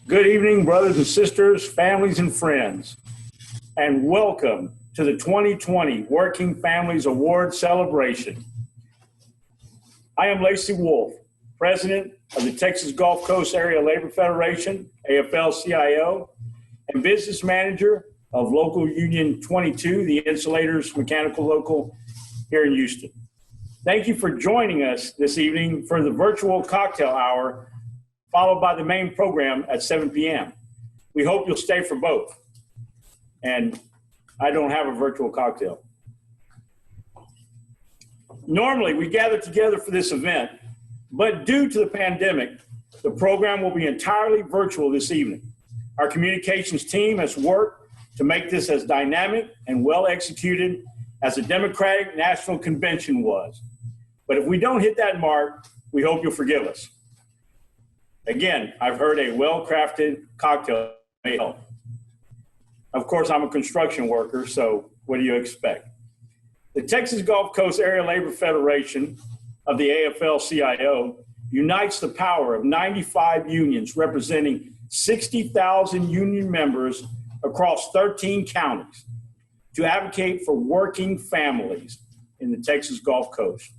Good evening, brothers and sisters, families and friends, and welcome to the 2020 Working Families Award Celebration. I am Lacey Wolf, President of the Texas Gulf Coast Area Labor Federation, AFL-CIO, and Business Manager of Local Union 22, the Insulators Mechanical Local here in Houston. Thank you for joining us this evening for the virtual cocktail hour, followed by the main program at 7 p.m. We hope you'll stay for both. And I don't have a virtual cocktail. Normally, we gather together for this event, but due to the pandemic, the program will be entirely virtual this evening. Our communications team has worked to make this as dynamic and well executed as the Democratic National Convention was. But if we don't hit that mark, we hope you'll forgive us. Again, I've heard a well-crafted cocktail may help. Of course, I'm a construction worker, so what do you expect? The Texas Gulf Coast Area Labor Federation of the AFL-CIO unites the power of 95 unions representing 60,000 union members across 13 counties to advocate for working families in the Texas Gulf Coast.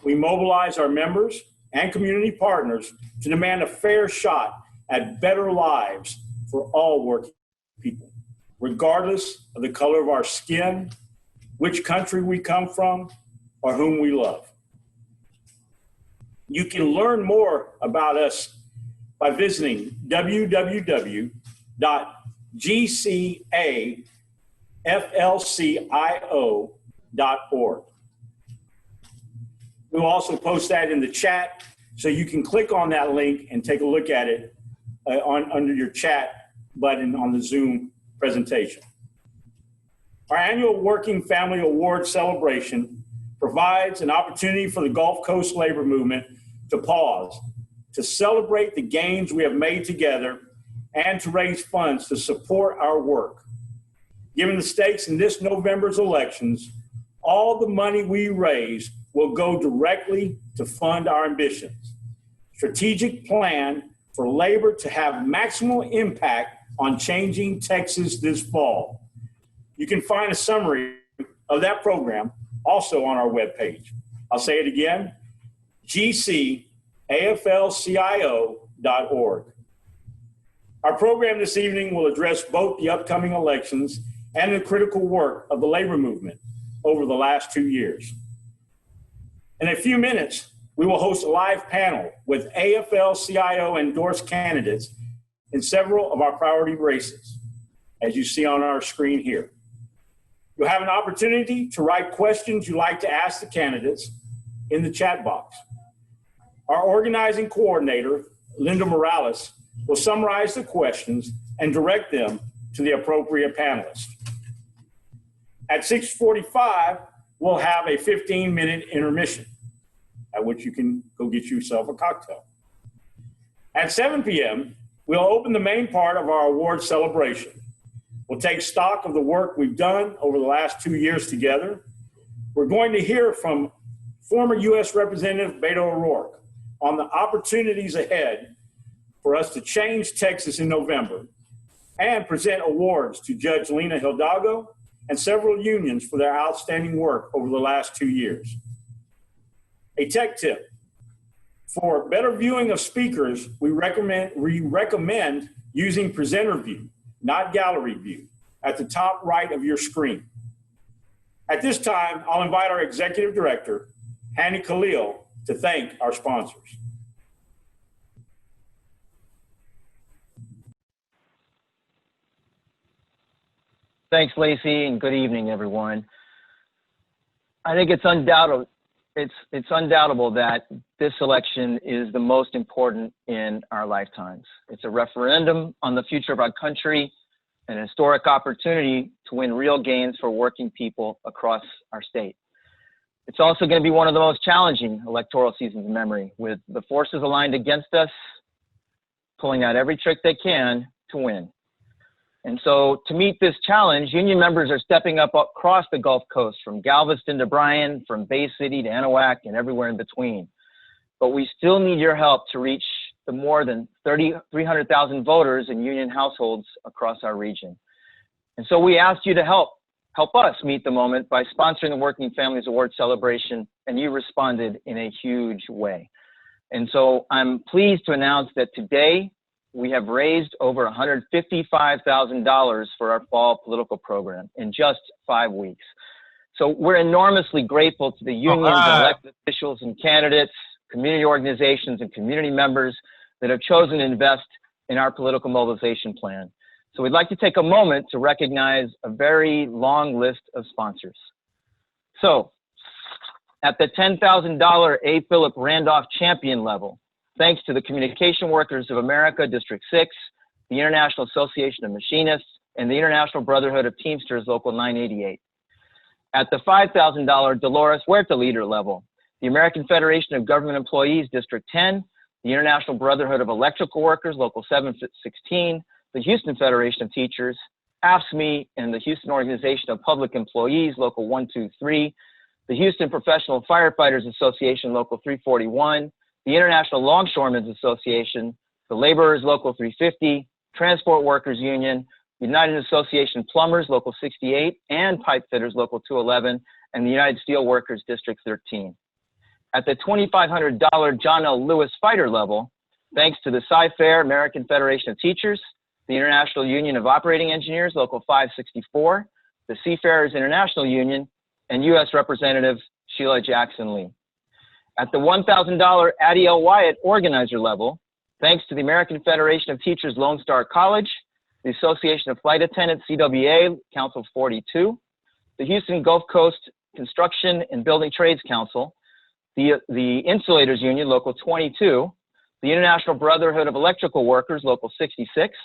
We mobilize our members and community partners to demand a fair shot at better lives for all working people, regardless of the color of our skin, which country we come from, or whom we love. You can learn more about us by visiting www.gcaflcio.org. We'll also post that in the chat, so you can click on that link and take a look at it under your chat button on the Zoom presentation. Our annual Working Family Award celebration provides an opportunity for the Gulf Coast labor movement to pause, to celebrate the gains we have made together, and to raise funds to support our work. Given the stakes in this November's elections, all the money we raise will go directly to fund our ambitions. Strategic plan for labor to have maximal impact on changing Texas this fall. You can find a summary of that program also on our webpage. I'll say it again, gcaflcio.org. Our program this evening will address both the upcoming elections and the critical work of the labor movement over the last 2 years. In a few minutes, we will host a live panel with AFL-CIO endorsed candidates in several of our priority races, as you see on our screen here. You'll have an opportunity to write questions you'd like to ask the candidates in the chat box. Our organizing coordinator, Linda Morales, will summarize the questions and direct them to the appropriate panelists. At 6:45, we'll have a 15-minute intermission, at which you can go get yourself a cocktail. At 7 p.m., we'll open the main part of our award celebration. We'll take stock of the work we've done over the last 2 years together. We're going to hear from former U.S. Representative Beto O'Rourke on the opportunities ahead for us to change Texas in November and present awards to Judge Lena Hidalgo and several unions for their outstanding work over the last 2 years. A tech tip: for better viewing of speakers, we recommend using presenter view, not gallery view, at the top right of your screen. At this time, I'll invite our Executive Director, Hani Khalil, to thank our sponsors. Thanks, Lacey, and good evening, everyone. I think it's undoubtable that this election is the most important in our lifetimes. It's a referendum on the future of our country, an historic opportunity to win real gains for working people across our state. It's also going to be one of the most challenging electoral seasons in memory, with the forces aligned against us, pulling out every trick they can to win. And so to meet this challenge, union members are stepping up across the Gulf Coast, from Galveston to Bryan, from Bay City to Anahuac, and everywhere in between. But we still need your help to reach the more than 300,000 voters and union households across our region. And so we asked you to help us meet the moment by sponsoring the Working Families Award celebration, and you responded in a huge way. And so I'm pleased to announce that today we have raised over $155,000 for our fall political program in just 5 weeks. So we're enormously grateful to the unions, elected officials and candidates, community organizations and community members that have chosen to invest in our political mobilization plan. So we'd like to take a moment to recognize a very long list of sponsors. So at the $10,000 A. Philip Randolph Champion level, thanks to the Communication Workers of America, District 6, the International Association of Machinists, and the International Brotherhood of Teamsters, Local 988. At the $5,000 Dolores Huerta Leader level, the American Federation of Government Employees, District 10, the International Brotherhood of Electrical Workers, Local 716, the Houston Federation of Teachers, AFSCME, and the Houston Organization of Public Employees, Local 123, the Houston Professional Firefighters Association, Local 341, the International Longshoremen's Association, the Laborers, Local 350, Transport Workers Union, United Association Plumbers, Local 68, and Pipe Fitters, Local 211, and the United Steelworkers, District 13. At the $2,500 John L. Lewis Fighter level, thanks to the Sci-Fair American Federation of Teachers, the International Union of Operating Engineers, Local 564, the Seafarers International Union, and U.S. Representative Sheila Jackson Lee. At the $1,000 Addie L. Wyatt organizer level, thanks to the American Federation of Teachers Lone Star College, the Association of Flight Attendants, CWA, Council 42, the Houston Gulf Coast Construction and Building Trades Council, the Insulators Union, Local 22, the International Brotherhood of Electrical Workers, Local 66,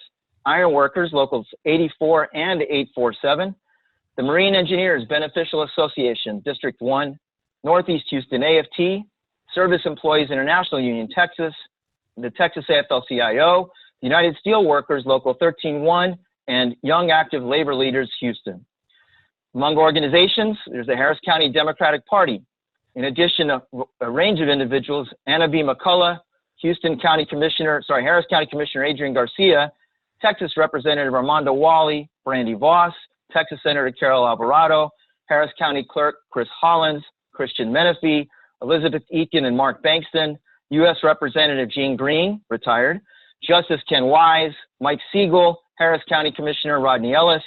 Iron Workers, Locals 84 and 847, the Marine Engineers Beneficial Association, District 1, Northeast Houston AFT, Service Employees International Union, Texas, the Texas AFL-CIO, the United Steelworkers, Local 131, and Young Active Labor Leaders, Houston. Among organizations, there's the Harris County Democratic Party. In addition, a range of individuals, Anna B. McCullough, Harris County Commissioner Adrian Garcia, Texas Representative Armando Wally, Brandy Voss, Texas Senator Carol Alvarado, Harris County Clerk Chris Hollins, Christian Menifee, Elizabeth Eakin and Mark Bankston, U.S. Representative Gene Green, retired, Justice Ken Wise, Mike Siegel, Harris County Commissioner Rodney Ellis,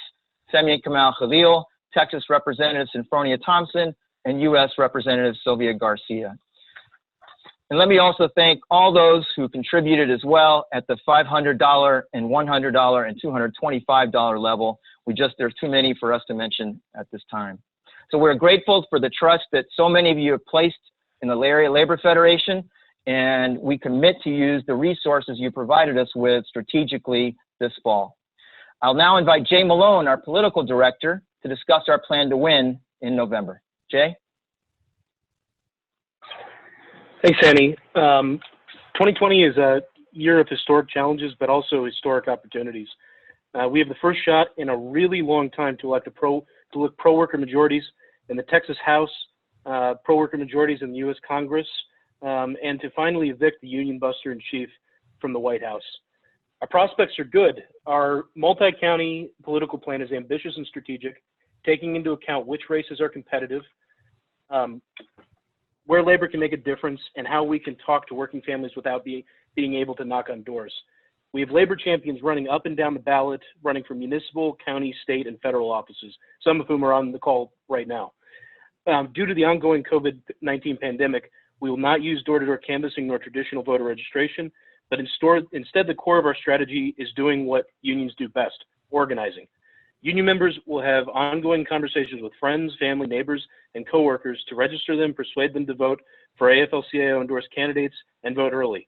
Semyon Kamal Khalil, Texas Representative Sinfronia Thompson, and U.S. Representative Sylvia Garcia. And let me also thank all those who contributed as well at the $500 and $100 and $225 level. There's too many for us to mention at this time. So we're grateful for the trust that so many of you have placed in the Area Labor Federation, and we commit to use the resources you provided us with strategically this fall. I'll now invite Jay Malone, our political director, to discuss our plan to win in November. Jay? Thanks, Annie. 2020 is a year of historic challenges, but also historic opportunities. We have the first shot in a really long time to elect pro-worker majorities in the Texas House, pro-worker majorities in the U.S. Congress, and to finally evict the union buster in chief from the White House. Our prospects are good. Our multi-county political plan is ambitious and strategic, taking into account which races are competitive, where labor can make a difference, and how we can talk to working families without being able to knock on doors. We have labor champions running up and down the ballot, running for municipal, county, state, and federal offices, some of whom are on the call right now. Due to the ongoing COVID-19 pandemic, we will not use door-to-door canvassing nor traditional voter registration, but instead the core of our strategy is doing what unions do best, organizing. Union members will have ongoing conversations with friends, family, neighbors, and coworkers to register them, persuade them to vote for AFL-CIO endorsed candidates, and vote early.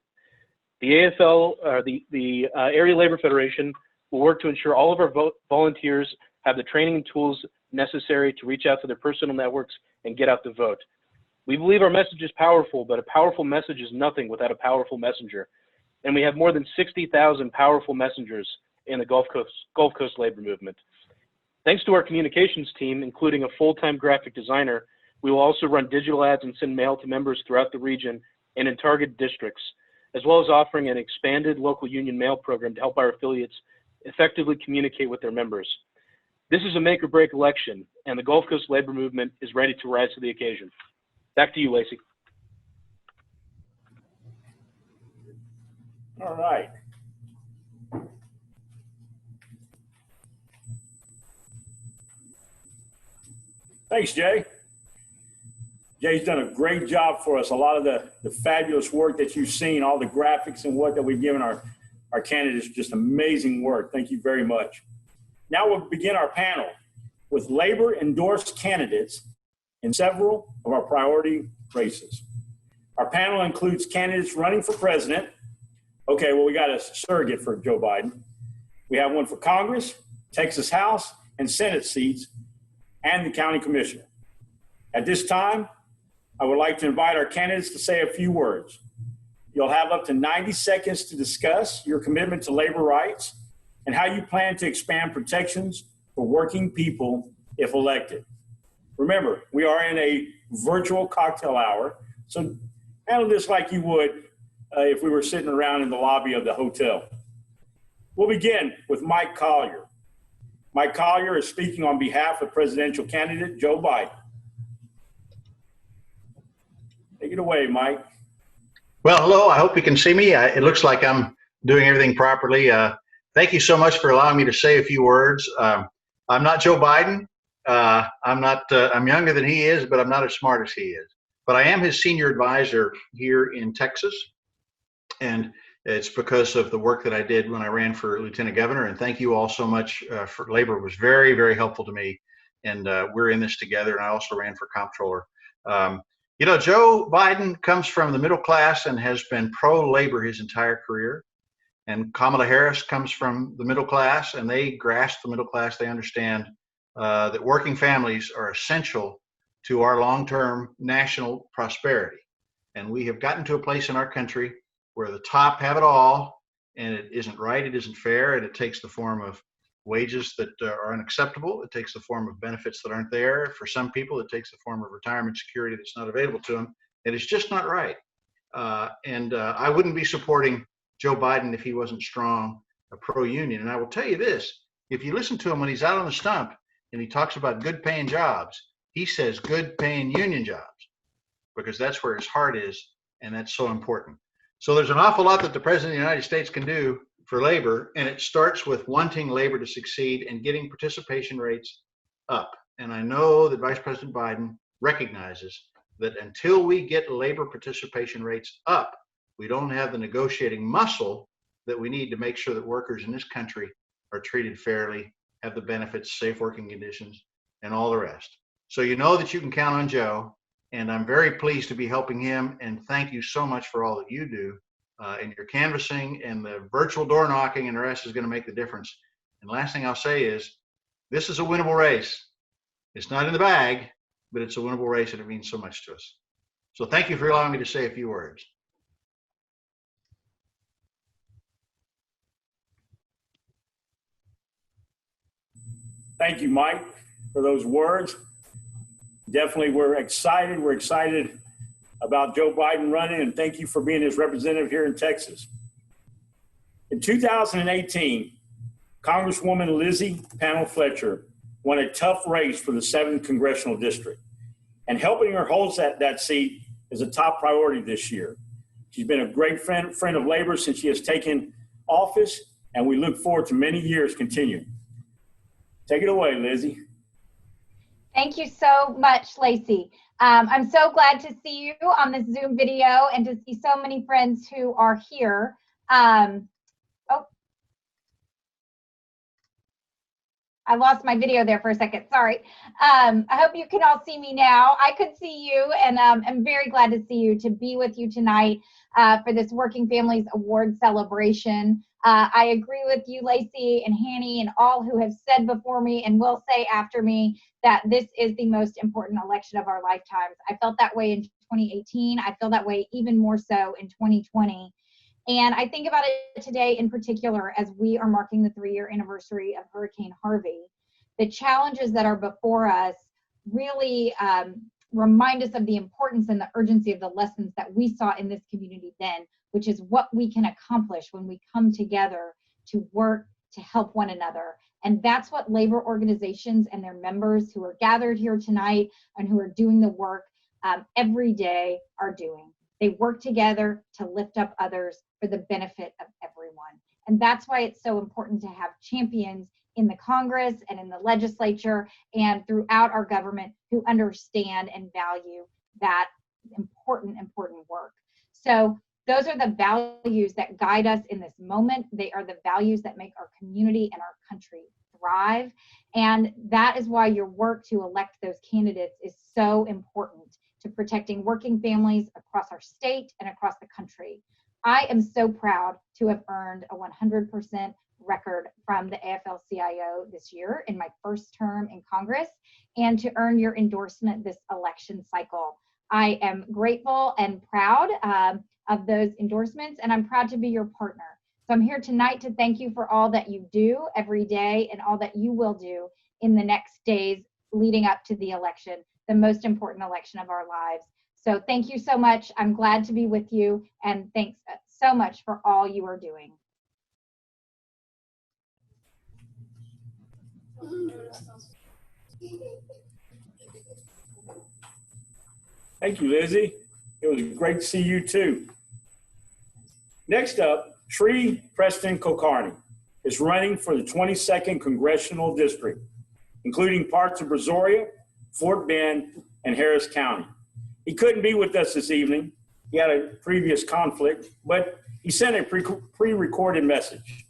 The Area Labor Federation will work to ensure all of our volunteers have the training and tools necessary to reach out to their personal networks and get out the vote. We believe our message is powerful, but a powerful message is nothing without a powerful messenger. And we have more than 60,000 powerful messengers in the Gulf Coast labor movement. Thanks to our communications team, including a full-time graphic designer, we will also run digital ads and send mail to members throughout the region and in target districts. as well as offering an expanded local union mail program to help our affiliates effectively communicate with their members. This is a make or break election, and the Gulf Coast labor movement is ready to rise to the occasion. Back to you, Lacey. All right. Thanks, Jay. Jay's done a great job for us. A lot of the fabulous work that you've seen, all the graphics and what that we've given our candidates, just amazing work. Thank you very much. Now we'll begin our panel with labor-endorsed candidates in several of our priority races. Our panel includes candidates running for president. Okay, well, we got a surrogate for Joe Biden. We have one for Congress, Texas House, and Senate seats, and the county commissioner. At this time, I would like to invite our candidates to say a few words. You'll have up to 90 seconds to discuss your commitment to labor rights and how you plan to expand protections for working people if elected. Remember, we are in a virtual cocktail hour, so handle this like you would if we were sitting around in the lobby of the hotel. We'll begin with Mike Collier. Mike Collier is speaking on behalf of presidential candidate Joe Biden. Take it away, Mike. Well, hello. I hope you can see me. It looks like I'm doing everything properly. Thank you so much for allowing me to say a few words. I'm not Joe Biden. I'm younger than he is, but I'm not as smart as he is. But I am his senior advisor here in Texas. And it's because of the work that I did when I ran for lieutenant governor. And thank you all so much for labor. It was very, very helpful to me. And we're in this together. And I also ran for comptroller. You know, Joe Biden comes from the middle class and has been pro-labor his entire career. And Kamala Harris comes from the middle class, and they grasp the middle class. They understand that working families are essential to our long-term national prosperity. And we have gotten to a place in our country where the top have it all, and it isn't right, it isn't fair, and it takes the form of wages that are unacceptable. It takes the form of benefits that aren't there. For some people, it takes the form of retirement security that's not available to them. And it's just not right. I wouldn't be supporting Joe Biden if he wasn't strong, pro-union. And I will tell you this, if you listen to him when he's out on the stump and he talks about good paying jobs, he says good paying union jobs, because that's where his heart is, and that's so important. So there's an awful lot that the President of the United States can do for labor, and it starts with wanting labor to succeed and getting participation rates up. And I know that Vice President Biden recognizes that until we get labor participation rates up, we don't have the negotiating muscle that we need to make sure that workers in this country are treated fairly, have the benefits, safe working conditions, and all the rest. So you know that you can count on Joe, and I'm very pleased to be helping him, and thank you so much for all that you do. And your canvassing and the virtual door knocking and the rest is going to make the difference. And last thing I'll say is, this is a winnable race. It's not in the bag, but it's a winnable race, and it means so much to us. So thank you for allowing me to say a few words. Thank you, Mike, for those words. Definitely, we're excited. We're excited about Joe Biden running, and thank you for being his representative here in Texas. In 2018, Congresswoman Lizzie Panel Fletcher won a tough race for the 7th Congressional District, and helping her hold that seat is a top priority this year. She's been a great friend of labor since she has taken office, and we look forward to many years continuing. Take it away, Lizzie. Thank you so much, Lacey. I'm so glad to see you on this Zoom video and to see so many friends who are here. I lost my video there for a second, sorry. I hope you can all see me now. I could see you, and I'm very glad to see you, to be with you tonight for this Working Families Award celebration. I agree with you, Lacey and Hanny, and all who have said before me and will say after me that this is the most important election of our lifetimes. I felt that way in 2018. I feel that way even more so in 2020. And I think about it today in particular as we are marking the 3-year anniversary of Hurricane Harvey. The challenges that are before us really remind us of the importance and the urgency of the lessons that we saw in this community then, which is what we can accomplish when we come together to work to help one another. And that's what labor organizations and their members who are gathered here tonight and who are doing the work every day are doing. They work together to lift up others for the benefit of everyone. And that's why it's so important to have champions in the Congress and in the legislature and throughout our government who understand and value that important work. So those are the values that guide us in this moment. They are the values that make our community and our country thrive. And that is why your work to elect those candidates is so important to protecting working families across our state and across the country. I am so proud to have earned a 100% record from the AFL-CIO this year in my first term in Congress, and to earn your endorsement this election cycle. I am grateful and proud of those endorsements, and I'm proud to be your partner. So I'm here tonight to thank you for all that you do every day and all that you will do in the next days leading up to the election, the most important election of our lives. So thank you so much. I'm glad to be with you, and thanks so much for all you are doing. Thank you, Lizzie. It was great to see you too. Next up, Sri Preston Kulkarni is running for the 22nd Congressional District, including parts of Brazoria, Fort Bend, and Harris County. He couldn't be with us this evening. He had a previous conflict, but he sent a pre-recorded message.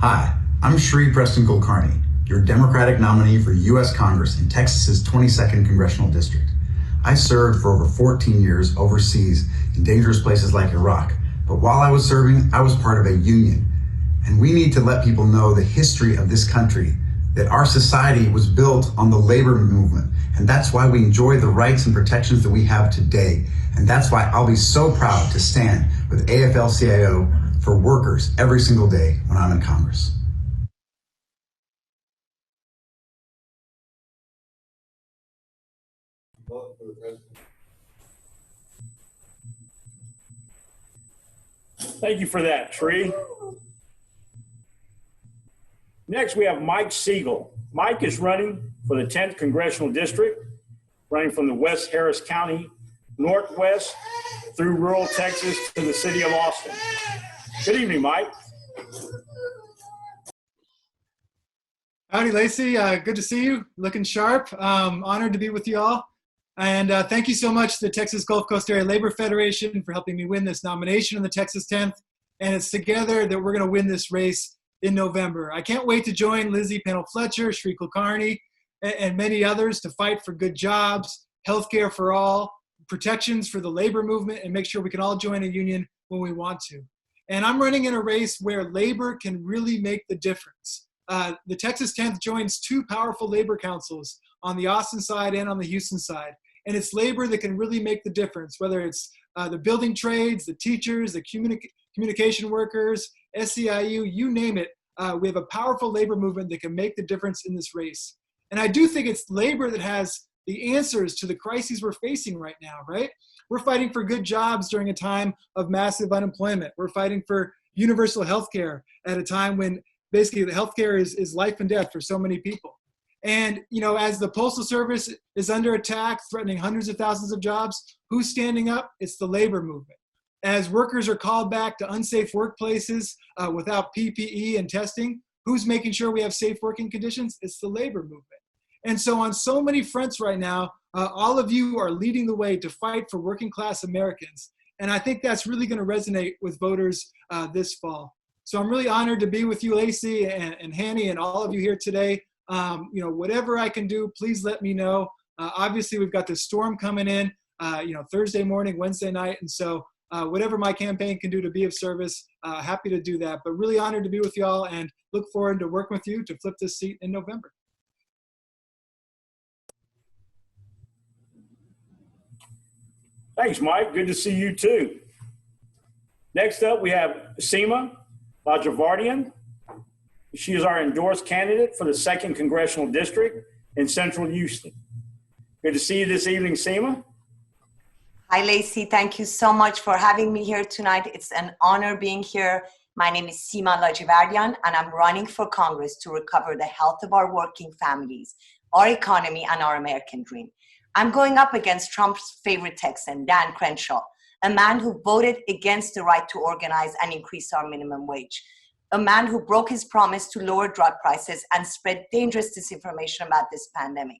Hi, I'm Sri Preston Kulkarni, your Democratic nominee for U.S. Congress in Texas's 22nd Congressional District. I served for over 14 years overseas in dangerous places like Iraq, but while I was serving, I was part of a union. And we need to let people know the history of this country, that our society was built on the labor movement. And that's why we enjoy the rights and protections that we have today. And that's why I'll be so proud to stand with AFL-CIO for workers every single day when I'm in Congress. Thank you for that, Sri. Next, we have Mike Siegel. Mike is running for the 10th Congressional District, running from the West Harris County, Northwest, through rural Texas to the city of Austin. Good evening, Mike. Howdy, Lacey. Good to see you. Looking sharp. Honored to be with you all. And thank you so much to the Texas Gulf Coast Area Labor Federation for helping me win this nomination in the Texas 10th. And it's together that we're going to win this race in November. I can't wait to join Lizzie Panel-Fletcher, Sri Kulkarni, and many others to fight for good jobs, healthcare for all, protections for the labor movement, and make sure we can all join a union when we want to. And I'm running in a race where labor can really make the difference. The Texas 10th joins two powerful labor councils on the Austin side and on the Houston side. And it's labor that can really make the difference, whether it's the building trades, the teachers, the communication workers, SEIU, you name it. We have a powerful labor movement that can make the difference in this race. And I do think it's labor that has the answers to the crises we're facing right now, right? We're fighting for good jobs during a time of massive unemployment. We're fighting for universal health care at a time when basically the health care is life and death for so many people. And, you know, as the Postal Service is under attack, threatening hundreds of thousands of jobs, who's standing up? It's the labor movement. As workers are called back to unsafe workplaces without PPE and testing, who's making sure we have safe working conditions? It's the labor movement. And so on so many fronts right now, all of you are leading the way to fight for working class Americans. And I think that's really going to resonate with voters this fall. So I'm really honored to be with you, Lacey and Hanny, and all of you here today. You know, whatever I can do, please let me know. Obviously, we've got this storm coming in, you know, Thursday morning, Wednesday night. And so whatever my campaign can do to be of service, happy to do that. But really honored to be with y'all and look forward to working with you to flip this seat in November. Thanks, Mike. Good to see you too. Next up, we have Seema Lajavardian. She is our endorsed candidate for the 2nd Congressional District in Central Houston. Good to see you this evening, Seema. Hi, Lacey. Thank you so much for having me here tonight. It's an honor being here. My name is Seema Lajavardian, and I'm running for Congress to recover the health of our working families, our economy, and our American dream. I'm going up against Trump's favorite Texan, Dan Crenshaw, a man who voted against the right to organize and increase our minimum wage, a man who broke his promise to lower drug prices and spread dangerous disinformation about this pandemic.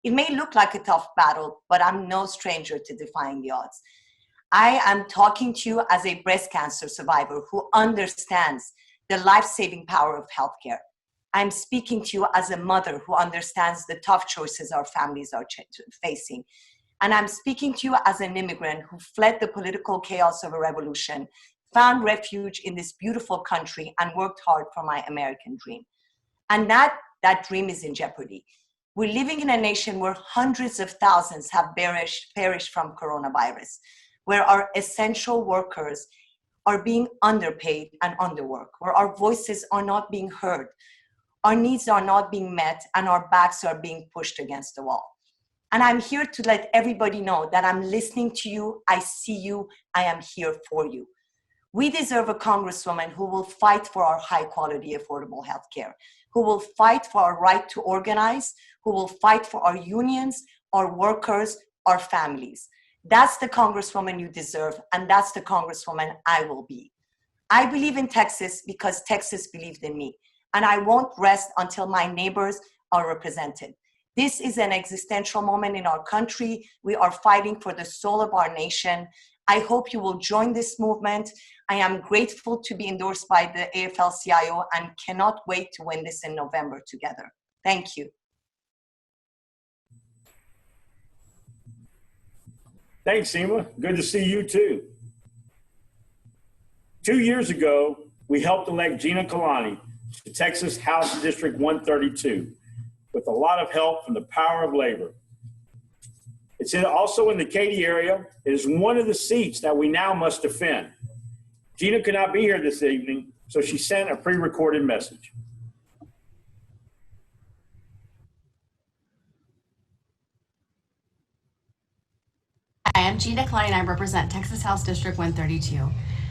It may look like a tough battle, but I'm no stranger to defying the odds. I am talking to you as a breast cancer survivor who understands the life-saving power of healthcare. I'm speaking to you as a mother who understands the tough choices our families are facing. And I'm speaking to you as an immigrant who fled the political chaos of a revolution, found refuge in this beautiful country, and worked hard for my American dream. And that dream is in jeopardy. We're living in a nation where hundreds of thousands have perished from coronavirus, where our essential workers are being underpaid and underworked, where our voices are not being heard, our needs are not being met, and our backs are being pushed against the wall. And I'm here to let everybody know that I'm listening to you, I see you, I am here for you. We deserve a congresswoman who will fight for our high quality, affordable healthcare, who will fight for our right to organize, who will fight for our unions, our workers, our families. That's the congresswoman you deserve, and that's the congresswoman I will be. I believe in Texas because Texas believed in me, and I won't rest until my neighbors are represented. This is an existential moment in our country. We are fighting for the soul of our nation. I hope you will join this movement. I am grateful to be endorsed by the AFL-CIO and cannot wait to win this in November together. Thank you. Thanks, Seema. Good to see you too. 2 years ago, we helped elect Gina Kalani to Texas House District 132 with a lot of help from the power of labor. It's also in the Katy area. It is one of the seats that we now must defend. Gina could not be here this evening, so she sent a pre-recorded message. Hi, I'm Gina Klein. I represent Texas House District 132.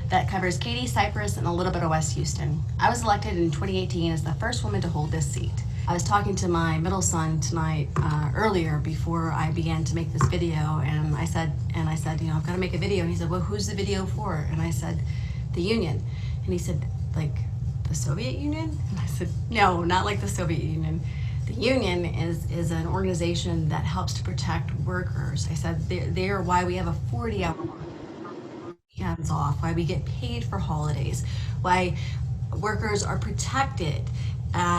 That covers Katy, Cypress, and a little bit of West Houston. I was elected in 2018 as the first woman to hold this seat. I was talking to my middle son tonight earlier before I began to make this video, and I said, you know, I've got to make a video. And he said, well, who's the video for? And I said, the Union. And he said, like the Soviet Union? And I said, no, not like the Soviet Union. The union is an organization that helps to protect workers. I said, they're why we have a 40-hour weekends off, why we get paid for holidays, why workers are protected,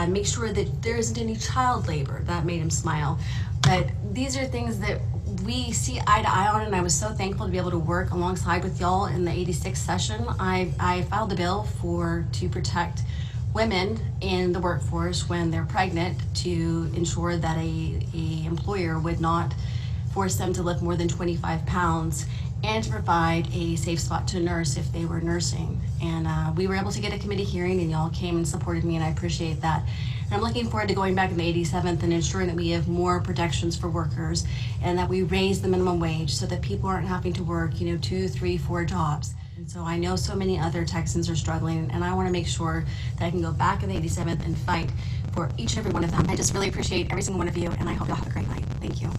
make sure that there isn't any child labor. That made him smile. But these are things that we see eye to eye on, and I was so thankful to be able to work alongside with y'all in the 86th session. I filed a bill to protect women in the workforce when they're pregnant, to ensure that a employer would not force them to lift more than 25 pounds, and to provide a safe spot to nurse if they were nursing. And we were able to get a committee hearing, and y'all came and supported me, and I appreciate that. And I'm looking forward to going back in the 87th and ensuring that we have more protections for workers, and that we raise the minimum wage so that people aren't having to work, 2, 3, 4 jobs. And so I know so many other Texans are struggling, and I want to make sure that I can go back in the 87th and fight for each and every one of them. I just really appreciate every single one of you, and I hope y'all have a great night. Thank you.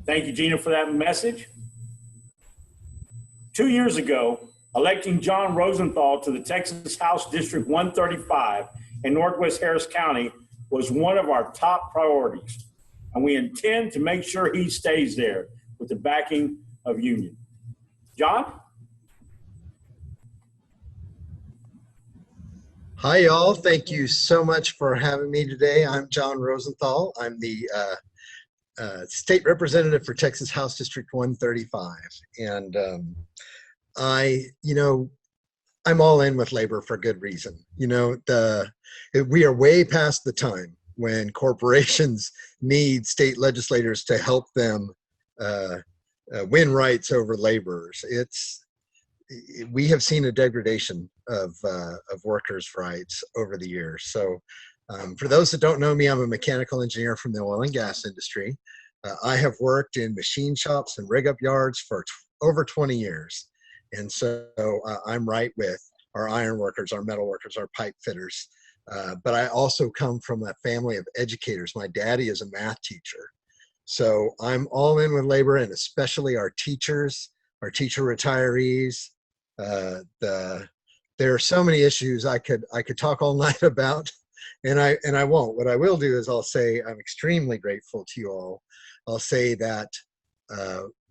Thank you, Gina, for that message. 2 years ago, electing John Rosenthal to the Texas House District 135 in Northwest Harris County was one of our top priorities, and we intend to make sure he stays there with the backing of Union. John? Hi, y'all. Thank you so much for having me today. I'm John Rosenthal. I'm the state representative for Texas House District 135. And I'm all in with labor for good reason. You know, we are way past the time when corporations need state legislators to help them win rights over laborers. We have seen a degradation of workers' rights over the years. So for those that don't know me, I'm a mechanical engineer from the oil and gas industry. I have worked in machine shops and rig up yards for over 20 years. And so I'm right with our iron workers, our metal workers, our pipe fitters. But I also come from a family of educators. My daddy is a math teacher. So I'm all in with labor, and especially our teachers, our teacher retirees. There are so many issues I could talk all night about, and I won't. What I will do is I'll say I'm extremely grateful to you all. I'll say that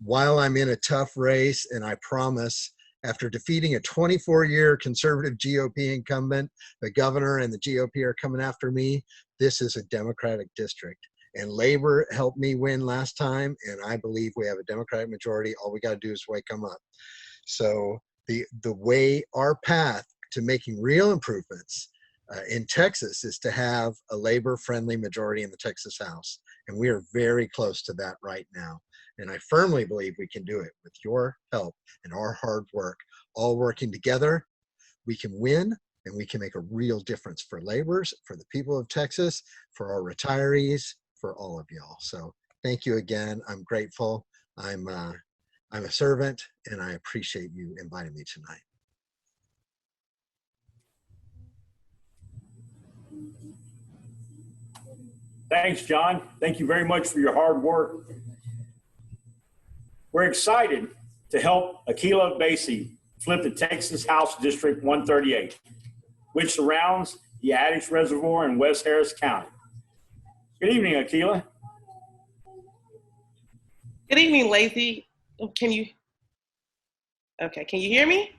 while I'm in a tough race, and I promise, after defeating a 24-year conservative GOP incumbent, the governor and the GOP are coming after me. This is a Democratic district, and labor helped me win last time, and I believe we have a Democratic majority. All we got to do is wake them up. So the way, our path to making real improvements in Texas is to have a labor-friendly majority in the Texas House, and we are very close to that right now. And I firmly believe we can do it with your help and our hard work. All working together, we can win, and we can make a real difference for laborers, for the people of Texas, for our retirees, for all of y'all. So thank you again. I'm grateful. I'm a servant, and I appreciate you inviting me tonight. Thanks, John. Thank you very much for your hard work. We're excited to help Akila Basie flip the Texas House District 138, which surrounds the Addis Reservoir in West Harris County. Good evening, Akila. Good evening, Lacey. Can you hear me?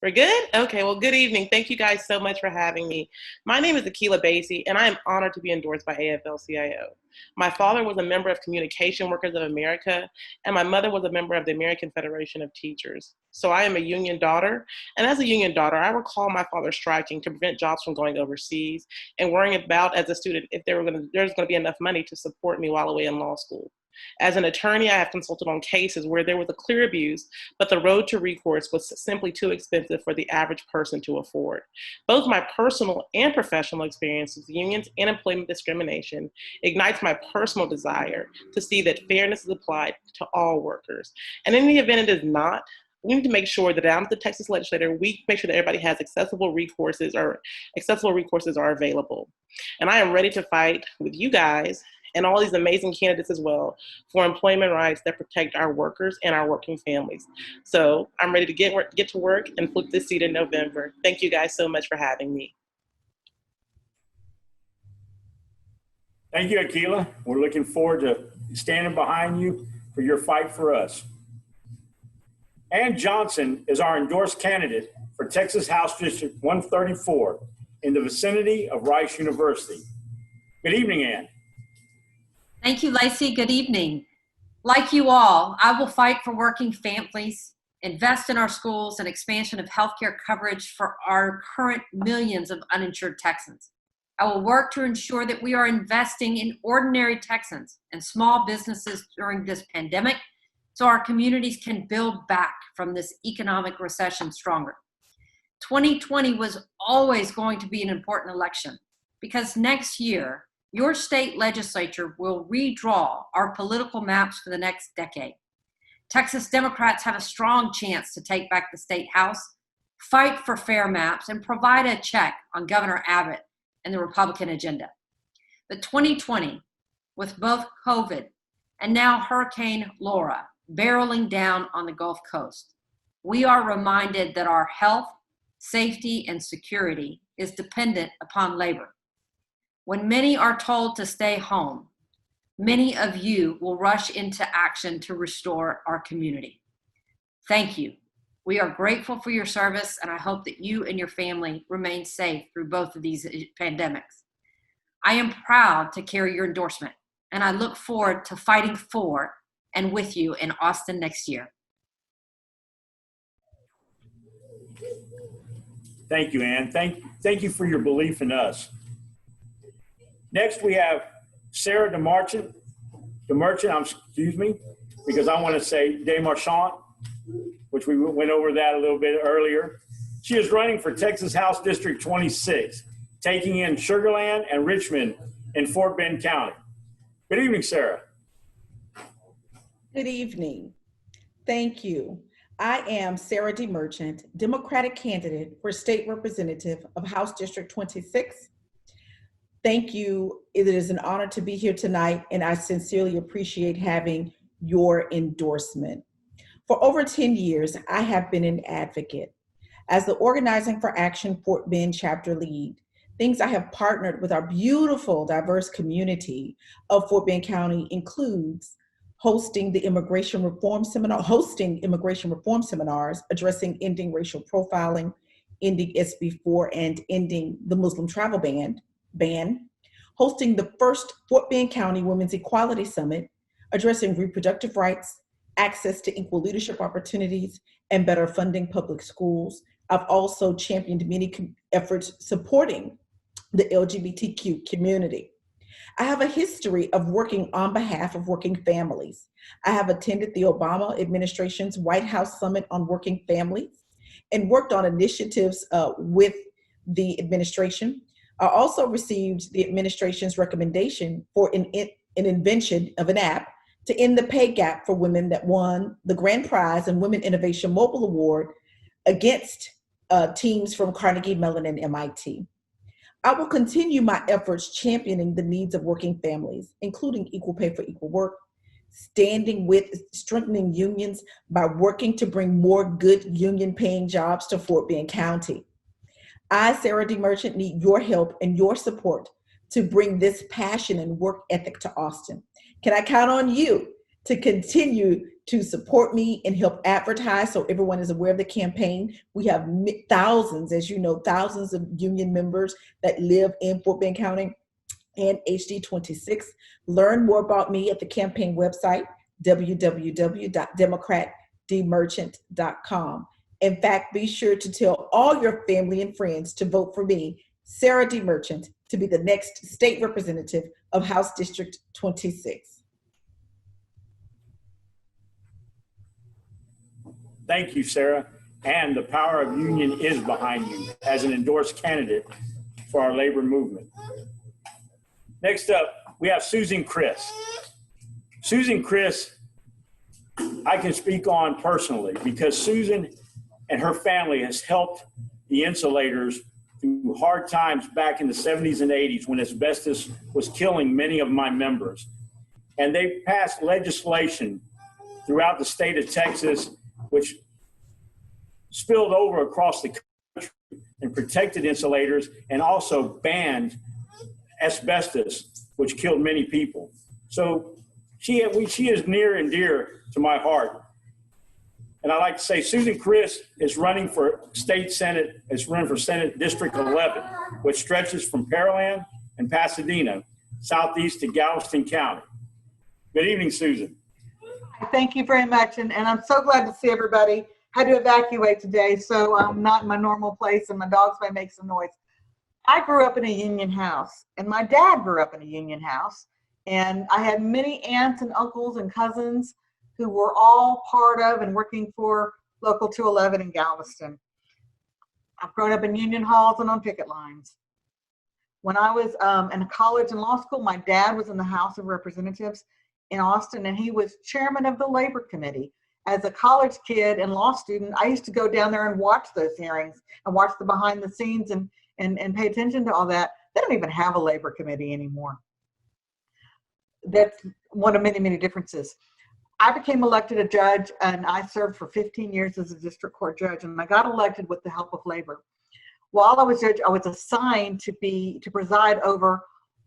We're good? Okay, well, good evening. Thank you guys so much for having me. My name is Akila Basie, and I am honored to be endorsed by AFL-CIO. My father was a member of Communication Workers of America, and my mother was a member of the American Federation of Teachers. So I am a union daughter, and as a union daughter, I recall my father striking to prevent jobs from going overseas and worrying about, as a student, if there's going to be enough money to support me while away in law school. As an attorney, I have consulted on cases where there was a clear abuse, but the road to recourse was simply too expensive for the average person to afford. Both my personal and professional experience with unions and employment discrimination ignites my personal desire to see that fairness is applied to all workers. And in the event it is not, we need to make sure that down at the Texas legislature, we make sure that everybody has accessible recourses are available. And I am ready to fight with you guys and all these amazing candidates as well for employment rights that protect our workers and our working families. So I'm ready to get to work and flip this seat in November. Thank you guys so much for having me. Thank you, Akila. We're looking forward to standing behind you for your fight for us. Ann Johnson is our endorsed candidate for Texas House District 134 in the vicinity of Rice University. Good evening, Ann. Thank you, Lacey. Good evening. Like you all, I will fight for working families, invest in our schools, and expansion of healthcare coverage for our current millions of uninsured Texans. I will work to ensure that we are investing in ordinary Texans and small businesses during this pandemic so our communities can build back from this economic recession stronger. 2020 was always going to be an important election because next year, your state legislature will redraw our political maps for the next decade. Texas Democrats have a strong chance to take back the state house, fight for fair maps, and provide a check on Governor Abbott and the Republican agenda. But 2020, with both COVID and now Hurricane Laura barreling down on the Gulf Coast, we are reminded that our health, safety, and security is dependent upon labor. When many are told to stay home, many of you will rush into action to restore our community. Thank you. We are grateful for your service, and I hope that you and your family remain safe through both of these pandemics. I am proud to carry your endorsement, and I look forward to fighting for and with you in Austin next year. Thank you, Ann. Thank you for your belief in us. Next, we have Sarah DeMarchant, excuse me, because I want to say Demarchant, which we went over that a little bit earlier. She is running for Texas House District 26, taking in Sugar Land and Richmond in Fort Bend County. Good evening, Sarah. Good evening. Thank you. I am Sarah DeMarchant, Democratic candidate for State Representative of House District 26. Thank you. It is an honor to be here tonight, and I sincerely appreciate having your endorsement. For over 10 years, I have been an advocate. As the Organizing for Action Fort Bend chapter lead, things I have partnered with our beautiful, diverse community of Fort Bend County includes hosting immigration reform seminars addressing ending racial profiling, ending SB4, and ending the Muslim travel ban, hosting the first Fort Bend County Women's Equality Summit, addressing reproductive rights, access to equal leadership opportunities, and better funding public schools. I've also championed many efforts supporting the LGBTQ community. I have a history of working on behalf of working families. I have attended the Obama administration's White House Summit on Working Families and worked on initiatives with the administration. I also received the administration's recommendation for an invention of an app to end the pay gap for women that won the grand prize and Women Innovation Mobile Award against teams from Carnegie Mellon and MIT. I will continue my efforts championing the needs of working families, including equal pay for equal work, standing with strengthening unions by working to bring more good union paying jobs to Fort Bend County. I, Sarah DeMarchant, need your help and your support to bring this passion and work ethic to Austin. Can I count on you to continue to support me and help advertise so everyone is aware of the campaign? We have thousands, as you know, thousands of union members that live in Fort Bend County and HD26. Learn more about me at the campaign website, www.democratdemerchant.com. In fact, be sure to tell all your family and friends to vote for me, Sarah DeMarchant, to be the next state representative of House District 26. Thank you, Sarah. And the power of union is behind you as an endorsed candidate for our labor movement. Next up, we have Susan Chris. Susan Chris, I can speak on personally because Susan and her family has helped the insulators through hard times back in the 70s and 80s when asbestos was killing many of my members. And they passed legislation throughout the state of Texas which spilled over across the country and protected insulators and also banned asbestos, which killed many people. So she is near and dear to my heart. And I'd like to say Susan Chris is running for state Senate, for Senate District 11, which stretches from Pearland and Pasadena, southeast to Galveston County. Good evening, Susan. Thank you very much, and I'm so glad to see everybody. Had to evacuate today, so I'm not in my normal place, and my dogs may make some noise. I grew up in a union house, and my dad grew up in a union house, and I had many aunts and uncles and cousins who were all part of and working for Local 211 in Galveston. I've grown up in union halls and on picket lines. When I was in college and law school, my dad was in the House of Representatives in Austin, and he was chairman of the Labor Committee. As a college kid and law student, I used to go down there and watch those hearings and watch the behind the scenes and pay attention to all that. They don't even have a Labor Committee anymore. That's one of many, many differences. I became elected a judge, and I served for 15 years as a district court judge, and I got elected with the help of labor. While I was judge, I was assigned to preside over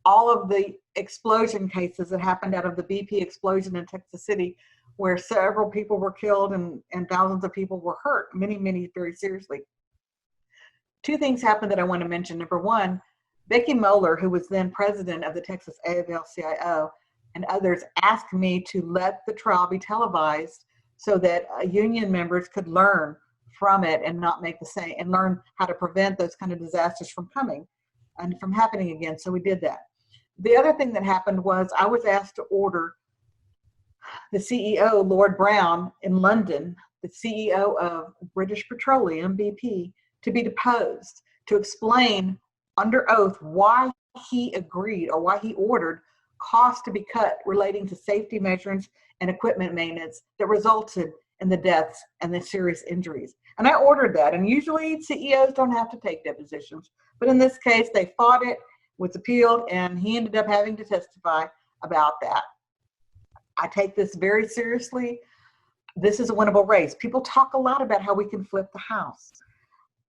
all of the explosion cases that happened out of the BP explosion in Texas City, where several people were killed and thousands of people were hurt, many, many very seriously. Two things happened that I want to mention. Number one, Becky Moeller, who was then president of the Texas AFL-CIO, and others asked me to let the trial be televised so that union members could learn from it and not make the same, and learn how to prevent those kind of disasters from coming and from happening again. So we did that. The other thing that happened was I was asked to order the CEO, Lord Brown, in London, the CEO of British Petroleum, BP, to be deposed to explain under oath why he agreed or why he ordered costs to be cut relating to safety measures and equipment maintenance that resulted in the deaths and the serious injuries. And I ordered that. And usually CEOs don't have to take depositions, but in this case, they fought it, was appealed, and he ended up having to testify about that. I take this very seriously. This is a winnable race. People talk a lot about how we can flip the House.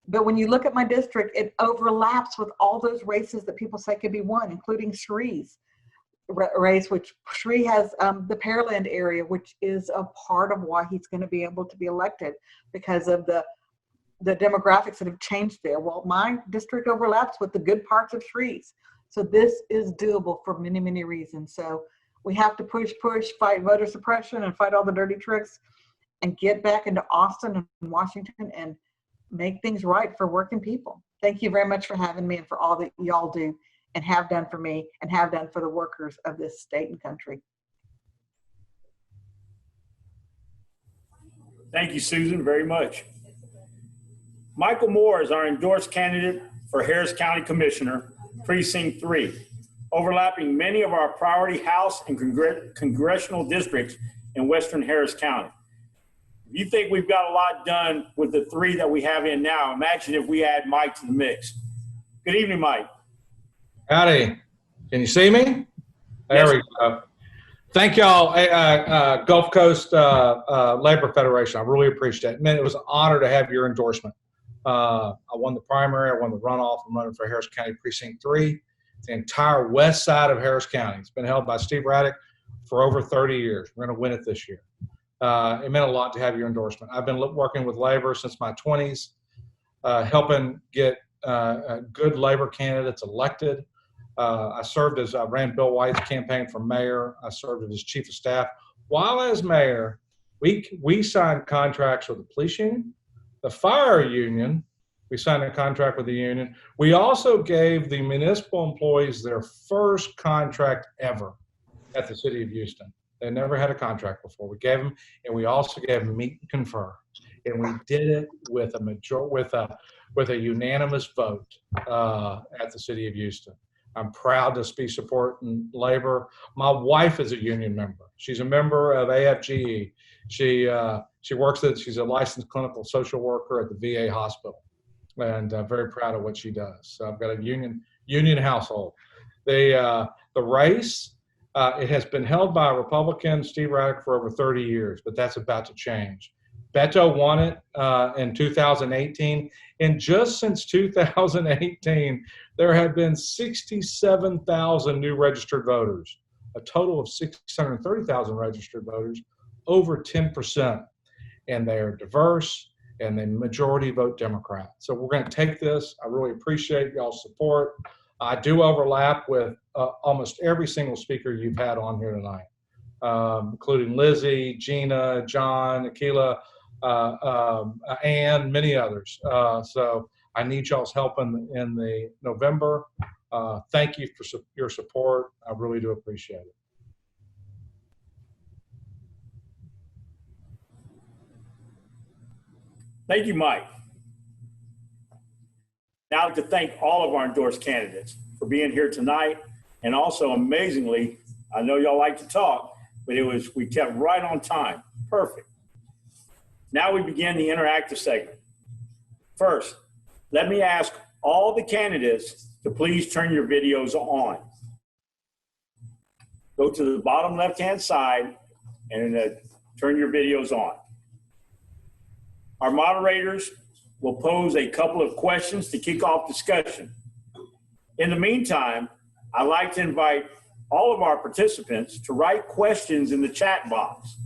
But when you look at my district, it overlaps with all those races that people say could be won, including Shree's race, which Shree has the Pearland area, which is a part of why he's going to be able to be elected because of the demographics that have changed there. Well, my district overlaps with the good parts of Shree's. So this is doable for many, many reasons. So we have to push, fight voter suppression and fight all the dirty tricks and get back into Austin and Washington and make things right for working people. Thank you very much for having me and for all that y'all do and have done for me and have done for the workers of this state and country. Thank you, Susan, very much. Michael Moore is our endorsed candidate for Harris County Commissioner, Precinct 3, overlapping many of our priority House and congressional districts in Western Harris County. If you think we've got a lot done with the 3 that we have in now, imagine if we add Mike to the mix. Good evening, Mike. Howdy. Can you see me? There we go. Thank y'all, Gulf Coast Labor Federation. I really appreciate it. Man, it was an honor to have your endorsement. I won the primary. I won the runoff. I'm running for Harris County Precinct 3. The entire west side of Harris County. It's been held by Steve Raddick for over 30 years. We're going to win it this year. It meant a lot to have your endorsement. I've been working with labor since my 20s, helping get good labor candidates elected. I served as I ran Bill White's campaign for mayor. I served as chief of staff. While as mayor, we signed contracts with the police union, the fire union. We signed a contract with the union. We also gave the municipal employees their first contract ever at the city of Houston. They never had a contract before. We gave them, and we also gave them meet and confer. And we did it with a unanimous vote at the city of Houston. I'm proud to be supporting labor. My wife is a union member. She's a member of AFGE. She works she's a licensed clinical social worker at the VA hospital, and very proud of what she does. So I've got a union household. The race, it has been held by Republican Steve Raddick for over 30 years, but that's about to change. Beto won it in 2018, and just since 2018, there have been 67,000 new registered voters, a total of 630,000 registered voters, over 10%, and they are diverse, and the majority vote Democrat. So we're going to take this. I really appreciate y'all's support. I do overlap with almost every single speaker you've had on here tonight, including Lizzie, Gina, John, Akila, and many others. So I need y'all's help in the November. Thank you for your support. I really do appreciate it. Thank you, Mike. Now I'd like to thank all of our endorsed candidates for being here tonight. And also, amazingly, I know y'all like to talk, but we kept right on time. Perfect. Now we begin the interactive segment. First, let me ask all the candidates to please turn your videos on. Go to the bottom left-hand side and turn your videos on. Our moderators will pose a couple of questions to kick off discussion. In the meantime, I'd like to invite all of our participants to write questions in the chat box.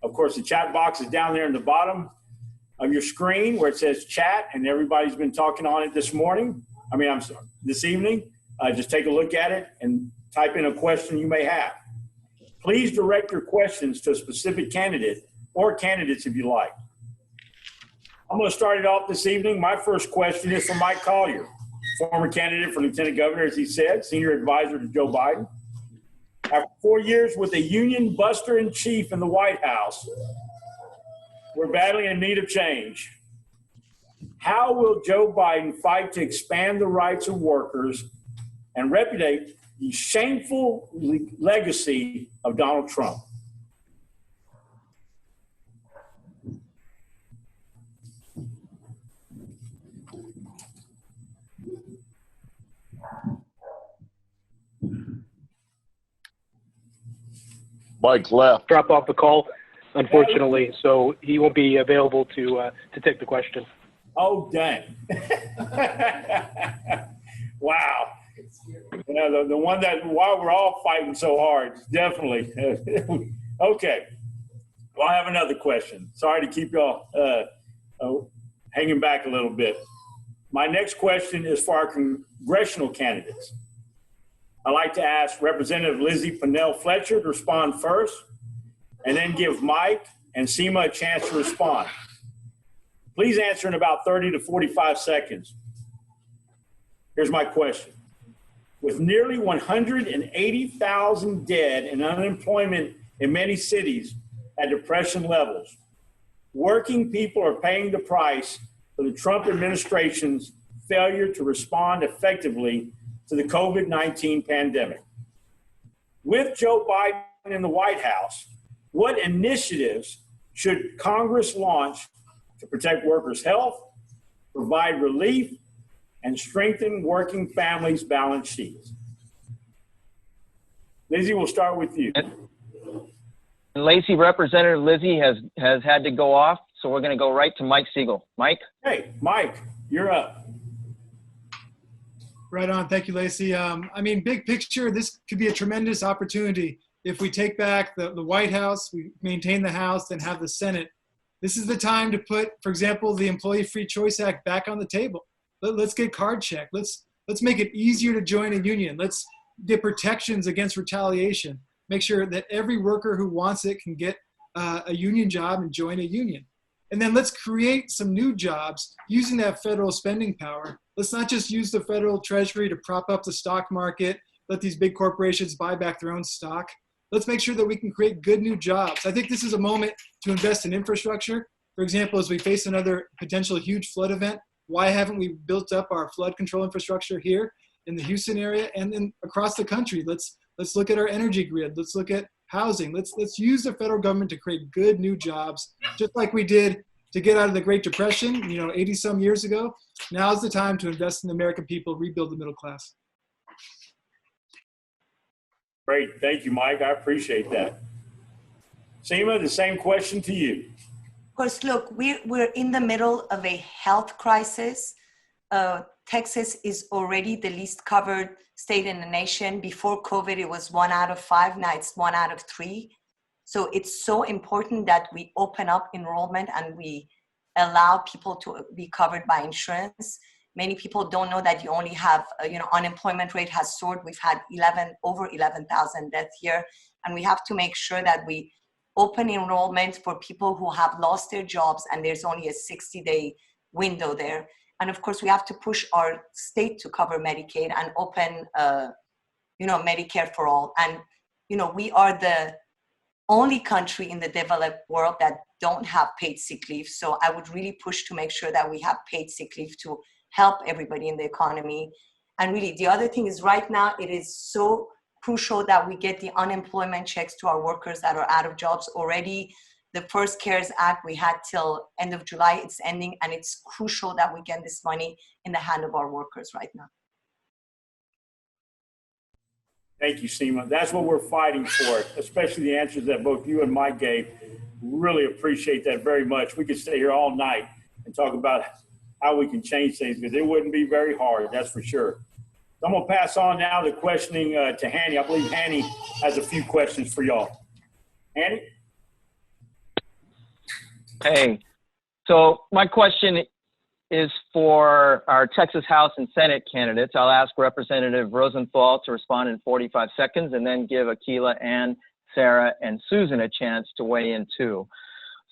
Of course, the chat box is down there in the bottom of your screen where it says chat, and everybody's been talking on it this evening. Just take a look at it and type in a question you may have. Please direct your questions to a specific candidate or candidates if you like. I'm going to start it off this evening. My first question is for Mike Collier, former candidate for Lieutenant Governor, as he said, senior advisor to Joe Biden. After 4 years with a union buster in chief in the White House, we're badly in need of change. How will Joe Biden fight to expand the rights of workers and repudiate the shameful legacy of Donald Trump? Mike left. Drop off the call, unfortunately, so he won't be available to take the question. Oh, dang. Wow. You know, the one that, while we're all fighting so hard, definitely. Okay. Well, I have another question. Sorry to keep y'all hanging back a little bit. My next question is for our congressional candidates. I'd like to ask Representative Lizzie Pennell Fletcher to respond first, and then give Mike and Seema a chance to respond. Please answer in about 30 to 45 seconds. Here's my question. With nearly 180,000 dead and unemployment in many cities at depression levels, working people are paying the price for the Trump administration's failure to respond effectively to the COVID-19 pandemic. With Joe Biden in the White House, what initiatives should Congress launch to protect workers' health, provide relief, and strengthen working families' balance sheets? Lizzie, we'll start with you. Lacey, Representative Lizzie has had to go off, so we're going to go right to Mike Siegel. Mike? Hey, Mike, you're up. Right on. Thank you, Lacey. I mean, big picture, this could be a tremendous opportunity. If we take back the White House, we maintain the House, and have the Senate, this is the time to put, for example, the Employee Free Choice Act back on the table. Let's get card check. Let's make it easier to join a union. Let's get protections against retaliation. Make sure that every worker who wants it can get a union job and join a union. And then let's create some new jobs using that federal spending power. Let's not just use the federal treasury to prop up the stock market, let these big corporations buy back their own stock. Let's make sure that we can create good new jobs. I think this is a moment to invest in infrastructure. For example, as we face another potential huge flood event, why haven't we built up our flood control infrastructure here in the Houston area and then across the country? Let's look at our energy grid. Let's look at housing. Let's use the federal government to create good new jobs, just like we did to get out of the Great Depression, 80 some years ago. Now's the time to invest in the American people, rebuild the middle class. Great. Thank you, Mike. I appreciate that. Seema, the same question to you. Of course, look, we're in the middle of a health crisis. Texas is already the least covered state in the nation. Before COVID, it was 1 out of 5. Now it's 1 out of 3. So it's so important that we open up enrollment and we allow people to be covered by insurance. Many people don't know that you only have, unemployment rate has soared. We've had over 11,000 deaths here. And we have to make sure that we open enrollment for people who have lost their jobs, and there's only a 60-day window there. And of course, we have to push our state to cover Medicaid and open, Medicare for all. And, we are the only country in the developed world that don't have paid sick leave. So I would really push to make sure that we have paid sick leave to help everybody in the economy. And really, the other thing is right now, it is so crucial that we get the unemployment checks to our workers that are out of jobs already. The first CARES Act we had till end of July, it's ending, and it's crucial that we get this money in the hand of our workers right now. Thank you, Seema. That's what we're fighting for, especially the answers that both you and Mike gave. Really appreciate that very much. We could stay here all night and talk about how we can change things, because it wouldn't be very hard, that's for sure. So I'm going to pass on now the questioning to Hanny. I believe Hanny has a few questions for y'all. Hanny? Hey, so my question is for our Texas House and Senate candidates. I'll ask Representative Rosenthal to respond in 45 seconds and then give Akilah, Ann, Sarah, and Susan a chance to weigh in too.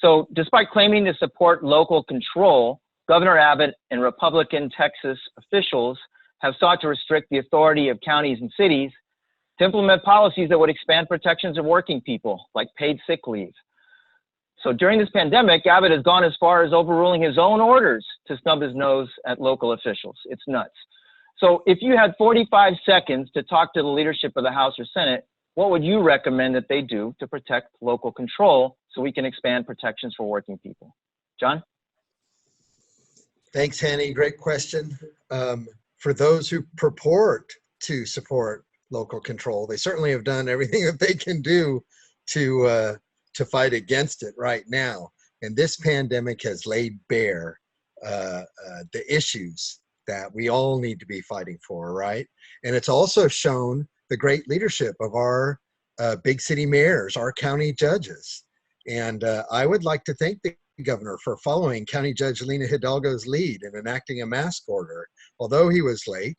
So despite claiming to support local control, Governor Abbott and Republican Texas officials have sought to restrict the authority of counties and cities to implement policies that would expand protections of working people, like paid sick leave. So during this pandemic, Abbott has gone as far as overruling his own orders to snub his nose at local officials. It's nuts. So if you had 45 seconds to talk to the leadership of the House or Senate, what would you recommend that they do to protect local control so we can expand protections for working people? John? Thanks, Hanny. Great question. For those who purport to support local control, they certainly have done everything that they can do to fight against it right now. And this pandemic has laid bare the issues that we all need to be fighting for, right? And it's also shown the great leadership of our big city mayors, our county judges. And I would like to thank the governor for following County Judge Lena Hidalgo's lead in enacting a mask order. Although he was late,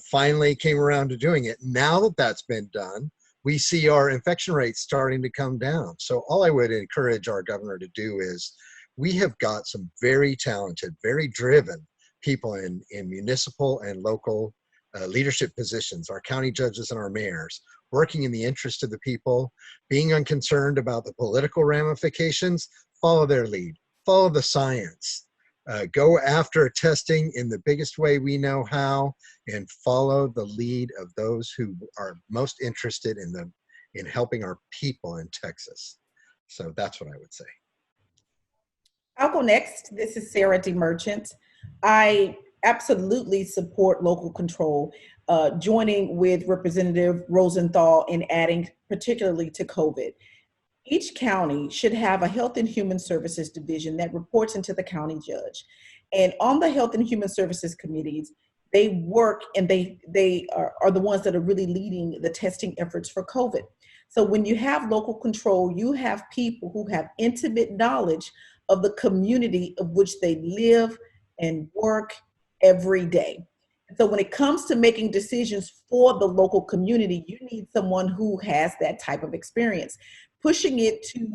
finally came around to doing it. Now that that's been done, we see our infection rates starting to come down. So all I would encourage our governor to do is, we have got some very talented, very driven people in municipal and local leadership positions, our county judges and our mayors, working in the interest of the people, being unconcerned about the political ramifications. Follow their lead, follow the science, go after testing in the biggest way we know how, and follow the lead of those who are most interested in helping our people in Texas. So that's what I would say. I'll go next. This is Sarah DeMerchant. I absolutely support local control, joining with Representative Rosenthal in adding particularly to COVID. Each county should have a Health and Human Services division that reports into the county judge. And on the Health and Human Services committees, they work and they are the ones that are really leading the testing efforts for COVID. So when you have local control, you have people who have intimate knowledge of the community of which they live and work every day. So when it comes to making decisions for the local community, you need someone who has that type of experience. Pushing it to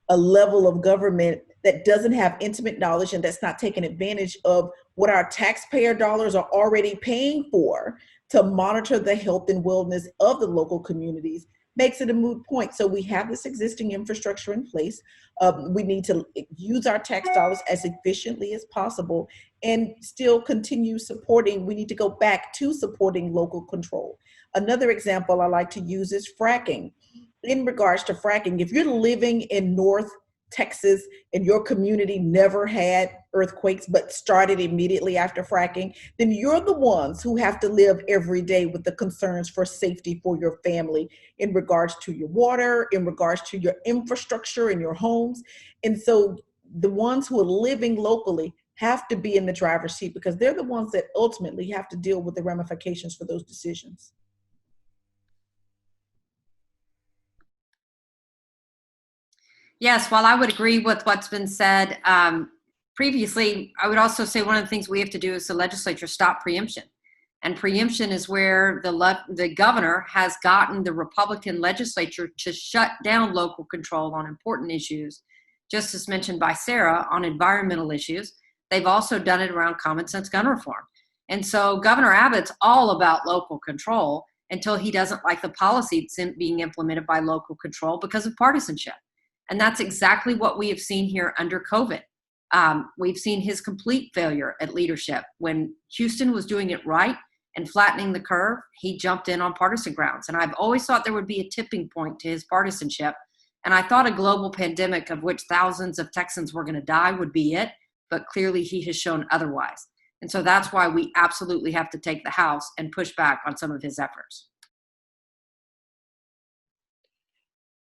a level of government that doesn't have intimate knowledge and that's not taking advantage of what our taxpayer dollars are already paying for to monitor the health and wellness of the local communities makes it a moot point. So we have this existing infrastructure in place. We need to use our tax dollars as efficiently as possible and still continue supporting. We need to go back to supporting local control. Another example I like to use is fracking. In regards to fracking, if you're living in North Texas and your community never had earthquakes but started immediately after fracking, then you're the ones who have to live every day with the concerns for safety for your family in regards to your water, in regards to your infrastructure in your homes. And so the ones who are living locally have to be in the driver's seat because they're the ones that ultimately have to deal with the ramifications for those decisions. Yes, while I would agree with what's been said previously, I would also say one of the things we have to do is the legislature stop preemption. And preemption is where the governor has gotten the Republican legislature to shut down local control on important issues, just as mentioned by Sarah, on environmental issues. They've also done it around common sense gun reform. And so Governor Abbott's all about local control until he doesn't like the policy that's being implemented by local control because of partisanship. And that's exactly what we have seen here under COVID. We've seen his complete failure at leadership. When Houston was doing it right and flattening the curve, he jumped in on partisan grounds. And I've always thought there would be a tipping point to his partisanship. And I thought a global pandemic of which thousands of Texans were going to die would be it. But clearly he has shown otherwise. And so that's why we absolutely have to take the House and push back on some of his efforts.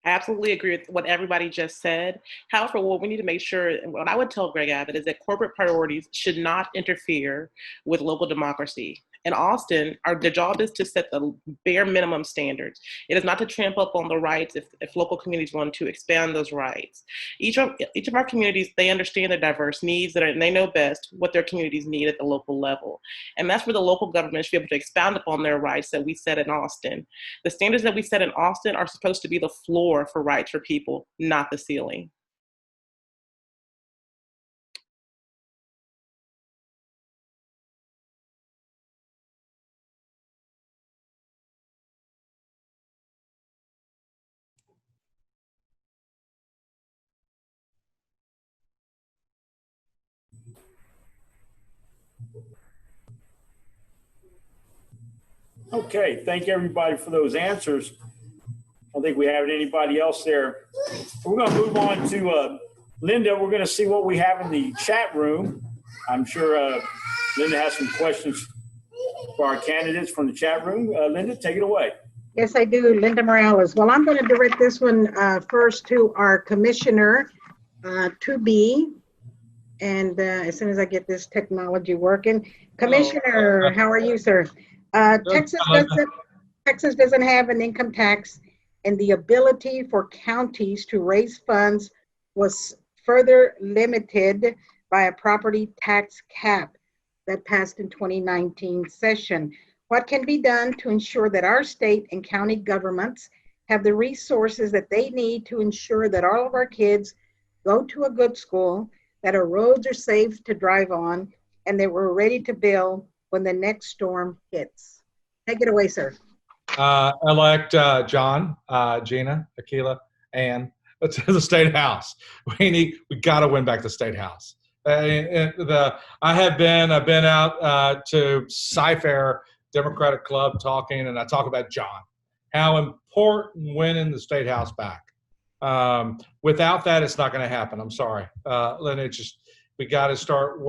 I absolutely agree with what everybody just said. However, what we need to make sure, and what I would tell Greg Abbott, is that corporate priorities should not interfere with local democracy. In Austin, the job is to set the bare minimum standards. It is not to trample up on the rights if local communities want to expand those rights. Each of our communities, they understand their diverse needs, and they know best what their communities need at the local level. And that's where the local government should be able to expound upon their rights that we set in Austin. The standards that we set in Austin are supposed to be the floor for rights for people, not the ceiling. Okay, thank everybody for those answers. I don't think we have anybody else there. We're going to move on to Linda. We're going to see what we have in the chat room. I'm sure Linda has some questions for our candidates from the chat room. Linda, take it away. Yes, I do. Linda Morales. Well, I'm going to direct this one first to our commissioner to be. And as soon as I get this technology working, Commissioner, how are you, sir? Texas doesn't have an income tax, and the ability for counties to raise funds was further limited by a property tax cap that passed in 2019 session. What can be done to ensure that our state and county governments have the resources that they need to ensure that all of our kids go to a good school, that our roads are safe to drive on, and that we're ready to build when the next storm hits? Take it away, sir. Elect John, Gina, Akila, and to the State House. We got to win back the State House. I've been out to Cy-Fair Democratic Club talking, and I talk about John, how important winning the State House back. Without that, it's not going to happen. I'm sorry, Lynn. We got to start.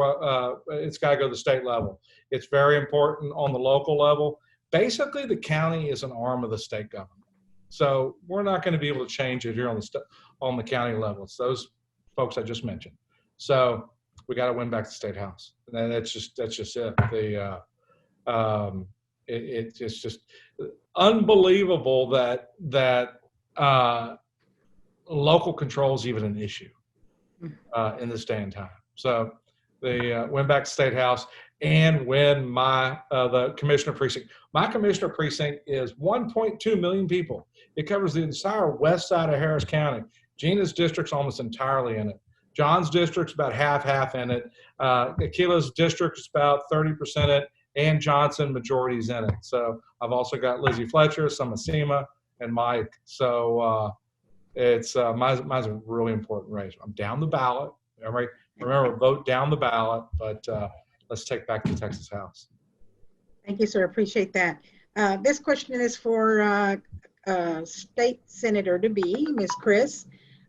It's got to go to the state level. It's very important on the local level. Basically, the county is an arm of the state government, so we're not going to be able to change it here on the county level. It's those folks I just mentioned. So we got to win back the State House, and that's just it. It's just unbelievable that local control is even an issue in this day and time. So the win back the State House and win the commissioner precinct. My commissioner precinct is 1.2 million people. It covers the entire west side of Harris County. Gina's district's almost entirely in it. John's district's about half in it. Akila's district is about 30% in it, and Johnson majority's in it. So I've also got Lizzie Fletcher, Samasima, and Mike. So it's mine's a really important race. I'm down the ballot. Remember, vote down the ballot, but let's take back the Texas House. Thank you, sir. Appreciate that. This question is for State Senator to be, Ms. Chris.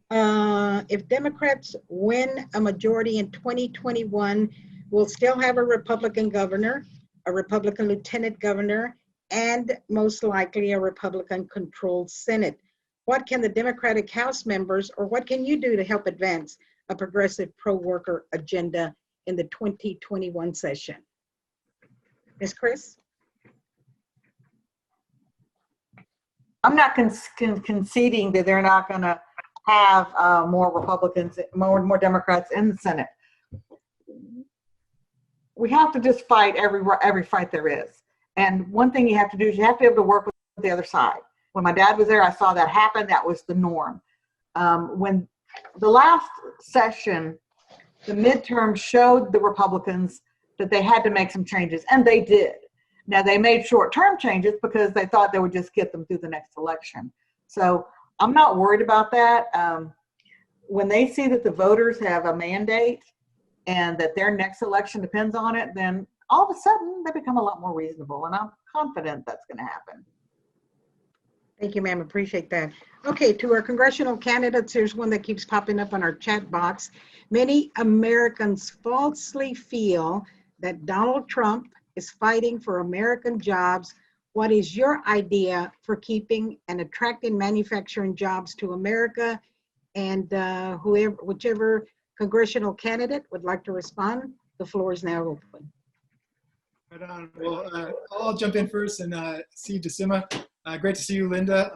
If Democrats win a majority in 2021, we'll still have a Republican governor, a Republican lieutenant governor, and most likely a Republican-controlled Senate. What can the Democratic House members, or what can you do to help advance a progressive pro-worker agenda in the 2021 session? Ms. Chris? I'm not conceding that they're not going to have more Republicans, more Democrats in the Senate. We have to just fight every fight there is. And one thing you have to do is you have to be able to work with the other side. When my dad was there, I saw that happen. That was the norm. When the last session, the midterm showed the Republicans that they had to make some changes, and they did. Now, they made short-term changes because they thought they would just get them through the next election. So I'm not worried about that. When they see that the voters have a mandate and that their next election depends on it, then all of a sudden they become a lot more reasonable, and I'm confident that's going to happen. Thank you, ma'am. Appreciate that. Okay, to our congressional candidates, here's one that keeps popping up on our chat box. Many Americans falsely feel that Donald Trump is fighting for American jobs. What is your idea for keeping and attracting manufacturing jobs to America? And whichever congressional candidate would like to respond, the floor is now open. Right on. Well, I'll jump in first and see Decima. Great to see you, Linda.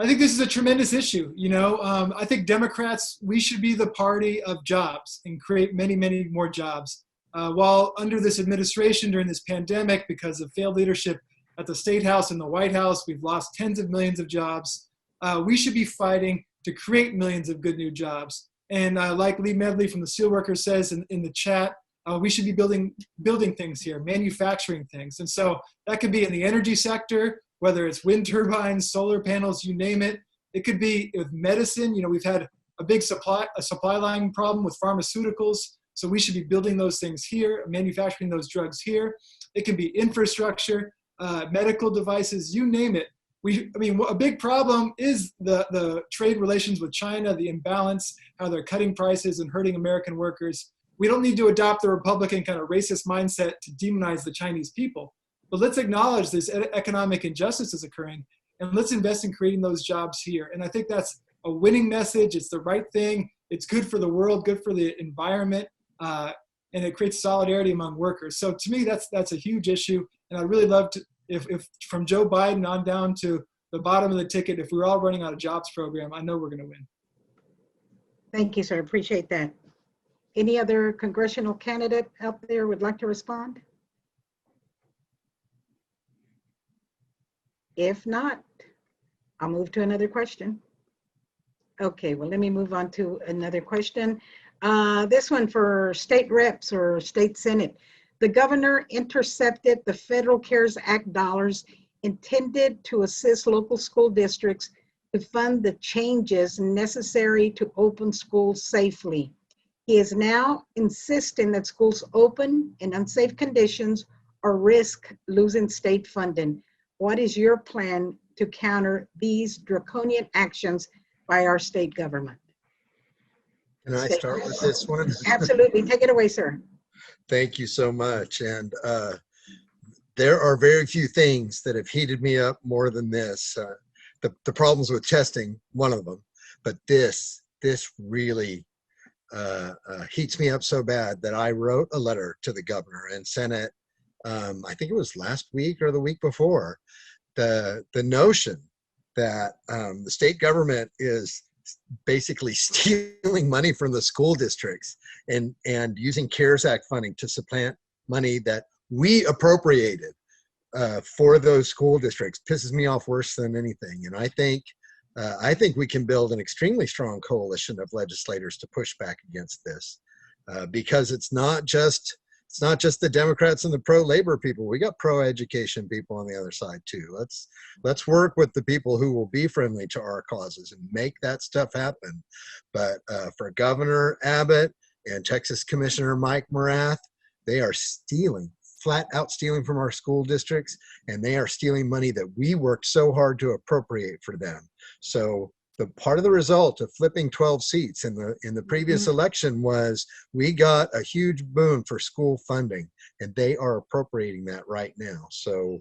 I think this is a tremendous issue. You know, I think Democrats, we should be the party of jobs and create many, many more jobs. While under this administration during this pandemic, because of failed leadership at the State House and the White House, we've lost tens of millions of jobs. We should be fighting to create millions of good new jobs. And like Lee Medley from the Steelworkers says in the chat, we should be building things here, manufacturing things. And so that could be in the energy sector, whether it's wind turbines, solar panels, you name it. It could be with medicine. You know, we've had a big supply line problem with pharmaceuticals. So we should be building those things here, manufacturing those drugs here. It can be infrastructure, medical devices, you name it. A big problem is the trade relations with China, the imbalance, how they're cutting prices and hurting American workers. We don't need to adopt the Republican kind of racist mindset to demonize the Chinese people, but let's acknowledge this economic injustice is occurring, and let's invest in creating those jobs here. And I think that's a winning message. It's the right thing. It's good for the world, good for the environment, and it creates solidarity among workers. So to me, that's a huge issue. And I'd really love to, if from Joe Biden on down to the bottom of the ticket, if we're all running out of jobs program, I know we're going to win. Thank you, sir. Appreciate that. Any other congressional candidate out there would like to respond? If not, I'll move to another question. Okay, well, let me move on to another question. This one for state reps or state senate. The governor intercepted the Federal CARES Act dollars intended to assist local school districts to fund the changes necessary to open schools safely. He is now insisting that schools open in unsafe conditions or risk losing state funding. What is your plan to counter these draconian actions by our state government? Can I start with this one? Absolutely. Take it away, sir. Thank you so much. And there are very few things that have heated me up more than this. The problems with testing, one of them, but this really heats me up so bad that I wrote a letter to the governor and sent it, I think it was last week or the week before. The notion that the state government is basically stealing money from the school districts and using CARES Act funding to supplant money that we appropriated for those school districts pisses me off worse than anything. And I think we can build an extremely strong coalition of legislators to push back against this, because it's not just the Democrats and the pro-labor people. We got pro-education people on the other side too. Let's work with the people who will be friendly to our causes and make that stuff happen. But for Governor Abbott and Texas Commissioner Mike Morath, they are flat out stealing from our school districts, and they are stealing money that we worked so hard to appropriate for them. So the part of the result of flipping 12 seats in the previous election was we got a huge boon for school funding, and they are appropriating that right now. So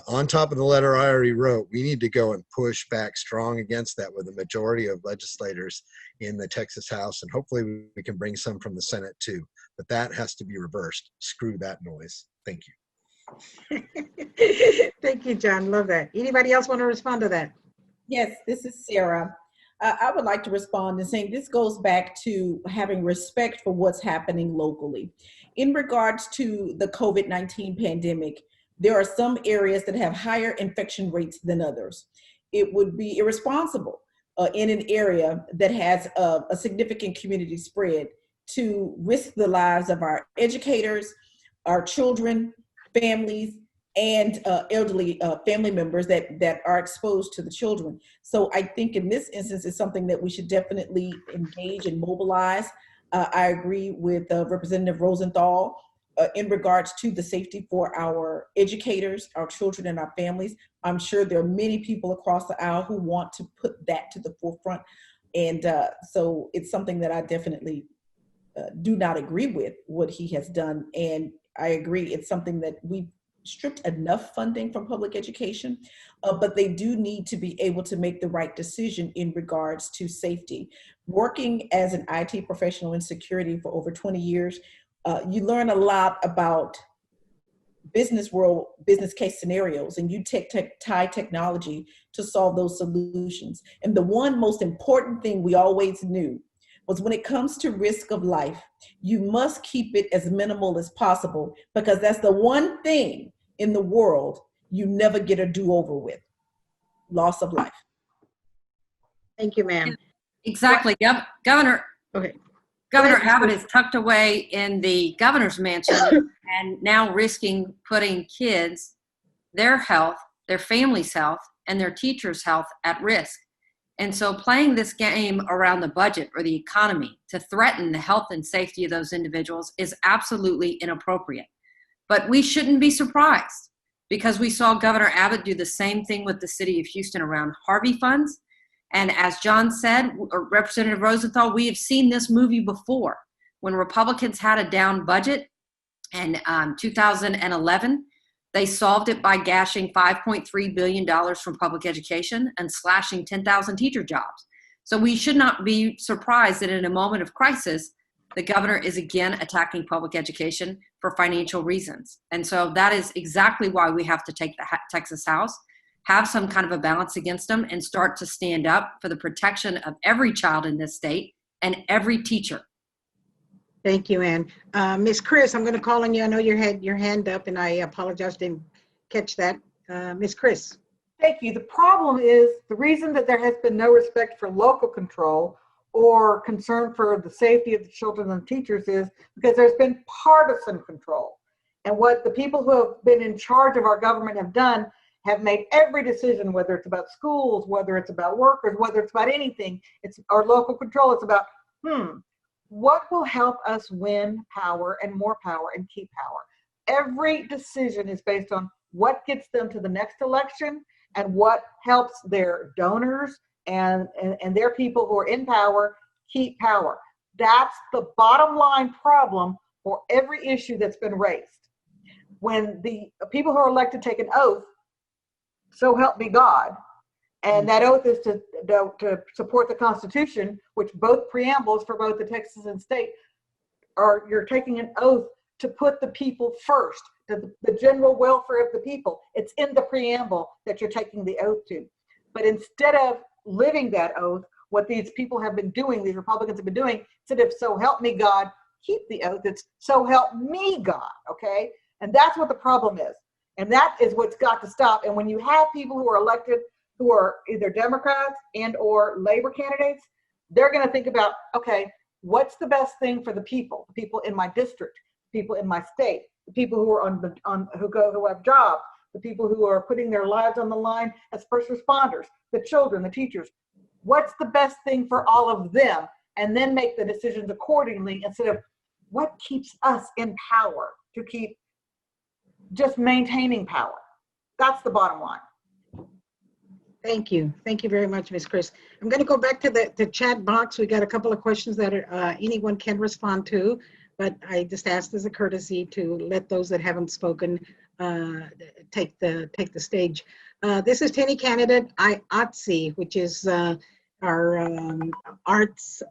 on top of the letter I already wrote, we need to go and push back strong against that with a majority of legislators in the Texas House, and hopefully we can bring some from the Senate too. But that has to be reversed. Screw that noise. Thank you. Thank you, John. Love that. Anybody else want to respond to that? Yes, this is Sarah. I would like to respond and saying this goes back to having respect for what's happening locally. In regards to the COVID-19 pandemic, there are some areas that have higher infection rates than others. It would be irresponsible in an area that has a significant community spread to risk the lives of our educators, our children, families, and elderly family members that are exposed to the children. So I think in this instance, it's something that we should definitely engage and mobilize. I agree with Representative Rosenthal in regards to the safety for our educators, our children, and our families. I'm sure there are many people across the aisle who want to put that to the forefront. And so it's something that I definitely do not agree with what he has done. And I agree, it's something that we've stripped enough funding from public education, but they do need to be able to make the right decision in regards to safety. Working as an IT professional in security for over 20 years, you learn a lot about business world, business case scenarios, and you tie technology to solve those solutions. And the one most important thing we always knew was when it comes to risk of life, you must keep it as minimal as possible, because that's the one thing in the world you never get a do-over with: loss of life. Thank you, ma'am. Exactly. Governor Abbott is tucked away in the governor's mansion and now risking putting kids, their health, their family's health, and their teachers' health at risk. And so playing this game around the budget or the economy to threaten the health and safety of those individuals is absolutely inappropriate. But we shouldn't be surprised because we saw Governor Abbott do the same thing with the city of Houston around Harvey funds. And as John said, or Representative Rosenthal, we have seen this movie before. When Republicans had a down budget in 2011, they solved it by gashing $5.3 billion from public education and slashing 10,000 teacher jobs. So we should not be surprised that in a moment of crisis, the governor is again attacking public education for financial reasons. And so that is exactly why we have to take the Texas House, have some kind of a balance against them, and start to stand up for the protection of every child in this state and every teacher. Thank you, Ann. Ms. Chris, I'm going to call on you. I know you had your hand up, and I apologize, didn't catch that. Ms. Chris. Thank you. The problem is the reason that there has been no respect for local control or concern for the safety of the children and teachers is because there's been partisan control. And what the people who have been in charge of our government have done have made every decision, whether it's about schools, whether it's about workers, whether it's about anything, it's our local control. It's about, what will help us win power and more power and keep power? Every decision is based on what gets them to the next election and what helps their donors and their people who are in power keep power. That's the bottom line problem for every issue that's been raised. When the people who are elected take an oath, so help me God, and that oath is to support the Constitution, which both preambles for both the Texas and state are, you're taking an oath to put the people first, the general welfare of the people. It's in the preamble that you're taking the oath to. But instead of living that oath, what these people have been doing, these Republicans have been doing, instead of so help me God, keep the oath, it's so help me God, okay? And that's what the problem is. And that is what's got to stop. And when you have people who are elected who are either Democrats and or labor candidates, they're going to think about, okay, what's the best thing for the people in my district, the people in my state, the people who are who have jobs, the people who are putting their lives on the line as first responders, the children, the teachers. What's the best thing for all of them? And then make the decisions accordingly instead of what keeps us in power to keep just maintaining power. That's the bottom line. Thank you. Thank you very much, Ms. Chris. I'm going to go back to the chat box. We got a couple of questions that anyone can respond to, but I just asked as a courtesy to let those that haven't spoken take the stage. This is Tenny candidate IATSE, which is our arts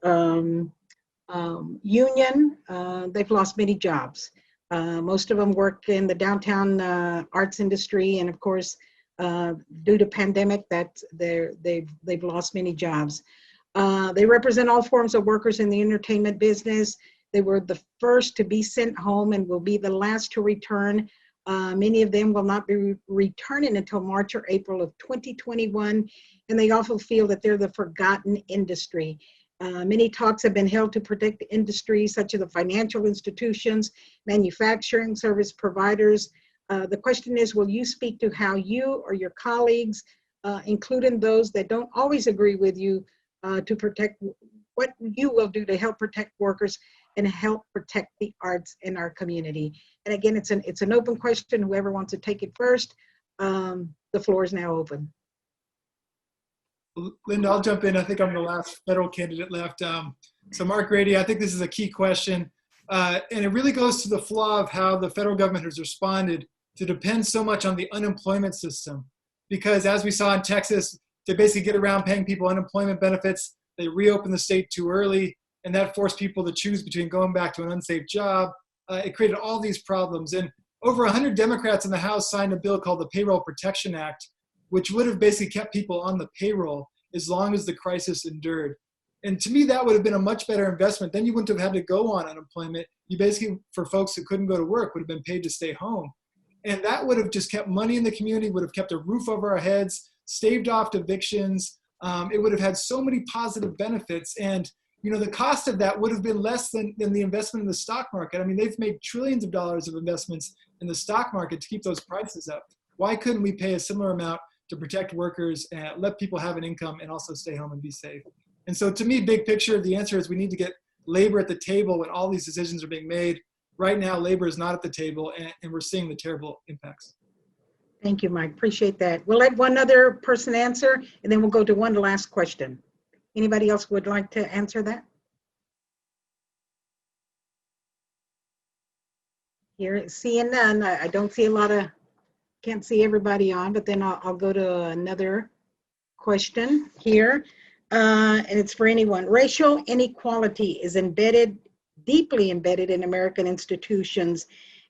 union. They've lost many jobs. Most of them work in the downtown arts industry, and of course, due to pandemic, that they've lost many jobs. They represent all forms of workers in the entertainment business. They were the first to be sent home and will be the last to return. Many of them will not be returning until March or April of 2021, and they also feel that they're the forgotten industry. Many talks have been held to protect the industry, such as the financial institutions, manufacturing service providers. The question is, will you speak to how you or your colleagues, including those that don't always agree with you, to protect what you will do to help protect workers and help protect the arts in our community? And again, it's an open question. Whoever wants to take it first, the floor is now open. Linda, I'll jump in. I think I'm the last federal candidate left. So Mark Grady, I think this is a key question. And it really goes to the flaw of how the federal government has responded to depend so much on the unemployment system. Because as we saw in Texas, to basically get around paying people unemployment benefits, they reopened the state too early, and that forced people to choose between going back to an unsafe job. It created all these problems. And over 100 Democrats in the House signed a bill called the Payroll Protection Act, which would have basically kept people on the payroll as long as the crisis endured. And to me, that would have been a much better investment. Then you wouldn't have had to go on unemployment. You basically, for folks who couldn't go to work, would have been paid to stay home. And that would have just kept money in the community, would have kept a roof over our heads, staved off evictions. It would have had so many positive benefits. And the cost of that would have been less than the investment in the stock market. I mean, they've made trillions of dollars of investments in the stock market to keep those prices up. Why couldn't we pay a similar amount to protect workers, and let people have an income, and also stay home and be safe. And so to me, big picture, the answer is we need to get labor at the table when all these decisions are being made. Right now, labor is not at the table, and we're seeing the terrible impacts. Thank you, Mike. Appreciate that. We'll let one other person answer, and then we'll go to one last question. Anybody else would like to answer that? Here, seeing none, I don't see a lot of, can't see everybody on, but then I'll go to another question here. And it's for anyone. Racial inequality is embedded, deeply embedded in American institutions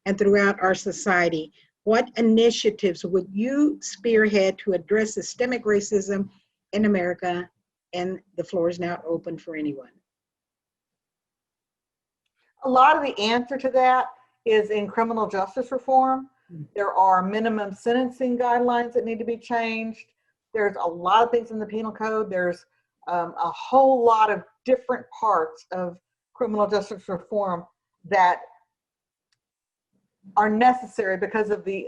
and throughout our society. What initiatives would you spearhead to address systemic racism in America? And the floor is now open for anyone. A lot of the answer to that is in criminal justice reform. There are minimum sentencing guidelines that need to be changed. There's a lot of things in the penal code. There's a whole lot of different parts of criminal justice reform that are necessary because of the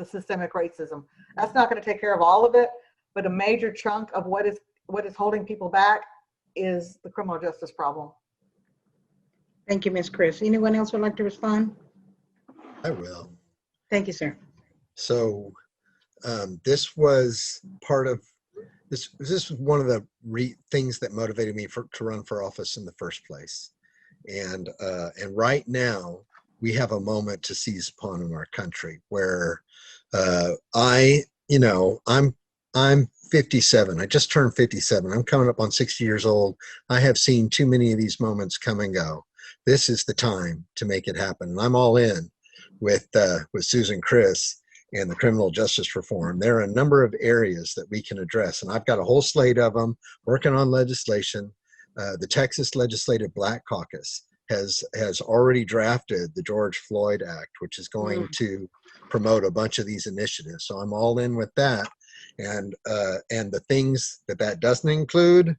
systemic racism. That's not going to take care of all of it, but a major chunk of what is holding people back is the criminal justice problem. Thank you, Ms. Chris. Anyone else would like to respond? I will. Thank you, sir. So this was part of this. This was one of the things that motivated me to run for office in the first place. And right now we have a moment to seize upon in our country where I'm 57. I just turned 57. I'm coming up on 60 years old. I have seen too many of these moments come and go. This is the time to make it happen. And I'm all in with Susan Chris and the criminal justice reform. There are a number of areas that we can address, and I've got a whole slate of them working on legislation. The Texas Legislative Black Caucus has already drafted the George Floyd Act, which is going to promote a bunch of these initiatives. So I'm all in with that. And the things that doesn't include,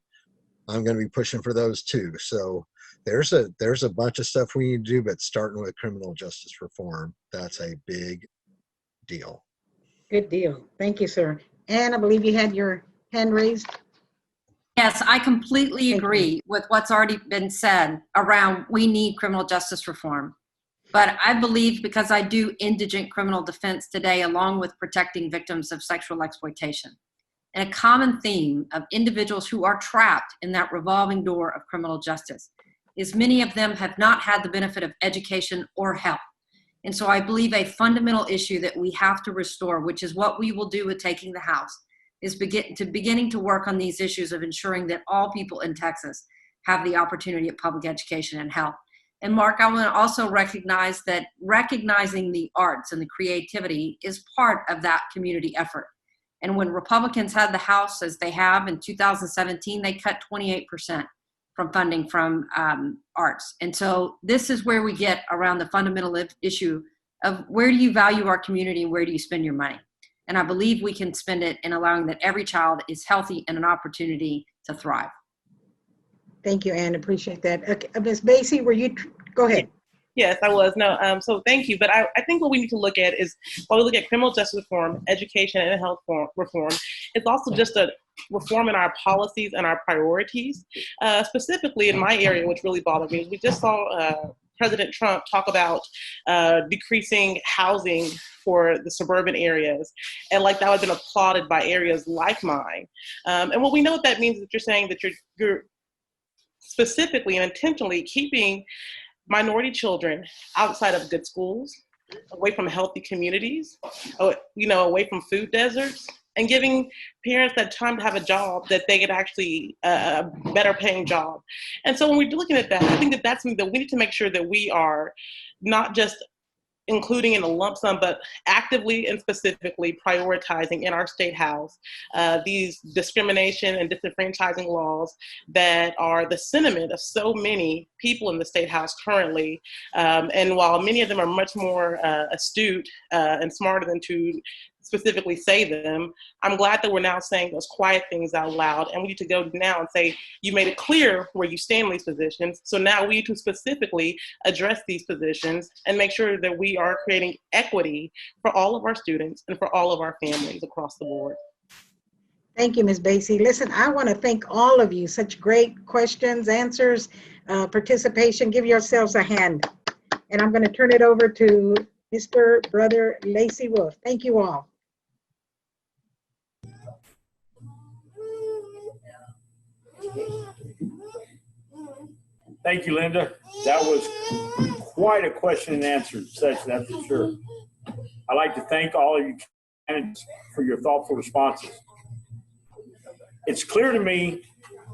I'm going to be pushing for those too. So there's a bunch of stuff we need to do, but starting with criminal justice reform, that's a big deal. Good deal. Thank you, sir. And I believe you had your hand raised. Yes, I completely agree with what's already been said around we need criminal justice reform. But I believe, because I do indigent criminal defense today, along with protecting victims of sexual exploitation, and a common theme of individuals who are trapped in that revolving door of criminal justice is many of them have not had the benefit of education or help. And so I believe a fundamental issue that we have to restore, which is what we will do with taking the House, is beginning to work on these issues of ensuring that all people in Texas have the opportunity of public education and health. And Mark, I want to also recognize that recognizing the arts and the creativity is part of that community effort. And when Republicans had the House, as they have in 2017, they cut 28% from funding from arts. And so this is where we get around the fundamental issue of where do you value our community and where do you spend your money? And I believe we can spend it in allowing that every child is healthy and an opportunity to thrive. Thank you, Anne. Appreciate that. Okay, Ms. Basie, go ahead. Yes, I was. No, so thank you. But I think what we need to look at is, while we look at criminal justice reform, education, and health reform, it's also just a reform in our policies and our priorities. Specifically in my area, which really bothered me, is we just saw President Trump talk about decreasing housing for the suburban areas. And like that would have been applauded by areas like mine. And what we know what that means is that you're saying that you're specifically and intentionally keeping minority children outside of good schools, away from healthy communities, away from food deserts, and giving parents that time to have a job that they could actually a better paying job. And so when we're looking at that, I think that that's something that we need to make sure that we are not just including in a lump sum, but actively and specifically prioritizing in our state house these discrimination and disenfranchising laws that are the sentiment of so many people in the state house currently. And while many of them are much more astute and smarter than to specifically say them. I'm glad that we're now saying those quiet things out loud, and we need to go now and say, you made it clear where you stand in these positions, so now we need to specifically address these positions and make sure that we are creating equity for all of our students and for all of our families across the board. Thank you, Ms. Basie. Listen, I want to thank all of you. Such great questions, answers, participation. Give yourselves a hand. And I'm going to turn it over to Mr. Brother Lacey Wolf. Thank you all. Thank you, Linda. That was quite a question and answer session, that's for sure. I'd like to thank all of you candidates for your thoughtful responses. It's clear to me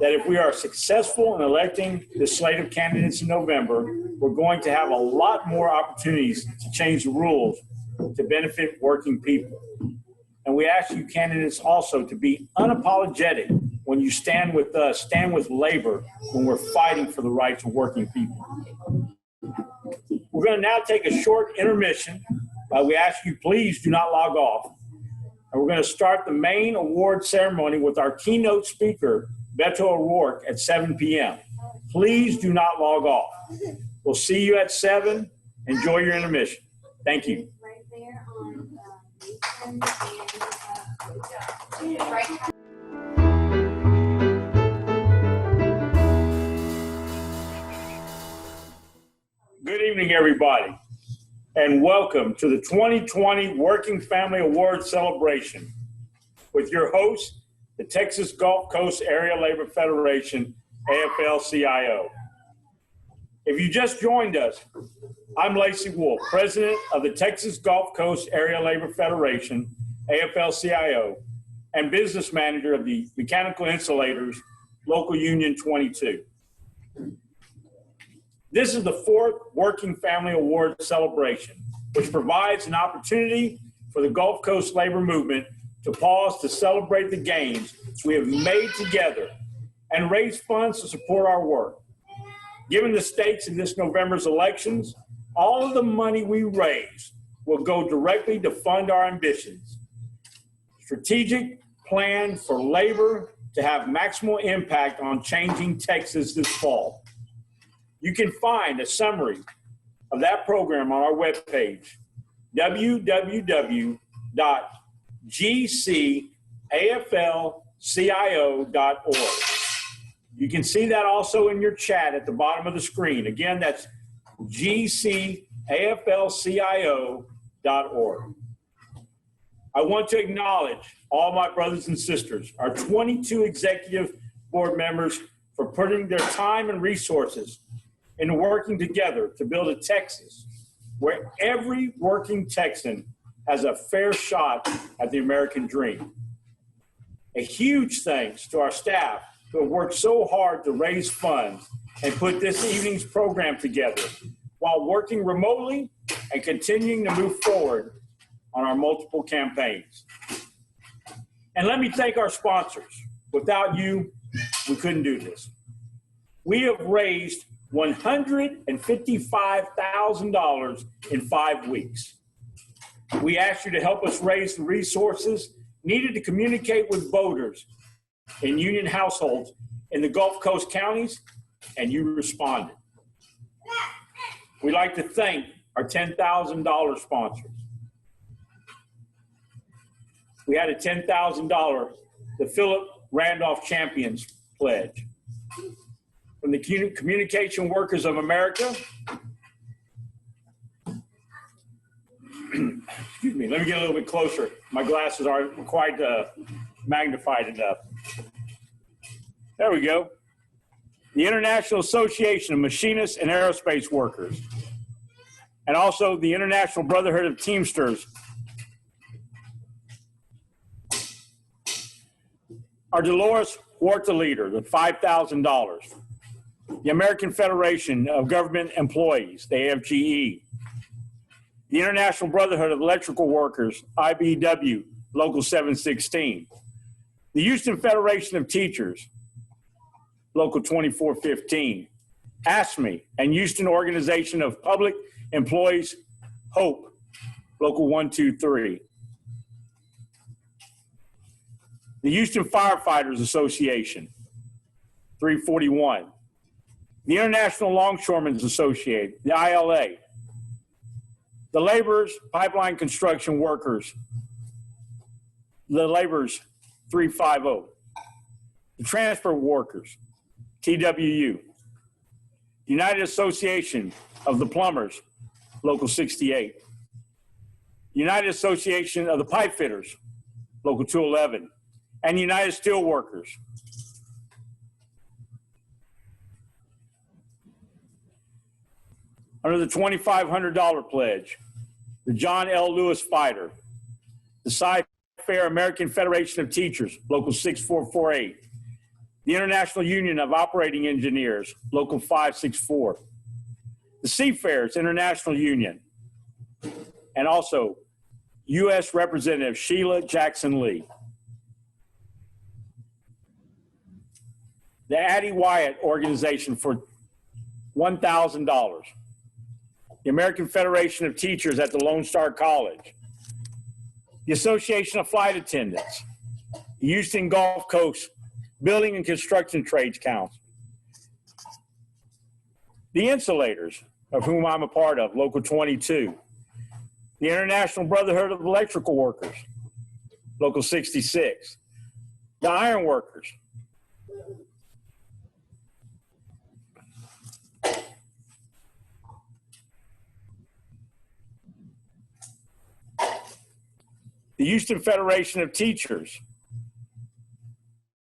that if we are successful in electing the slate of candidates in November, we're going to have a lot more opportunities to change the rules to benefit working people. And we ask you candidates also to be unapologetic when you stand with us, stand with labor when we're fighting for the rights of working people. We're going to now take a short intermission. We ask you please do not log off. And we're going to start the main award ceremony with our keynote speaker, Beto O'Rourke, at 7 p.m. Please do not log off. We'll see you at 7. Enjoy your intermission. Thank you. Good evening, everybody, and welcome to the 2020 Working Family Awards celebration with your host, the Texas Gulf Coast Area Labor Federation, AFL-CIO. If you just joined us, I'm Lacey Wolf, President of the Texas Gulf Coast Area Labor Federation, AFL-CIO, and Business Manager of the Mechanical Insulators, Local Union 22. This is the 4th Working Family Award celebration, which provides an opportunity for the Gulf Coast labor movement to pause to celebrate the gains we have made together and raise funds to support our work. Given the stakes in this November's elections, all of the money we raise will go directly to fund our ambitions. Strategic plan for labor to have maximal impact on changing Texas this fall. You can find a summary of that program on our webpage, www.gcaflcio.org. You can see that also in your chat at the bottom of the screen. Again, that's gcaflcio.org. I want to acknowledge all my brothers and sisters, our 22 executive board members, for putting their time and resources into working together to build a Texas where every working Texan has a fair shot at the American dream. A huge thanks to our staff who have worked so hard to raise funds and put this evening's program together while working remotely and continuing to move forward on our multiple campaigns. And let me thank our sponsors. Without you, we couldn't do this. We have raised $155,000 in 5 weeks. We asked you to help us raise the resources needed to communicate with voters in union households in the Gulf Coast counties, and you responded. We'd like to thank our $10,000 sponsors. We had a $10,000, the Philip Randolph Champions Pledge. From the Communication Workers of America. Excuse me, let me get a little bit closer. My glasses aren't quite magnified enough. There we go. The International Association of Machinists and Aerospace Workers. And also the International Brotherhood of Teamsters. Our Dolores Huerta leader, the $5,000. The American Federation of Government Employees, the AFGE. The International Brotherhood of Electrical Workers, IBEW, Local 716. The Houston Federation of Teachers, Local 2415. ASME and Houston Organization of Public Employees, HOPE, Local 123. the Houston Firefighters Association, 341, the International Longshoremen's Association, the ILA, the laborers, pipeline construction workers, the laborers, 350, the transport workers, TWU, United Association of the Plumbers, Local 68, United Association of the Pipe Fitters, Local 211, and United Steelworkers. Under the $2,500 pledge, the John L. Lewis Fighter, the Cy-Fair American Federation of Teachers, Local 6448, the International Union of Operating Engineers, Local 564, the Seafarers International Union, and also U.S. Representative Sheila Jackson Lee. The Addie Wyatt Organization for $1,000. The American Federation of Teachers at the Lone Star College. The Association of Flight Attendants. The Houston Gulf Coast Building and Construction Trades Council. The Insulators, of whom I'm a part of, Local 22. The International Brotherhood of Electrical Workers, Local 66. The Iron Workers. The Houston Federation of Teachers.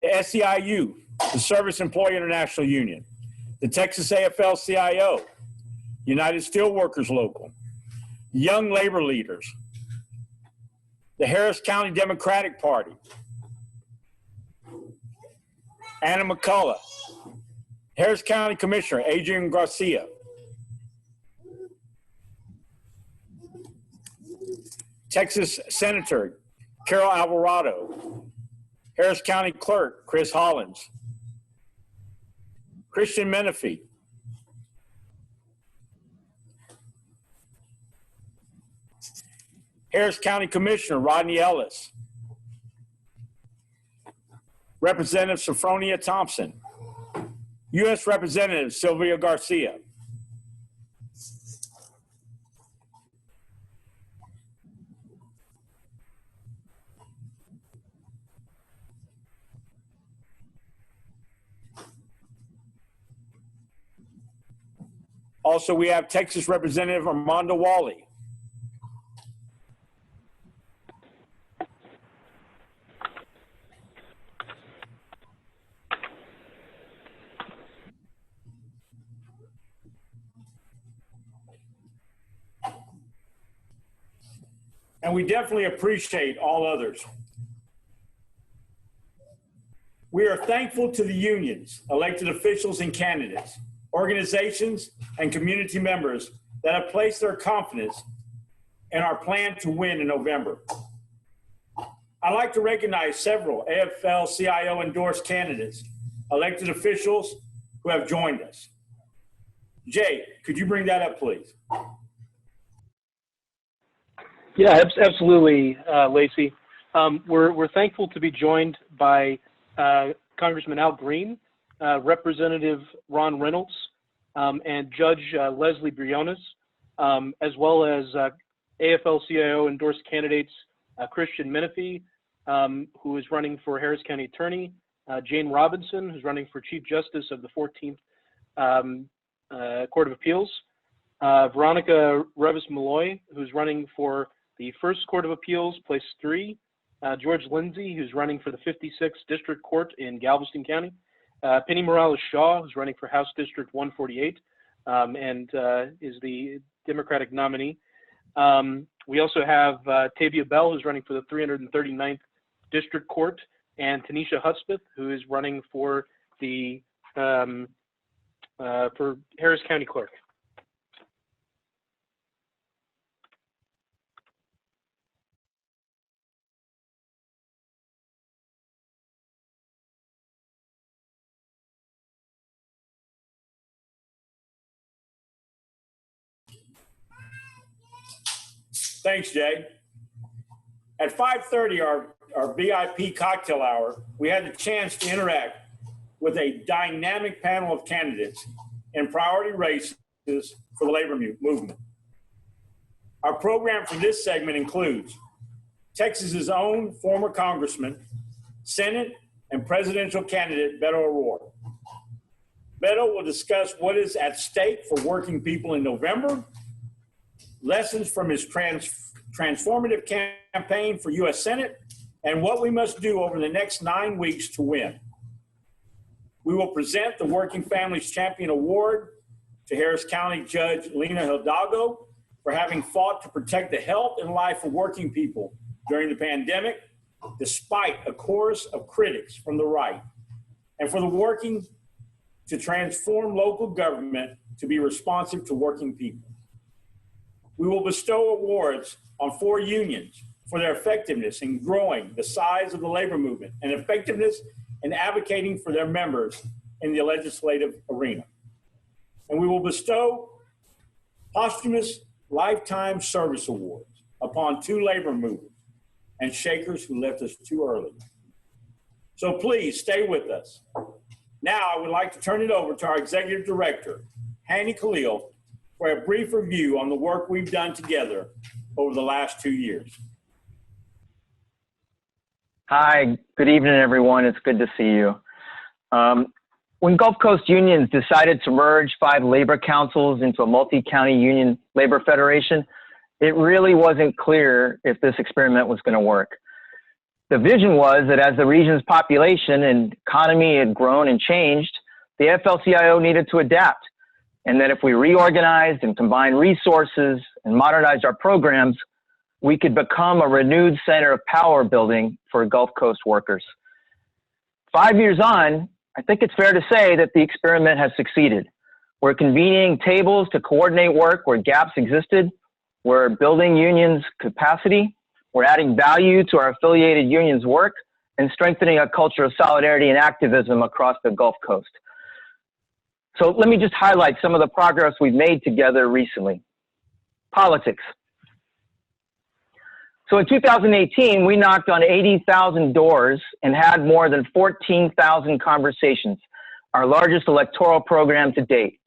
The SEIU, the Service Employee International Union. The Texas AFL-CIO, United Steelworkers Local. Young Labor Leaders. The Harris County Democratic Party. Anna McCullough. Harris County Commissioner Adrian Garcia. Texas Senator Carol Alvarado. Harris County Clerk Chris Hollins. Christian Menifee. Harris County Commissioner Rodney Ellis. Representative Sophronia Thompson. U.S. Representative Sylvia Garcia. Also, we have Texas Representative Armando Wally. And we definitely appreciate all others. We are thankful to the unions, elected officials and candidates, organizations, and community members that have placed their confidence in our plan to win in November. I'd like to recognize several AFL-CIO endorsed candidates, elected officials who have joined us. Jay, could you bring that up, please? Yeah, absolutely, Lacey. We're thankful to be joined by Congressman Al Green, Representative Ron Reynolds, and Judge Leslie Briones, as well as AFL-CIO endorsed candidates Christian Menifee, who is running for Harris County Attorney, Jane Robinson, who's running for Chief Justice of the 14th Court of Appeals, Veronica Revis-Malloy, who's running for the First Court of Appeals, Place 3, George Lindsay, who's running for the 56th District Court in Galveston County, Penny Morales-Shaw, who's running for House District 148 and is the Democratic nominee. We also have Tavia Bell, who's running for the 339th District Court, and Tanisha Hudspeth, who is running for the for Harris County Clerk. Thanks, Jay. At 5:30, our our VIP cocktail hour, we had the chance to interact with a dynamic panel of candidates in priority races for the labor movement. Our program for this segment includes Texas's own former Congressman, Senate and presidential candidate Beto O'Rourke. Beto will discuss what is at stake for working people in November, lessons from his transformative campaign for U.S. Senate, and what we must do over the next 9 weeks to win. We will present the Working Families Champion Award to Harris County Judge Lena Hidalgo for having fought to protect the health and life of working people during the pandemic, despite a chorus of critics from the right, and for the working to transform local government to be responsive to working people. We will bestow awards on 4 unions for their effectiveness in growing the size of the labor movement and effectiveness in advocating for their members in the legislative arena. And we will bestow posthumous lifetime service awards upon 2 labor movers and shakers who left us too early. So please stay with us. Now I would like to turn it over to our Executive Director, Hani Khalil, for a brief review on the work we've done together over the last 2 years. Hi, good evening, everyone. It's good to see you. When Gulf Coast unions decided to merge 5 labor councils into a multi-county union labor federation, it really wasn't clear if this experiment was going to work. The vision was that as the region's population and economy had grown and changed, the AFL-CIO needed to adapt, and that if we reorganized and combined resources and modernized our programs, we could become a renewed center of power building for Gulf Coast workers. 5 years on, I think it's fair to say that the experiment has succeeded. We're convening tables to coordinate work where gaps existed. We're building unions' capacity. We're adding value to our affiliated unions' work and strengthening a culture of solidarity and activism across the Gulf Coast. So let me just highlight some of the progress we've made together recently. Politics. So in 2018, we knocked on 80,000 doors and had more than 14,000 conversations, our largest electoral program to date.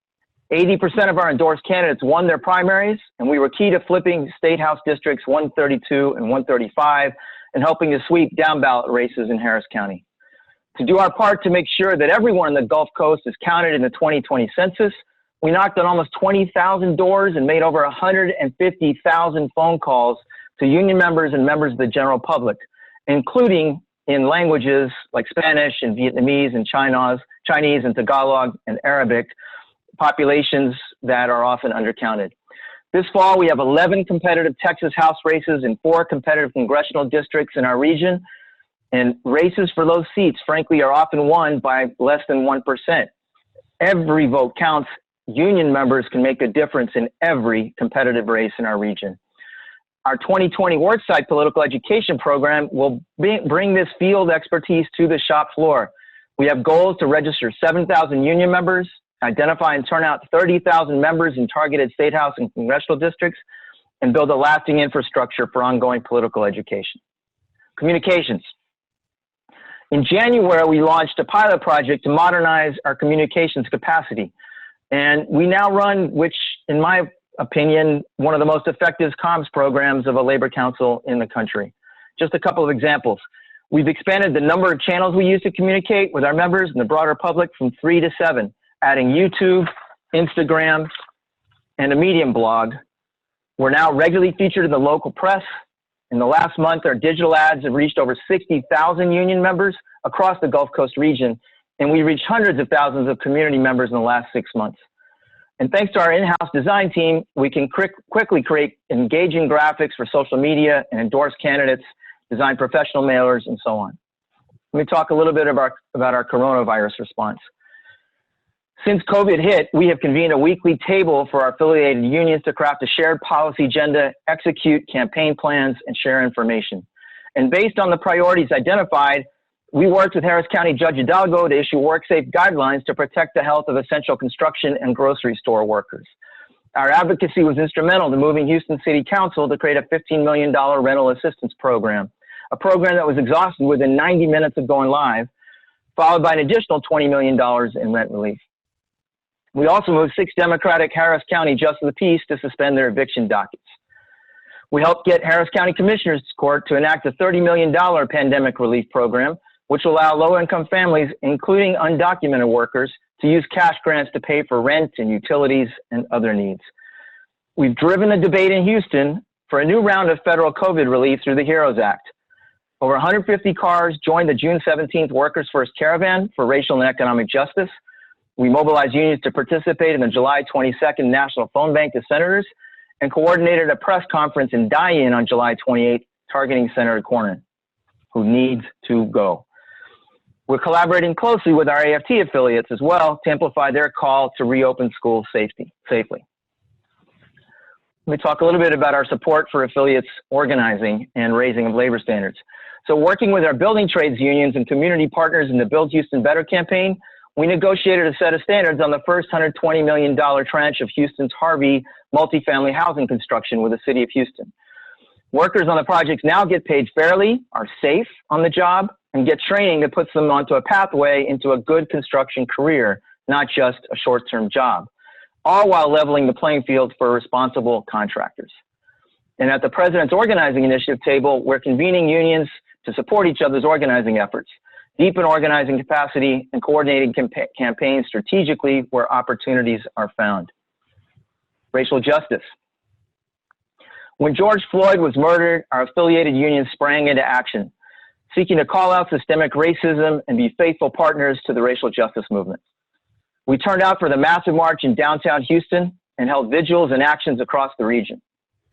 80% of our endorsed candidates won their primaries, and we were key to flipping State House Districts 132 and 135 and helping to sweep down ballot races in Harris County. To do our part to make sure that everyone in the Gulf Coast is counted in the 2020 census, we knocked on almost 20,000 doors and made over 150,000 phone calls to union members and members of the general public, including in languages like Spanish and Vietnamese and Chinese and Tagalog and Arabic, populations that are often undercounted. This fall, we have 11 competitive Texas House races and 4 competitive congressional districts in our region. And races for those seats, frankly, are often won by less than 1%. Every vote counts. Union members can make a difference in every competitive race in our region. Our 2020 Worksite Political Education Program will bring this field expertise to the shop floor. We have goals to register 7,000 union members, identify and turn out 30,000 members in targeted state house and congressional districts, and build a lasting infrastructure for ongoing political education. Communications. In January, we launched a pilot project to modernize our communications capacity. And we now run, which in my opinion, one of the most effective comms programs of a labor council in the country. Just a couple of examples. We've expanded the number of channels we use to communicate with our members and the broader public from 3 to 7, adding YouTube, Instagram, and a Medium blog. We're now regularly featured in the local press. In the last month, our digital ads have reached over 60,000 union members across the Gulf Coast region, and we reached hundreds of thousands of community members in the last 6 months. And thanks to our in-house design team, we can quickly create engaging graphics for social media and endorse candidates, design professional mailers, and so on. Let me talk a little bit about our coronavirus response. Since COVID hit, we have convened a weekly table for our affiliated unions to craft a shared policy agenda, execute campaign plans, and share information. And based on the priorities identified, we worked with Harris County Judge Hidalgo to issue WorkSafe guidelines to protect the health of essential construction and grocery store workers. Our advocacy was instrumental to moving Houston City Council to create a $15 million rental assistance program. a program that was exhausted within 90 minutes of going live, followed by an additional $20 million in rent relief. We also moved 6 Democratic Harris County justices of the peace to suspend their eviction dockets. We helped get Harris County Commissioners Court to enact a $30 million pandemic relief program, which will allow low-income families, including undocumented workers, to use cash grants to pay for rent and utilities and other needs. We've driven a debate in Houston for a new round of federal COVID relief through the HEROES Act. Over 150 cars joined the June 17th Workers First Caravan for racial and economic justice. We mobilized unions to participate in the July 22nd National Phone Bank to Senators and coordinated a press conference in die-in on July 28th, targeting Senator Cornyn, who needs to go. We're collaborating closely with our AFT affiliates as well to amplify their call to reopen schools safely. Let me talk a little bit about our support for affiliates organizing and raising of labor standards. So working with our building trades unions and community partners in the Build Houston Better campaign, we negotiated a set of standards on the first $120 million tranche of Houston's Harvey multifamily housing construction with the city of Houston. Workers on the projects now get paid fairly, are safe on the job, and get training that puts them onto a pathway into a good construction career, not just a short-term job, all while leveling the playing field for responsible contractors. And at the President's Organizing Initiative table, we're convening unions to support each other's organizing efforts, deepen organizing capacity, and coordinating campaigns strategically where opportunities are found. Racial justice. When George Floyd was murdered, our affiliated unions sprang into action, seeking to call out systemic racism and be faithful partners to the racial justice movement. We turned out for the massive march in downtown Houston and held vigils and actions across the region.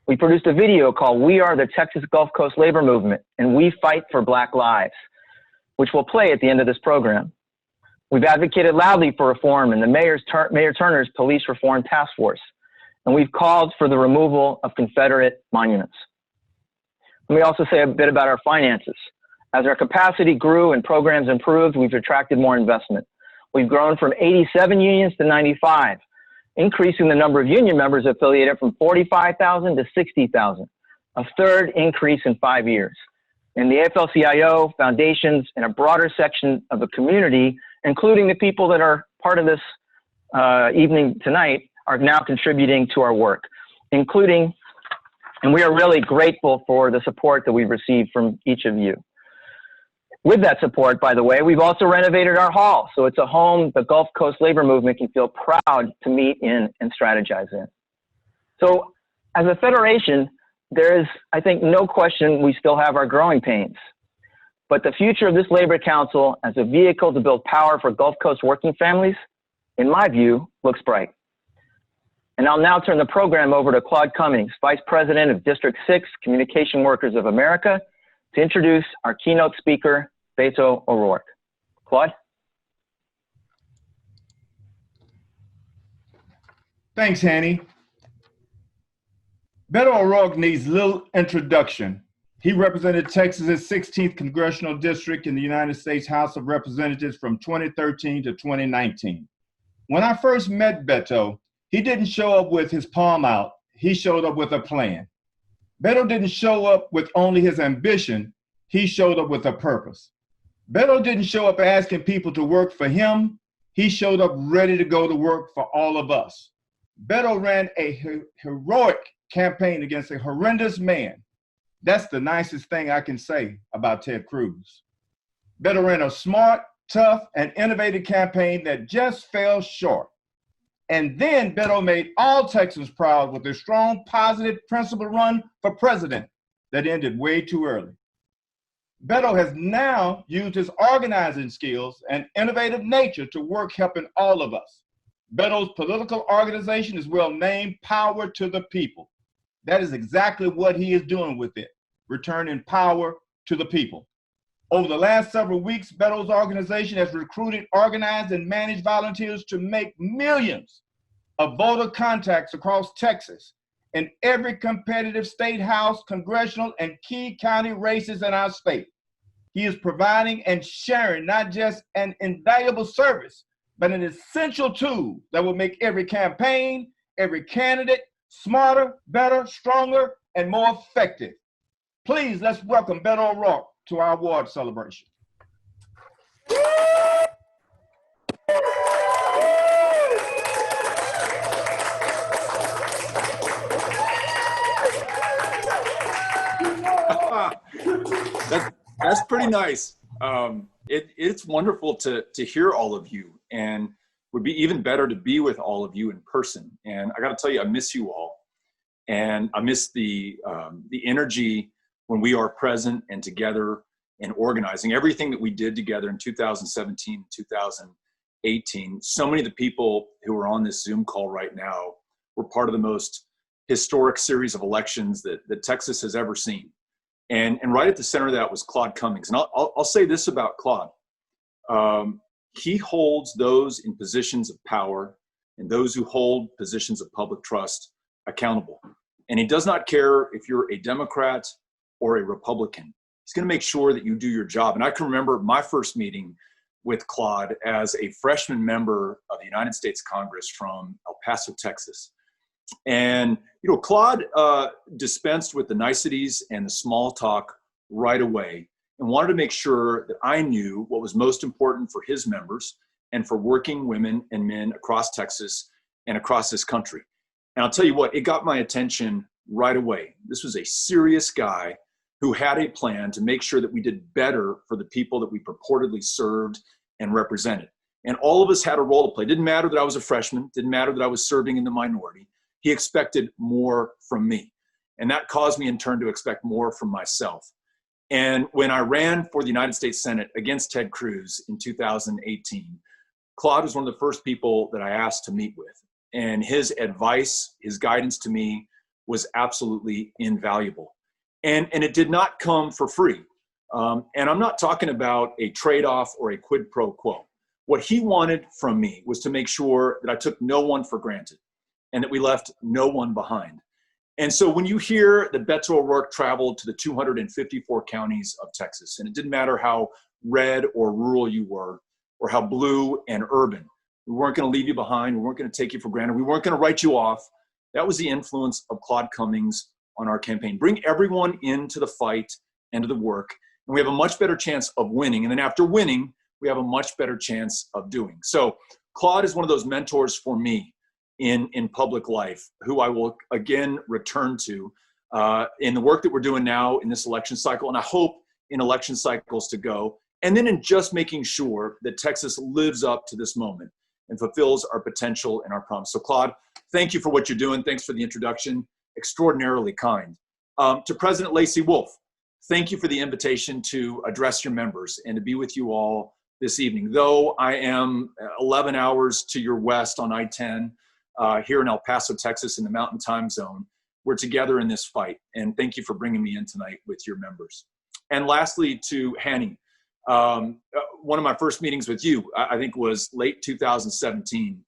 We produced a video called "We Are the Texas Gulf Coast Labor Movement and We Fight for Black Lives," which will play at the end of this program. We've advocated loudly for reform in the Mayor Turner's Police Reform Task Force, and we've called for the removal of Confederate monuments. Let me also say a bit about our finances. As our capacity grew and programs improved, we've attracted more investment. We've grown from 87 unions to 95, increasing the number of union members affiliated from 45,000 to 60,000, a third increase in 5 years. And the AFL-CIO, foundations, and a broader section of the community, including the people that are part of this evening tonight, are now contributing to our work, including, and we are really grateful for the support that we've received from each of you. With that support, by the way, we've also renovated our hall, so it's a home the Gulf Coast labor movement can feel proud to meet in and strategize in. So as a federation, there is, I think, no question we still have our growing pains. But the future of this Labor Council as a vehicle to build power for Gulf Coast working families, in my view, looks bright. And I'll now turn the program over to Claude Cummings, Vice President of District 6 Communication Workers of America, to introduce our keynote speaker, Beto O'Rourke. Claude? Thanks, Hanny. Beto O'Rourke needs little introduction. He represented Texas's 16th Congressional District in the United States House of Representatives from 2013 to 2019. When I first met Beto, he didn't show up with his palm out. He showed up with a plan. Beto didn't show up with only his ambition. He showed up with a purpose. Beto didn't show up asking people to work for him. He showed up ready to go to work for all of us. Beto ran a heroic campaign against a horrendous man. That's the nicest thing I can say about Ted Cruz. Beto ran a smart, tough, and innovative campaign that just fell short. And then Beto made all Texans proud with a strong, positive, principled run for president that ended way too early. Beto has now used his organizing skills and innovative nature to work helping all of us. Beto's political organization is well named Power to the People. That is exactly what he is doing with it, returning power to the people. Over the last several weeks, Beto's organization has recruited, organized, and managed volunteers to make millions of voter contacts across Texas in every competitive state house, congressional, and key county races in our state. He is providing and sharing not just an invaluable service, but an essential tool that will make every campaign, every candidate smarter, better, stronger, and more effective. Please, let's welcome Beto O'Rourke to our award celebration. That's pretty nice. It's wonderful to hear all of you, and would be even better to be with all of you in person. And I got to tell you, I miss you all, and I miss the energy when we are present and together and organizing everything that we did together in 2017, 2018. So many of the people who are on this Zoom call right now were part of the most historic series of elections that Texas has ever seen. And right at the center of that was Claude Cummings. And I'll say this about Claude. He holds those in positions of power and those who hold positions of public trust accountable. And he does not care if you're a Democrat or a Republican. He's going to make sure that you do your job. And I can remember my first meeting with Claude as a freshman member of the United States Congress from El Paso, Texas. And, Claude dispensed with the niceties and the small talk right away and wanted to make sure that I knew what was most important for his members and for working women and men across Texas and across this country. And I'll tell you what, it got my attention right away. This was a serious guy who had a plan to make sure that we did better for the people that we purportedly served and represented. And all of us had a role to play. It didn't matter that I was a freshman, didn't matter that I was serving in the minority. He expected more from me. And that caused me in turn to expect more from myself. And when I ran for the United States Senate against Ted Cruz in 2018, Claude was one of the first people that I asked to meet with. And his advice, his guidance to me was absolutely invaluable. And it did not come for free. And I'm not talking about a trade-off or a quid pro quo. What he wanted from me was to make sure that I took no one for granted and that we left no one behind. And so when you hear that Beto O'Rourke traveled to the 254 counties of Texas, and it didn't matter how red or rural you were, or how blue and urban, we weren't going to leave you behind, we weren't going to take you for granted, we weren't going to write you off. That was the influence of Claude Cummings on our campaign. Bring everyone into the fight and to the work, and we have a much better chance of winning. And then after winning, we have a much better chance of doing. So Claude is one of those mentors for me in public life, who I will again return to in the work that we're doing now in this election cycle, and I hope in election cycles to go, and then in just making sure that Texas lives up to this moment and fulfills our potential and our promise. So Claude, thank you for what you're doing. Thanks for the introduction. Extraordinarily kind. To President Lacey Wolf, thank you for the invitation to address your members and to be with you all this evening. Though I am 11 hours to your west on I-10, here in El Paso, Texas, in the Mountain Time Zone, we're together in this fight. And thank you for bringing me in tonight with your members. And lastly, to Hanny, one of my first meetings with you, I think, was late 2017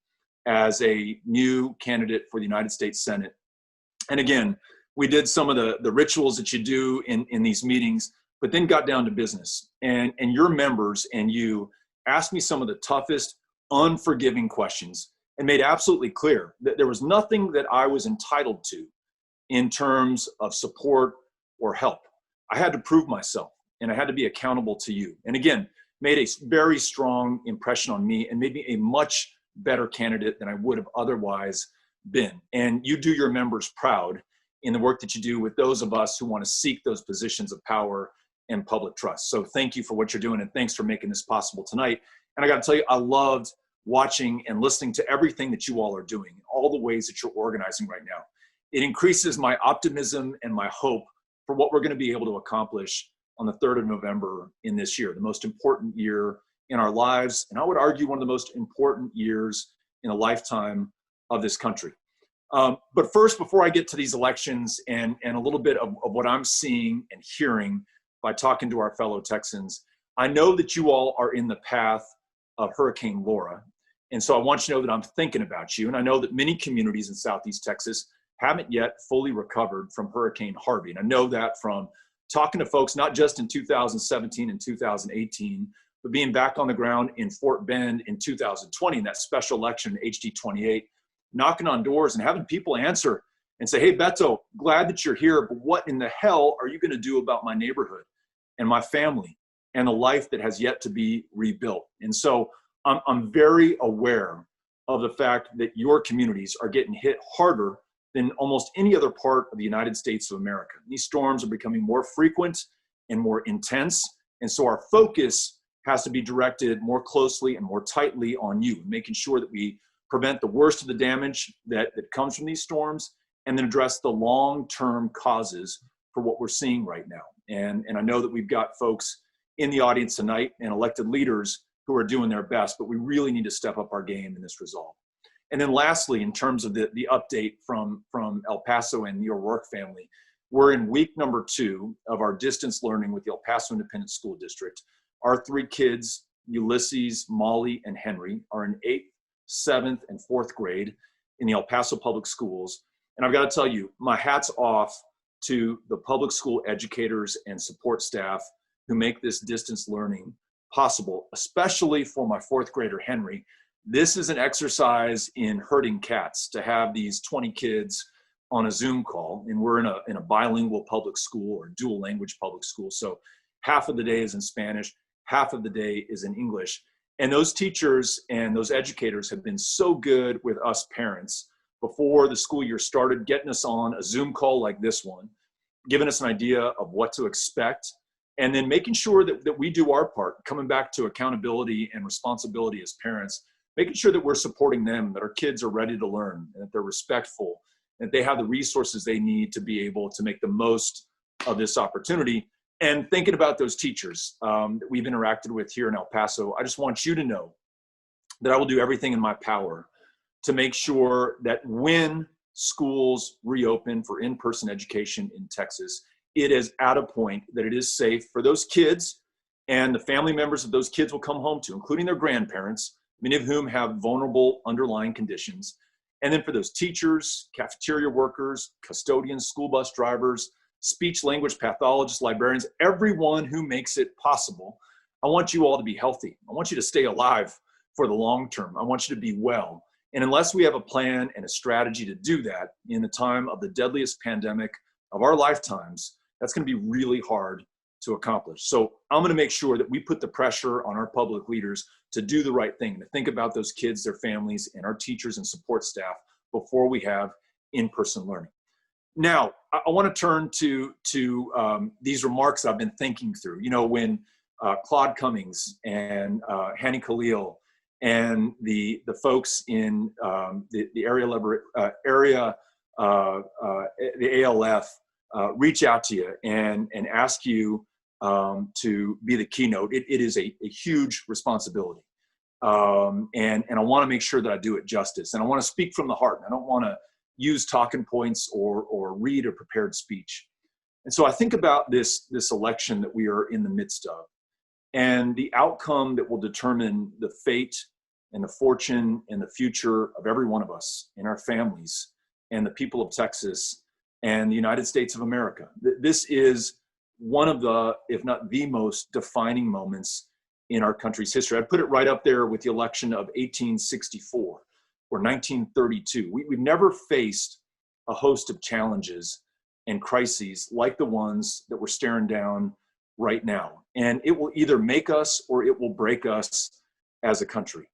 as a new candidate for the United States Senate. And again, we did some of the rituals that you do in these meetings, but then got down to business. And your members and you asked me some of the toughest, unforgiving questions and made absolutely clear that there was nothing that I was entitled to in terms of support or help. I had to prove myself, and I had to be accountable to you. And again, made a very strong impression on me and made me a much better candidate than I would have otherwise been. And you do your members proud in the work that you do with those of us who want to seek those positions of power and public trust. So thank you for what you're doing, and thanks for making this possible tonight. And I got to tell you, I loved watching and listening to everything that you all are doing, all the ways that you're organizing right now. It increases my optimism and my hope for what we're going to be able to accomplish on the 3rd of November in this year, the most important year in our lives, and I would argue one of the most important years in a lifetime of this country. But first, before I get to these elections and a little bit of what I'm seeing and hearing by talking to our fellow Texans, I know that you all are in the path of Hurricane Laura. And so I want you to know that I'm thinking about you. And I know that many communities in Southeast Texas haven't yet fully recovered from Hurricane Harvey. And I know that from talking to folks, not just in 2017 and 2018, but being back on the ground in Fort Bend in 2020, in that special election, HD 28, knocking on doors and having people answer and say, hey, Beto, glad that you're here, but what in the hell are you going to do about my neighborhood and my family and the life that has yet to be rebuilt? And so I'm very aware of the fact that your communities are getting hit harder than almost any other part of the United States of America. These storms are becoming more frequent and more intense. And so our focus has to be directed more closely and more tightly on you, making sure that we prevent the worst of the damage that comes from these storms, and then address the long-term causes for what we're seeing right now. And I know that we've got folks in the audience tonight and elected leaders who are doing their best, but we really need to step up our game in this resolve. And then lastly, in terms of the update from El Paso and your work family, we're in week number 2 of our distance learning with the El Paso Independent School District. Our 3 kids, Ulysses, Molly, and Henry, are in 8th, 7th, and 4th grade in the El Paso Public Schools. And I've got to tell you, my hat's off to the public school educators and support staff who make this distance learning possible, especially for my 4th grader, Henry. This is an exercise in herding cats to have these 20 kids on a Zoom call, and we're in a bilingual public school or dual language public school. So half of the day is in Spanish, half of the day is in English. And those teachers and those educators have been so good with us parents before the school year started, getting us on a Zoom call like this one, giving us an idea of what to expect, and then making sure that we do our part, coming back to accountability and responsibility as parents, making sure that we're supporting them, that our kids are ready to learn, and that they're respectful, and that they have the resources they need to be able to make the most of this opportunity. And thinking about those teachers that we've interacted with here in El Paso, I just want you to know that I will do everything in my power to make sure that when schools reopen for in-person education in Texas, it is at a point that it is safe for those kids and the family members of those kids will come home to, including their grandparents, many of whom have vulnerable underlying conditions. And then for those teachers, cafeteria workers, custodians, school bus drivers, speech language pathologists, librarians, everyone who makes it possible, I want you all to be healthy. I want you to stay alive for the long term. I want you to be well. And unless we have a plan and a strategy to do that in the time of the deadliest pandemic of our lifetimes, that's going to be really hard to accomplish. So I'm going to make sure that we put the pressure on our public leaders to do the right thing, to think about those kids, their families, and our teachers and support staff before we have in-person learning. Now, I want to turn to these remarks I've been thinking through. You know, when Claude Cummings and Hanny Khalil and the folks in the ALF reach out to you and ask you to be the keynote, it is a huge responsibility. And I want to make sure that I do it justice. And I want to speak from the heart. I don't want to use talking points or read a prepared speech. And so I think about this election that we are in the midst of, and the outcome that will determine the fate and the fortune and the future of every one of us and our families and the people of Texas and the United States of America. This is one of the, if not the most defining moments in our country's history. I'd put it right up there with the election of 1864 or 1932. We've never faced a host of challenges and crises like the ones that we're staring down right now. And it will either make us or it will break us as a country.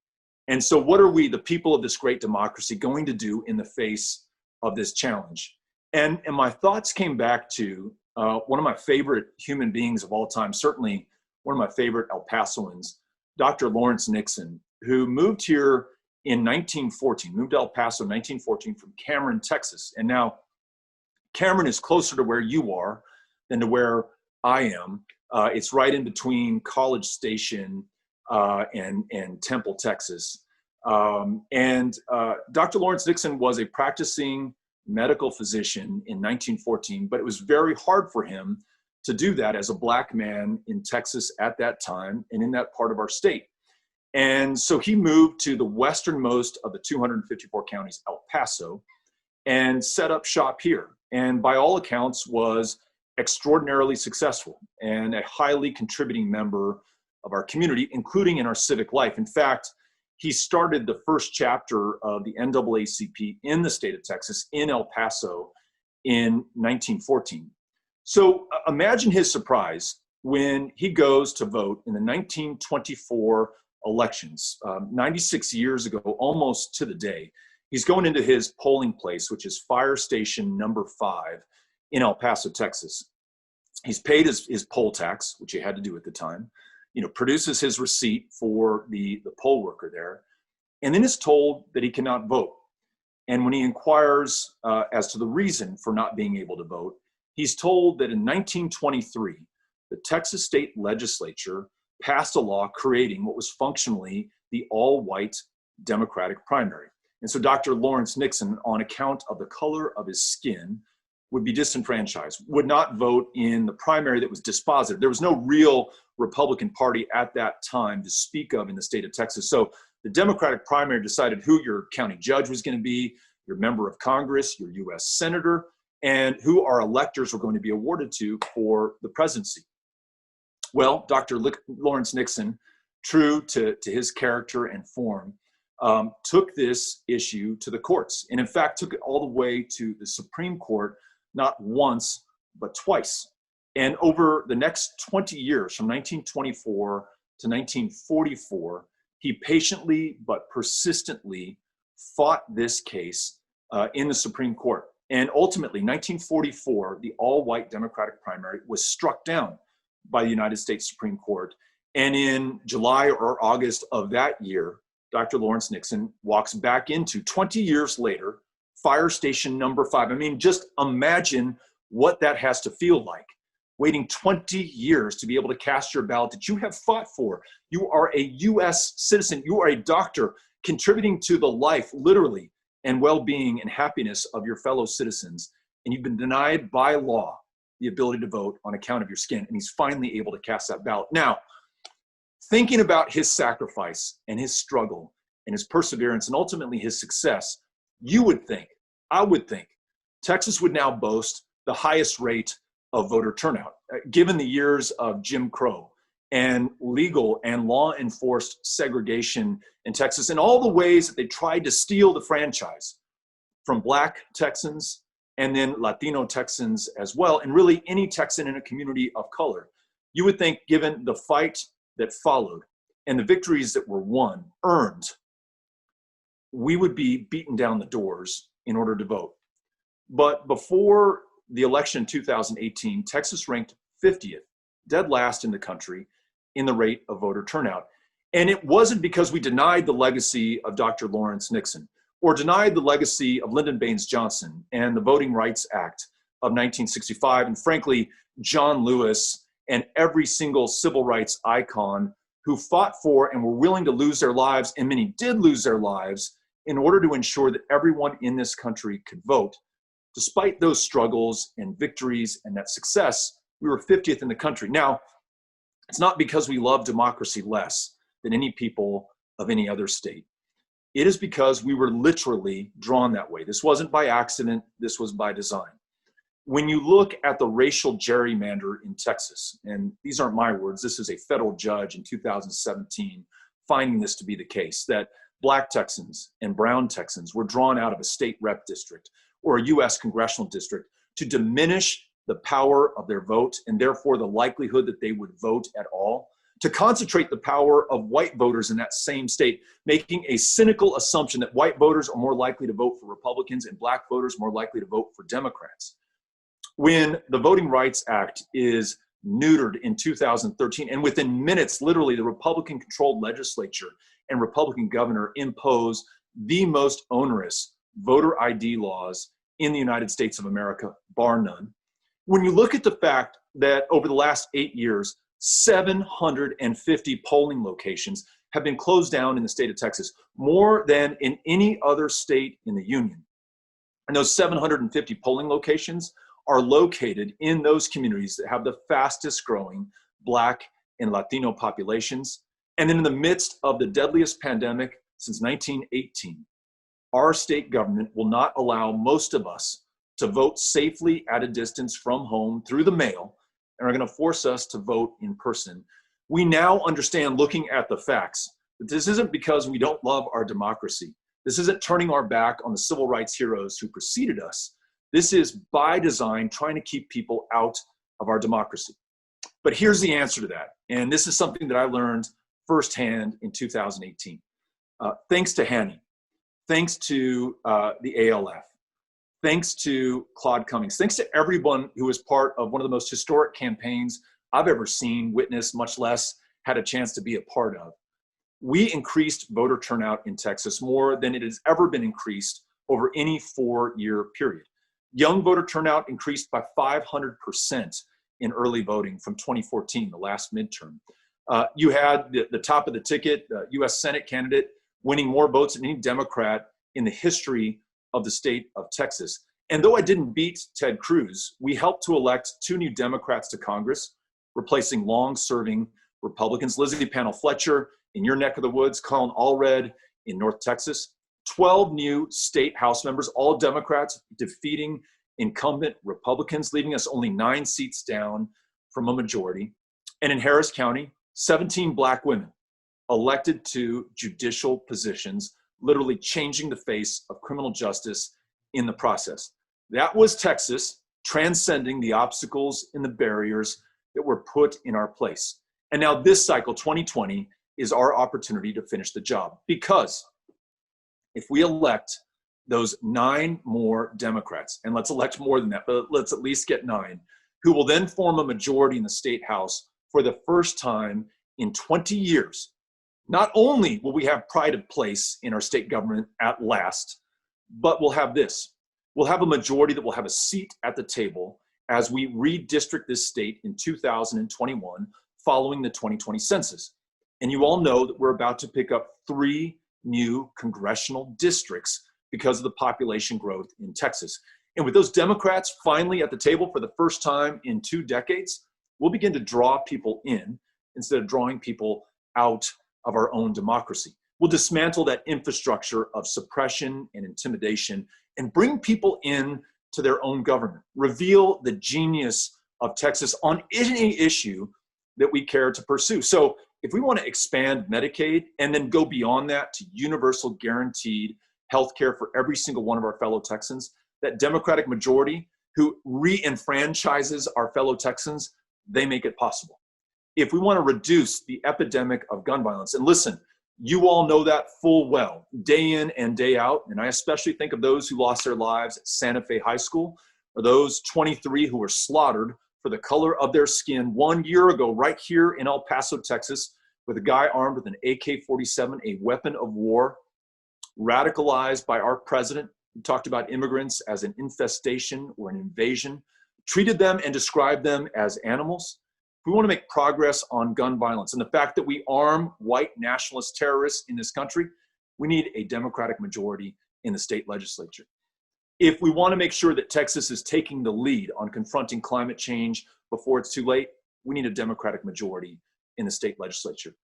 And so what are we, the people of this great democracy, going to do in the face of this challenge? And my thoughts came back to one of my favorite human beings of all time, certainly one of my favorite El Pasoans, Dr. Lawrence Nixon, who moved here in 1914, moved to El Paso in 1914 from Cameron, Texas. And now Cameron is closer to where you are than to where I am. It's right in between College Station and Temple, Texas. Dr. Lawrence Nixon was a practicing medical physician in 1914, but it was very hard for him to do that as a Black man in Texas at that time and in that part of our state. And so he moved to the westernmost of the 254 counties, El Paso, and set up shop here. And by all accounts was extraordinarily successful and a highly contributing member of our community, including in our civic life. In fact, he started the first chapter of the NAACP in the state of Texas, in El Paso, in 1914. So imagine his surprise when he goes to vote in the 1924 elections, 96 years ago, almost to the day. He's going into his polling place, which is Fire Station number 5 in El Paso, Texas. He's paid his poll tax, which he had to do at the time, produces his receipt for the poll worker there, and then is told that he cannot vote. And when he inquires as to the reason for not being able to vote, he's told that in 1923, the Texas state legislature passed a law creating what was functionally the all-white Democratic primary. And so Dr. Lawrence Nixon, on account of the color of his skin, would be disenfranchised, would not vote in the primary that was dispositive. There was no real Republican Party at that time to speak of in the state of Texas. So the Democratic primary decided who your county judge was going to be, your member of Congress, your U.S. senator, and who our electors were going to be awarded to for the presidency. Well, Dr. Lawrence Nixon, true to his character and form, took this issue to the courts, and in fact took it all the way to the Supreme Court, not once, but twice. And over the next 20 years, from 1924 to 1944, he patiently but persistently fought this case in the Supreme Court. And ultimately, 1944, the all-white Democratic primary was struck down by the United States Supreme Court. And in July or August of that year, Dr. Lawrence Nixon walks back into, 20 years later, Fire Station number 5. I mean, just imagine what that has to feel like. Waiting 20 years to be able to cast your ballot that you have fought for. You are a U.S. citizen. You are a doctor contributing to the life, literally, and well-being and happiness of your fellow citizens. And you've been denied by law the ability to vote on account of your skin. And he's finally able to cast that ballot. Now, thinking about his sacrifice and his struggle and his perseverance and ultimately his success, you would think, I would think, Texas would now boast the highest rate of voter turnout, given the years of Jim Crow and legal and law-enforced segregation in Texas and all the ways that they tried to steal the franchise from Black Texans and then Latino Texans as well, and really any Texan in a community of color. You would think, given the fight that followed and the victories that were won, earned, we would be beaten down the doors in order to vote. But before the election in 2018, Texas ranked 50th, dead last in the country, in the rate of voter turnout. And it wasn't because we denied the legacy of Dr. Lawrence Nixon or denied the legacy of Lyndon Baines Johnson and the Voting Rights Act of 1965, and frankly, John Lewis and every single civil rights icon who fought for and were willing to lose their lives, and many did lose their lives, in order to ensure that everyone in this country could vote. Despite those struggles and victories and that success, we were 50th in the country. Now, it's not because we love democracy less than any people of any other state. It is because we were literally drawn that way. This wasn't by accident, this was by design. When you look at the racial gerrymander in Texas, and these aren't my words, this is a federal judge in 2017 finding this to be the case, that Black Texans and brown Texans were drawn out of a state rep district or a U.S. congressional district to diminish the power of their vote and therefore the likelihood that they would vote at all, to concentrate the power of white voters in that same state, making a cynical assumption that white voters are more likely to vote for Republicans and Black voters more likely to vote for Democrats. When the Voting Rights Act is neutered in 2013, and within minutes, literally, the Republican-controlled legislature and Republican governor impose the most onerous voter ID laws in the United States of America, bar none. When you look at the fact that over the last 8 years, 750 polling locations have been closed down in the state of Texas, more than in any other state in the union. And those 750 polling locations are located in those communities that have the fastest growing Black and Latino populations. And then in the midst of the deadliest pandemic since 1918, our state government will not allow most of us to vote safely at a distance from home through the mail, and are going to force us to vote in person. We now understand, looking at the facts, This isn't because we don't love our democracy. This isn't turning our back on the civil rights heroes who preceded us. This is by design trying to keep people out of our democracy. But here's the answer to that. And this is something that I learned firsthand in 2018. Thanks to Hanny, thanks to the ALF, thanks to Claude Cummings, thanks to everyone who was part of one of the most historic campaigns I've ever seen, witnessed, much less had a chance to be a part of. We increased voter turnout in Texas more than it has ever been increased over any 4-year period. Young voter turnout increased by 500% in early voting from 2014, the last midterm. You had the top of the ticket, US Senate candidate, winning more votes than any Democrat in the history of the state of Texas. And though I didn't beat Ted Cruz, we helped to elect 2 new Democrats to Congress, replacing long-serving Republicans, Lizzie Panel Fletcher in your neck of the woods, Colin Allred in North Texas, 12 new state House members, all Democrats, defeating incumbent Republicans, leaving us only 9 seats down from a majority. And in Harris County, 17 Black women elected to judicial positions, literally changing the face of criminal justice in the process. That was Texas transcending the obstacles and the barriers that were put in our place. And now this cycle, 2020, is our opportunity to finish the job. Because if we elect those 9 more Democrats, and let's elect more than that, but let's at least get 9, who will then form a majority in the state house for the first time in 20 years, not only will we have pride of place in our state government at last, but we'll have this. We'll have a majority that will have a seat at the table as we redistrict this state in 2021 following the 2020 census. And you all know that we're about to pick up 3 new congressional districts because of the population growth in Texas. And with those Democrats finally at the table for the first time in 2 decades, we'll begin to draw people in instead of drawing people out of our own democracy. We'll dismantle that infrastructure of suppression and intimidation and bring people in to their own government, reveal the genius of Texas on any issue that we care to pursue. So if we want to expand Medicaid and then go beyond that to universal guaranteed health care for every single one of our fellow Texans, that Democratic majority who re-enfranchises our fellow Texans, they make it possible. If we want to reduce the epidemic of gun violence, and listen, you all know that full well, day in and day out, and I especially think of those who lost their lives at Santa Fe High School, or those 23 who were slaughtered for the color of their skin 1 year ago right here in El Paso, Texas, with a guy armed with an AK-47, a weapon of war, radicalized by our president, who talked about immigrants as an infestation or an invasion, treated them and described them as animals. If we want to make progress on gun violence and the fact that we arm white nationalist terrorists in this country, we need a Democratic majority in the state legislature. If we want to make sure that Texas is taking the lead on confronting climate change before it's too late, we need a Democratic majority in the state legislature.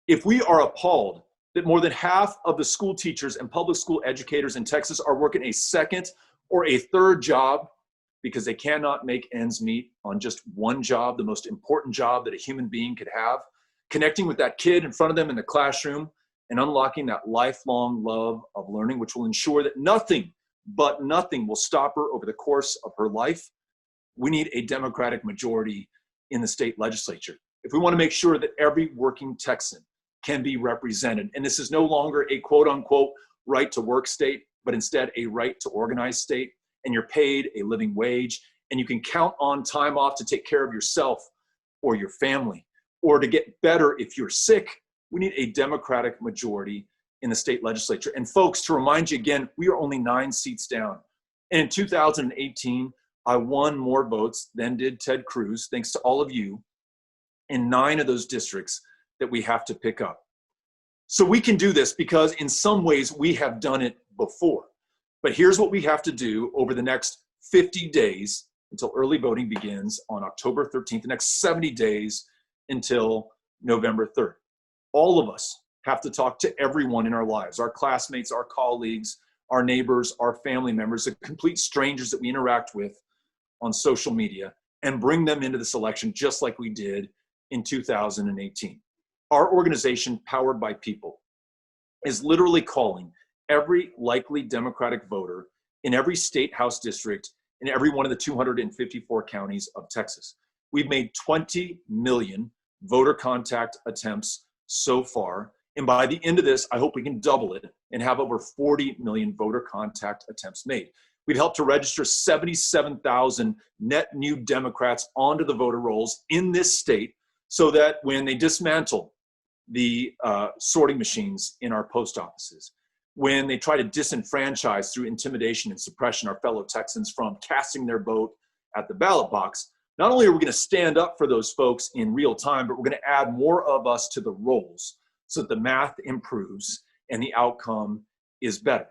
If we are appalled that more than half of the school teachers and public school educators in Texas are working a second or a third job because they cannot make ends meet on just one job, the most important job that a human being could have, connecting with that kid in front of them in the classroom and unlocking that lifelong love of learning, which will ensure that nothing but nothing will stop her over the course of her life, we need a Democratic majority in the state legislature. If we want to make sure that every working Texan can be represented, and this is no longer a quote unquote right to work state, but instead a right to organize state, and you're paid a living wage, and you can count on time off to take care of yourself or your family, or to get better if you're sick, we need a Democratic majority in the state legislature. And folks, to remind you again, we are only 9 seats down. And in 2018, I won more votes than did Ted Cruz, thanks to all of you, in 9 of those districts that we have to pick up. So we can do this because in some ways we have done it before. But here's what we have to do over the next 50 days until early voting begins on October 13th, the next 70 days until November 3rd. All of us have to talk to everyone in our lives, our classmates, our colleagues, our neighbors, our family members, the complete strangers that we interact with on social media, and bring them into this election just like we did in 2018. Our organization, Powered by People, is literally calling every likely Democratic voter in every state house district in every one of the 254 counties of Texas. We've made 20 million voter contact attempts so far. And by the end of this, I hope we can double it and have over 40 million voter contact attempts made. We've helped to register 77,000 net new Democrats onto the voter rolls in this state so that when they dismantle the sorting machines in our post offices, when they try to disenfranchise through intimidation and suppression our fellow Texans from casting their vote at the ballot box, not only are we going to stand up for those folks in real time, but we're going to add more of us to the rolls so that the math improves and the outcome is better.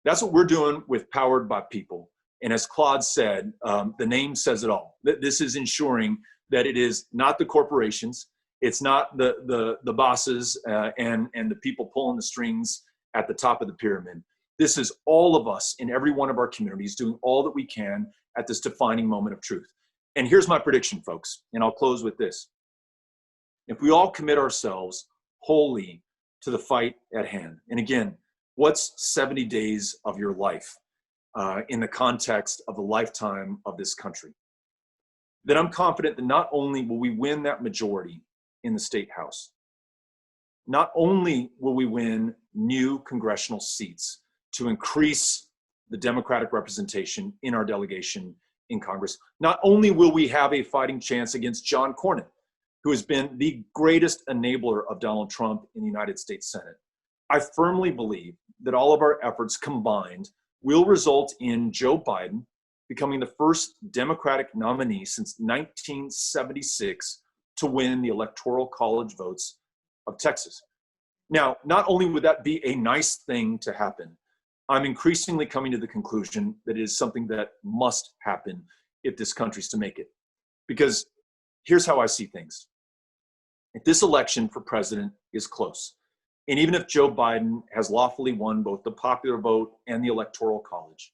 That's what we're doing with Powered by People. And as Claude said, the name says it all. This is ensuring that it is not the corporations, it's not the bosses and the people pulling the strings at the top of the pyramid. This is all of us in every one of our communities doing all that we can at this defining moment of truth. And here's my prediction, folks, and I'll close with this. If we all commit ourselves wholly to the fight at hand, and again, what's 70 days of your life in the context of the lifetime of this country? Then I'm confident that not only will we win that majority in the state house, not only will we win new congressional seats to increase the Democratic representation in our delegation in Congress, not only will we have a fighting chance against John Cornyn, who has been the greatest enabler of Donald Trump in the United States Senate. I firmly believe that all of our efforts combined will result in Joe Biden becoming the first Democratic nominee since 1976 to win the Electoral College votes of Texas. Now, not only would that be a nice thing to happen, I'm increasingly coming to the conclusion that it is something that must happen if this country's to make it. Because here's how I see things. If this election for president is close, and even if Joe Biden has lawfully won both the popular vote and the Electoral College,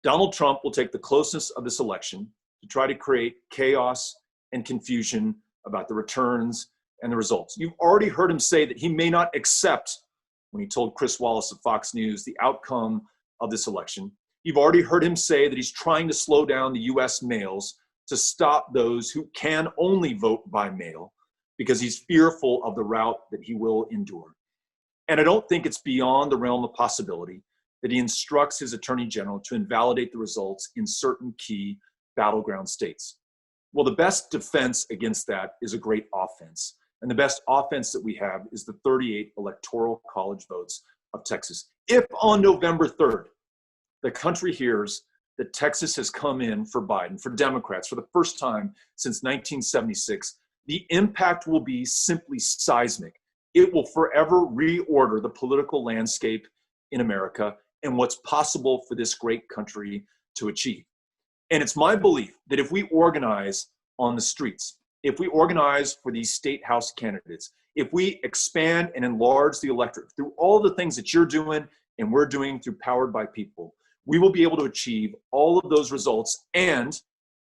Donald Trump will take the closeness of this election to try to create chaos and confusion about the returns and the results. You've already heard him say that he may not accept, when he told Chris Wallace of Fox News, the outcome of this election. You've already heard him say that he's trying to slow down the US mails to stop those who can only vote by mail because he's fearful of the route that he will endure. And I don't think it's beyond the realm of possibility that he instructs his attorney general to invalidate the results in certain key battleground states. Well, the best defense against that is a great offense. And the best offense that we have is the 38 Electoral College votes of Texas. If on November 3rd, the country hears that Texas has come in for Biden, for Democrats, for the first time since 1976, the impact will be simply seismic. It will forever reorder the political landscape in America and what's possible for this great country to achieve. And it's my belief that if we organize on the streets, if we organize for these state house candidates, if we expand and enlarge the electorate through all the things that you're doing and we're doing through Powered by People, we will be able to achieve all of those results. And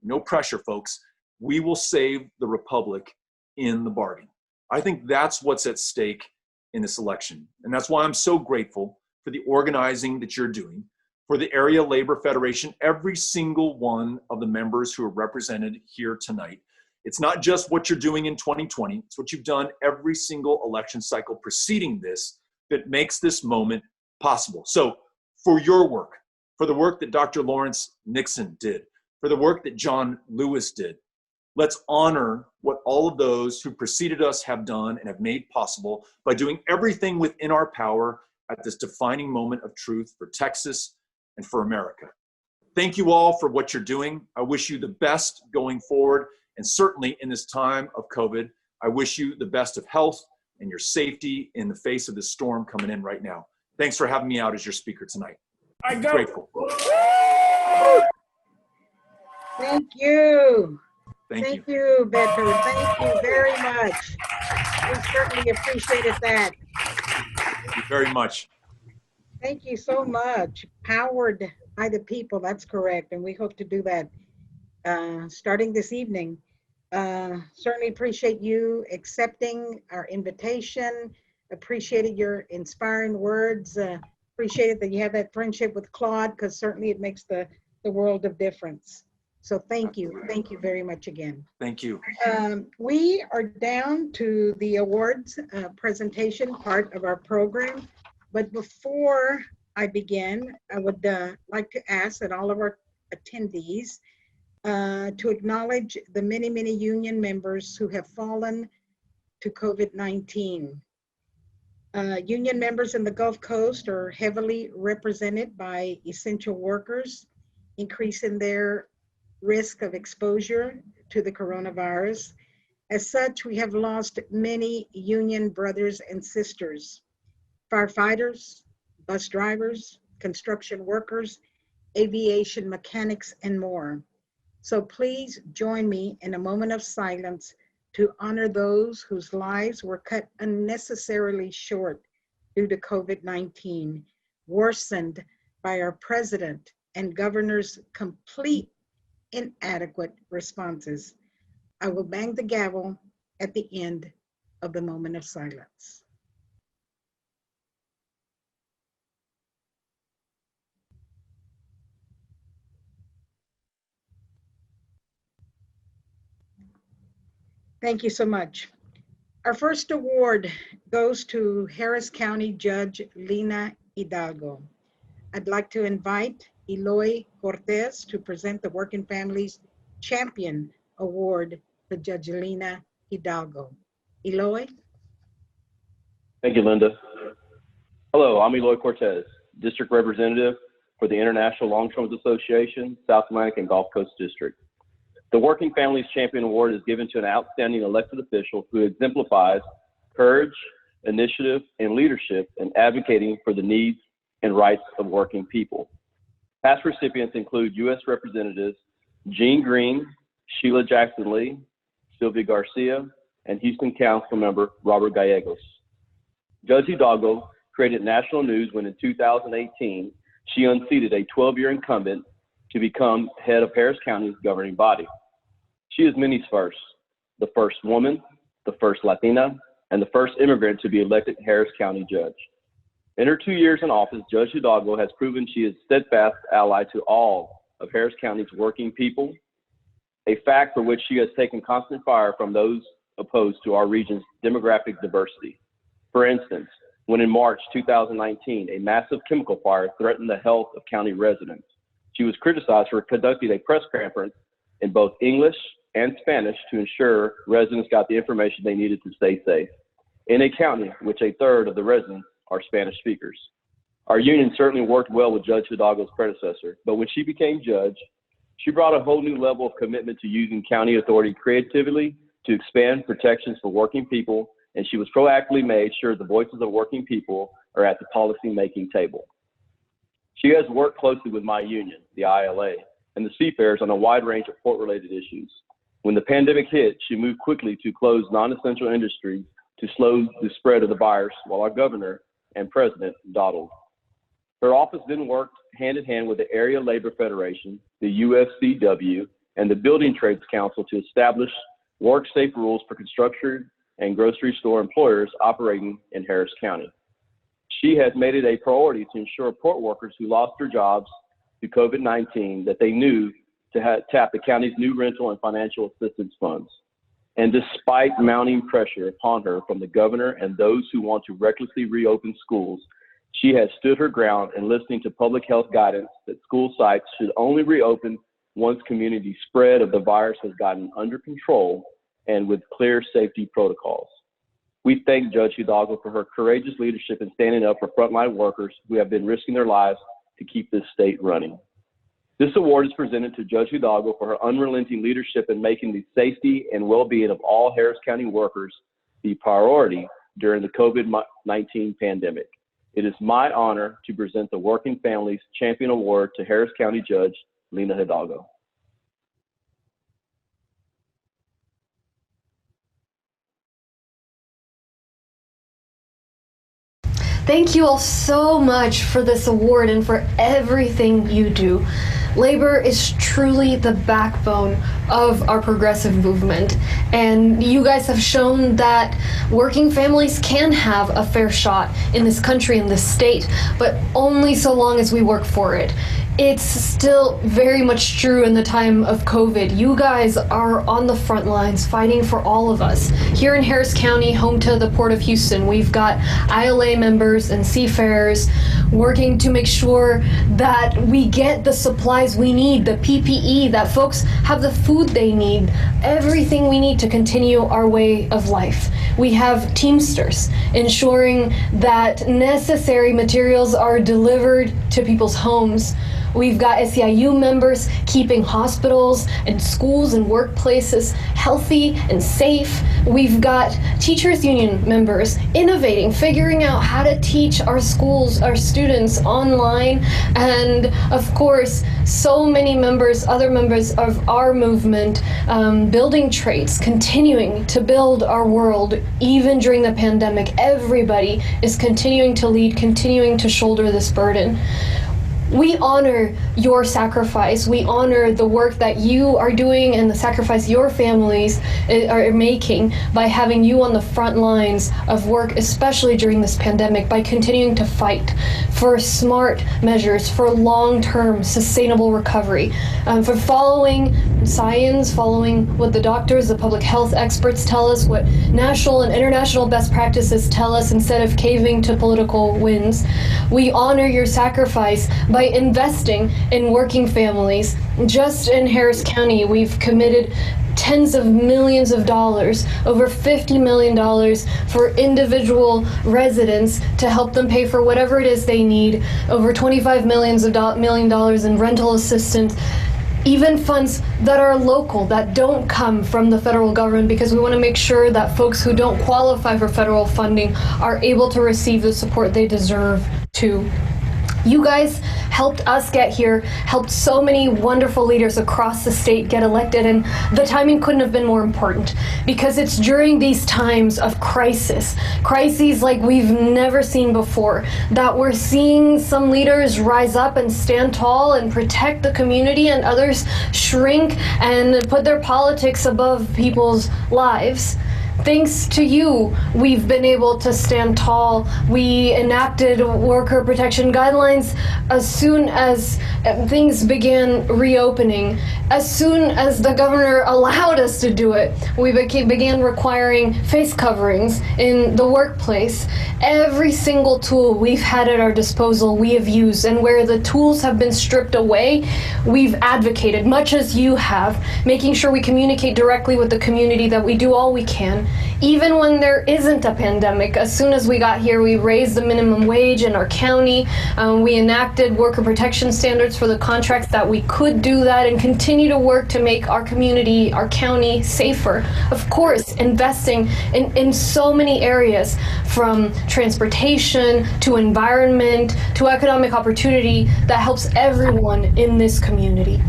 no pressure, folks, we will save the republic in the bargain. I think that's what's at stake in this election. And that's why I'm so grateful for the organizing that you're doing, for the Area Labor Federation, every single one of the members who are represented here tonight. It's not just what you're doing in 2020, it's what you've done every single election cycle preceding this that makes this moment possible. So for your work, for the work that Dr. Lawrence Nixon did, for the work that John Lewis did, let's honor what all of those who preceded us have done and have made possible by doing everything within our power at this defining moment of truth for Texas and for America. Thank you all for what you're doing. I wish you the best going forward. And certainly in this time of COVID, I wish you the best of health and your safety in the face of this storm coming in right now. Thanks for having me out as your speaker tonight. I'm grateful. Thank you. Thank you, Beto. Thank you very much. We certainly appreciated that. Thank you very much. Thank you so much. Powered by the people, that's correct. And we hope to do that starting this evening. Certainly appreciate you accepting our invitation Appreciated your inspiring words. Appreciated that you have that friendship with Claude, because certainly it makes the world of difference. So thank you. Thank you very much again. Thank you. We are down to the awards presentation part of our program. But before I begin, I would like to ask that all of our attendees to acknowledge the many, many union members who have fallen to COVID-19. Union members in the Gulf Coast are heavily represented by essential workers, increasing their risk of exposure to the coronavirus. As such, we have lost many union brothers and sisters, firefighters, bus drivers, construction workers, aviation mechanics, and more. So please join me in a moment of silence to honor those whose lives were cut unnecessarily short due to COVID-19, worsened by our president and governor's complete inadequate responses. I will bang the gavel at the end of the moment of silence. Thank you so much. Our first award goes to Harris County Judge Lina Hidalgo. I'd like to invite Eloy Cortez to present the Working Families Champion Award to Judge Lina Hidalgo. Eloy? Thank you, Linda. Hello, I'm Eloy Cortez, District Representative for the International Longshoremen's Association, South Atlantic and Gulf Coast District. The Working Families Champion Award is given to an outstanding elected official who exemplifies courage, initiative, and leadership in advocating for the needs and rights of working people. Past recipients include U.S. Representatives Jean Green, Sheila Jackson Lee, Sylvia Garcia, and Houston Council Member Robert Gallegos. Judge Hidalgo created national news when in 2018, she unseated a 12-year incumbent to become head of Harris County's governing body. She is many's first, the first woman, the first Latina, and the first immigrant to be elected Harris County judge. In her 2 years in office, Judge Hidalgo has proven she is a steadfast ally to all of Harris County's working people, a fact for which she has taken constant fire from those opposed to our region's demographic diversity. For instance, when in March 2019, a massive chemical fire threatened the health of county residents, she was criticized for conducting a press conference in both English and Spanish to ensure residents got the information they needed to stay safe, in a county which a third of the residents are Spanish speakers. Our union certainly worked well with Judge Hidalgo's predecessor, but when she became judge, she brought a whole new level of commitment to using county authority creatively to expand protections for working people, and she was proactively made sure the voices of working people are at the policy-making table. She has worked closely with my union, the ILA, and the seafarers on a wide range of port-related issues. When the pandemic hit, she moved quickly to close non-essential industries to slow the spread of the virus, while our governor and president dawdled. Her office then worked hand-in-hand with the Area Labor Federation, the UFCW, and the Building Trades Council to establish work-safe rules for construction and grocery store employers operating in Harris County. She has made it a priority to ensure port workers who lost their jobs to COVID-19 that they knew to tap the county's new rental and financial assistance funds. And despite mounting pressure upon her from the governor and those who want to recklessly reopen schools, she has stood her ground in listening to public health guidance that school sites should only reopen once community spread of the virus has gotten under control and with clear safety protocols. We thank Judge Hidalgo for her courageous leadership in standing up for frontline workers who have been risking their lives to keep this state running. This award is presented to Judge Hidalgo for her unrelenting leadership in making the safety and well-being of all Harris County workers the priority during the COVID-19 pandemic. It is my honor to present the Working Families Champion Award to Harris County Judge Lina Hidalgo. Thank you all so much for this award and for everything you do. Labor is truly the backbone of our progressive movement, and you guys have shown that working families can have a fair shot in this country, in this state, but only so long as we work for it. It's still very much true in the time of COVID. You guys are on the front lines fighting for all of us. Here in Harris County, home to the Port of Houston, we've got ILA members and seafarers working to make sure that we get the supplies we need, the PPE, that folks have the food they need, everything we need to continue our way of life. We have Teamsters ensuring that necessary materials are delivered to people's homes. We've got SEIU members keeping hospitals and schools and workplaces healthy and safe. We've got teachers union members innovating, figuring out how to teach our schools, our students online. And of course, so many members, other members of our movement, building trades, continuing to build our world, even during the pandemic. Everybody is continuing to lead, continuing to shoulder this burden. We honor your sacrifice. We honor the work that you are doing and the sacrifice your families are making by having you on the front lines of work, especially during this pandemic, by continuing to fight for smart measures, for long-term sustainable recovery, for following science, following what the doctors, the public health experts tell us, what national and international best practices tell us, instead of caving to political winds. We honor your sacrifice by investing in working families. Just in Harris County, we've committed tens of millions of dollars, over $50 million for individual residents to help them pay for whatever it is they need, over $25 million in rental assistance, even funds that are local, that don't come from the federal government, because we want to make sure that folks who don't qualify for federal funding are able to receive the support they deserve to. You guys helped us get here, helped so many wonderful leaders across the state get elected, and the timing couldn't have been more important, because it's during these times of crises like we've never seen before, that we're seeing some leaders rise up and stand tall and protect the community, and others shrink and put their politics above people's lives. Thanks to you, we've been able to stand tall. We enacted worker protection guidelines as soon as things began reopening. As soon as the governor allowed us to do it, we began requiring face coverings in the workplace. Every single tool we've had at our disposal, we have used, and where the tools have been stripped away, we've advocated, much as you have, making sure we communicate directly with the community, that we do all we can. Even when there isn't a pandemic, as soon as we got here, we raised the minimum wage in our county. We enacted worker protection standards for the contracts that we could do that, and continue to work to make our community, our county safer. Of course, investing in so many areas, from transportation to environment to economic opportunity, that helps everyone in this community.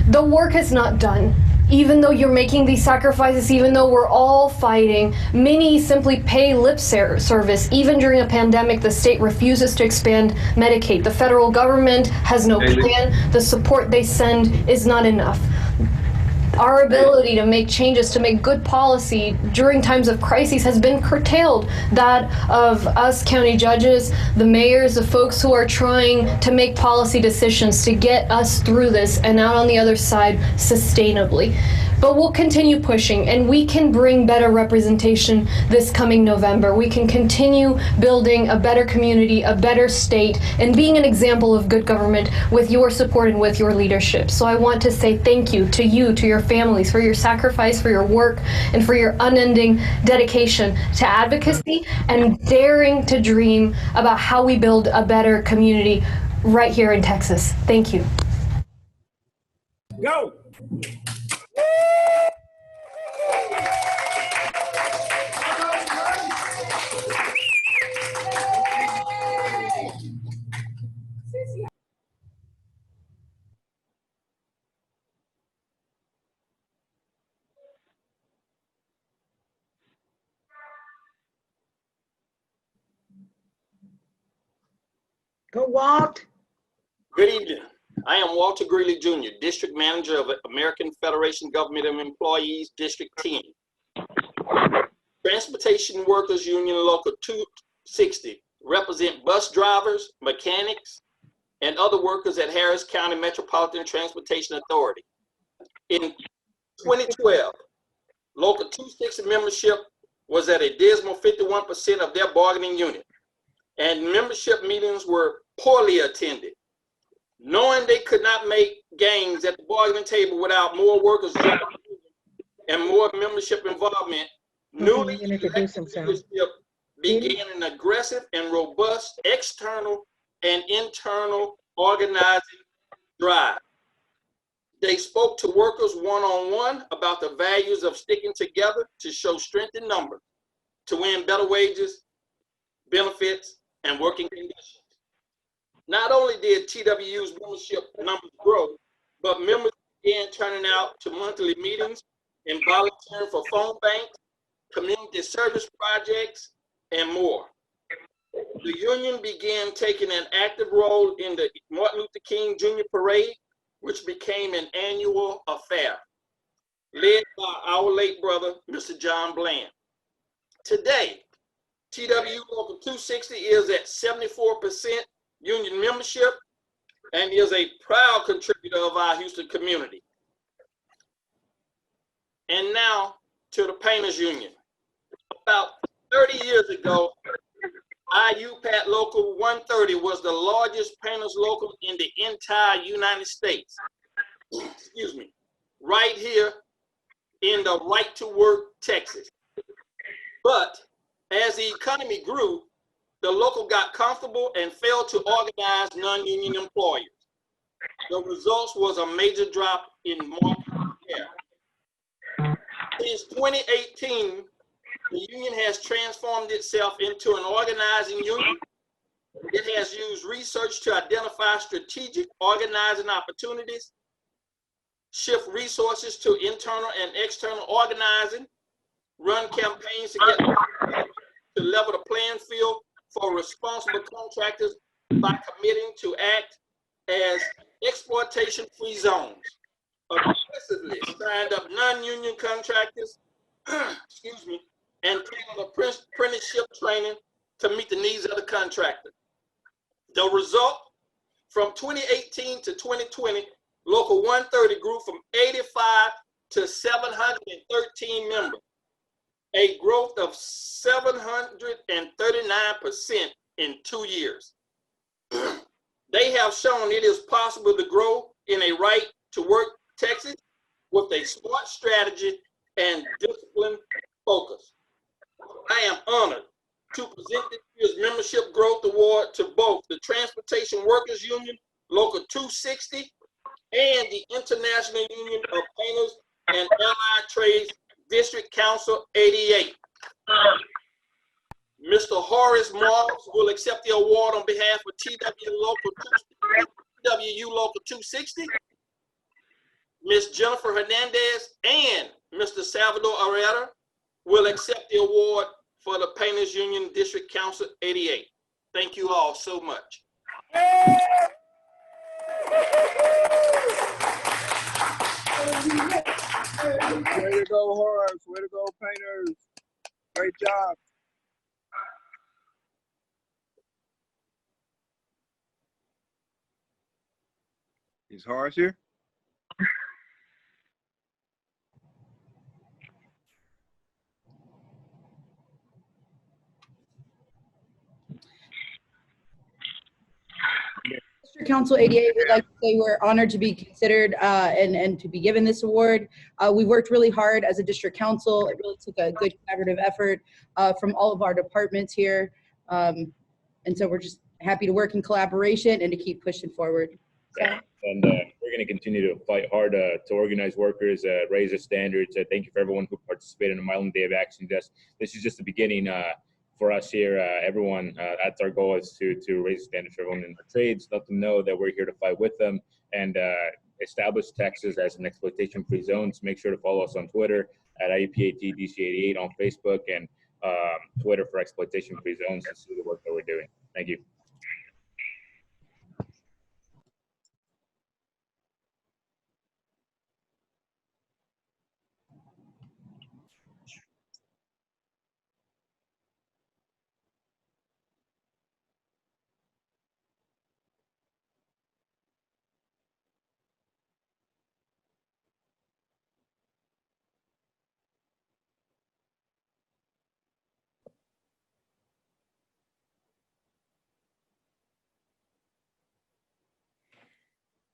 The work is not done. Even though you're making these sacrifices, even though we're all fighting, many simply pay lip service. Even during a pandemic, the state refuses to expand Medicaid. The federal government has no plan. The support they send is not enough. Our ability to make changes, to make good policy during times of crises, has been curtailed. That of us county judges, the mayors, the folks who are trying to make policy decisions to get us through this and out on the other side sustainably. But we'll continue pushing, and we can bring better representation this coming November. We can continue building a better community, a better state, and being an example of good government with your support and with your leadership. So I want to say thank you, to your families, for your sacrifice, for your work, and for your unending dedication to advocacy and daring to dream about how we build a better community right here in Texas. Thank you. Go! Go Walt. Good evening. I am Walter Greeley Jr., District Manager of American Federation Government of Employees, District 10. Transportation Workers Union Local 260 represent bus drivers, mechanics, and other workers at Harris County Metropolitan Transportation Authority. In 2012, Local 260 membership was at a dismal 51% of their bargaining unit, and membership meetings were poorly attended. Knowing they could not make gains at the bargaining table without more workers and more membership involvement, newly elected leadership began an aggressive and robust external and internal organizing drive. They spoke to workers one-on-one about the values of sticking together to show strength in numbers, to win better wages, benefits, and working conditions. Not only did TWU's membership numbers grow, but members began turning out to monthly meetings and volunteering for phone banks, community service projects, and more. The union began taking an active role in the Martin Luther King Jr. Parade, which became an annual affair, led by our late brother, Mr. John Bland. Today, TWU Local 260 is at 74% union membership and is a proud contributor of our Houston community. And now to the Painters Union. About 30 years ago, IUPAT Local 130 was the largest painters local in the entire United States. Excuse me, right here in the Right to Work, Texas. But as the economy grew, the local got comfortable and failed to organize non-union employers. The results was a major drop in market share. Since 2018, the union has transformed itself into an organizing union. It has used research to identify strategic organizing opportunities, shift resources to internal and external organizing, run campaigns to get to level the playing field for responsible contractors by committing to act as exploitation-free zones. Aggressively signed up non-union contractors, excuse me, and tailored apprenticeship training to meet the needs of the contractor. The result, from 2018 to 2020, Local 130 grew from 85 to 713 members, a growth of 739% in 2 years. They have shown it is possible to grow in a right to work Texas with a smart strategy and disciplined focus. I am honored to present this year's membership growth award to both the Transportation Workers Union, Local 260, and the International Union of Painters and Allied Trades, District Council 88. Mr. Horace Morris will accept the award on behalf of TWU Local 260. Ms. Jennifer Hernandez and Mr. Salvador Arreta will accept the award for the Painters Union District Council 88. Thank you all so much. Way to go, Horace. Way to go, Painters. Great job. Is Horace here? District Council 88 would like to say we're honored to be considered and to be given this award. We worked really hard as a district council. It really took a good collaborative effort from all of our departments here. And so we're just happy to work in collaboration and to keep pushing forward. So. And we're going to continue to fight hard to organize workers, raise their standards. Thank you for everyone who participated in the Milan Day of Action. This is just the beginning for us here. Everyone, that's our goal, is to raise the standards for everyone in our trades, let them know that we're here to fight with them, and establish Texas as an exploitation-free zone. So make sure to follow us on Twitter at IUPAT-DC88, on Facebook, and Twitter for exploitation-free zones to see the work that we're doing. Thank you.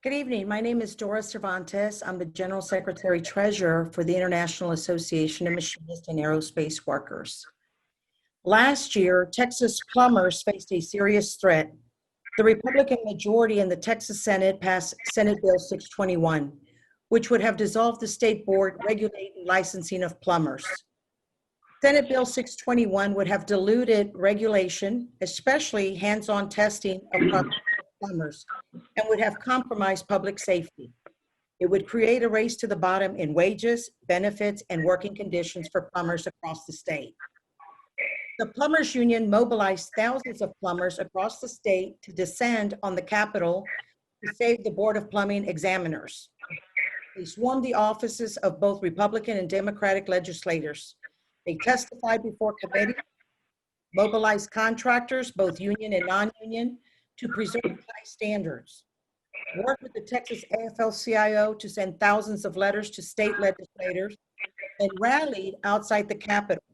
Good evening. My name is Dora Cervantes. I'm the General Secretary Treasurer for the International Association of Machinists and Aerospace Workers. Last year, Texas plumbers faced a serious threat. The Republican majority in the Texas Senate passed Senate Bill 621, which would have dissolved the state board regulating licensing of plumbers. Senate Bill 621 would have diluted regulation, especially hands-on testing of plumbers, and would have compromised public safety. It would create a race to the bottom in wages, benefits, and working conditions for plumbers across the state. The Plumbers Union mobilized thousands of plumbers across the state to descend on the Capitol to save the Board of Plumbing examiners. They swarmed the offices of both Republican and Democratic legislators. They testified before committee, mobilized contractors, both union and non-union, to preserve high standards, worked with the Texas AFL-CIO to send thousands of letters to state legislators, and rallied outside the Capitol.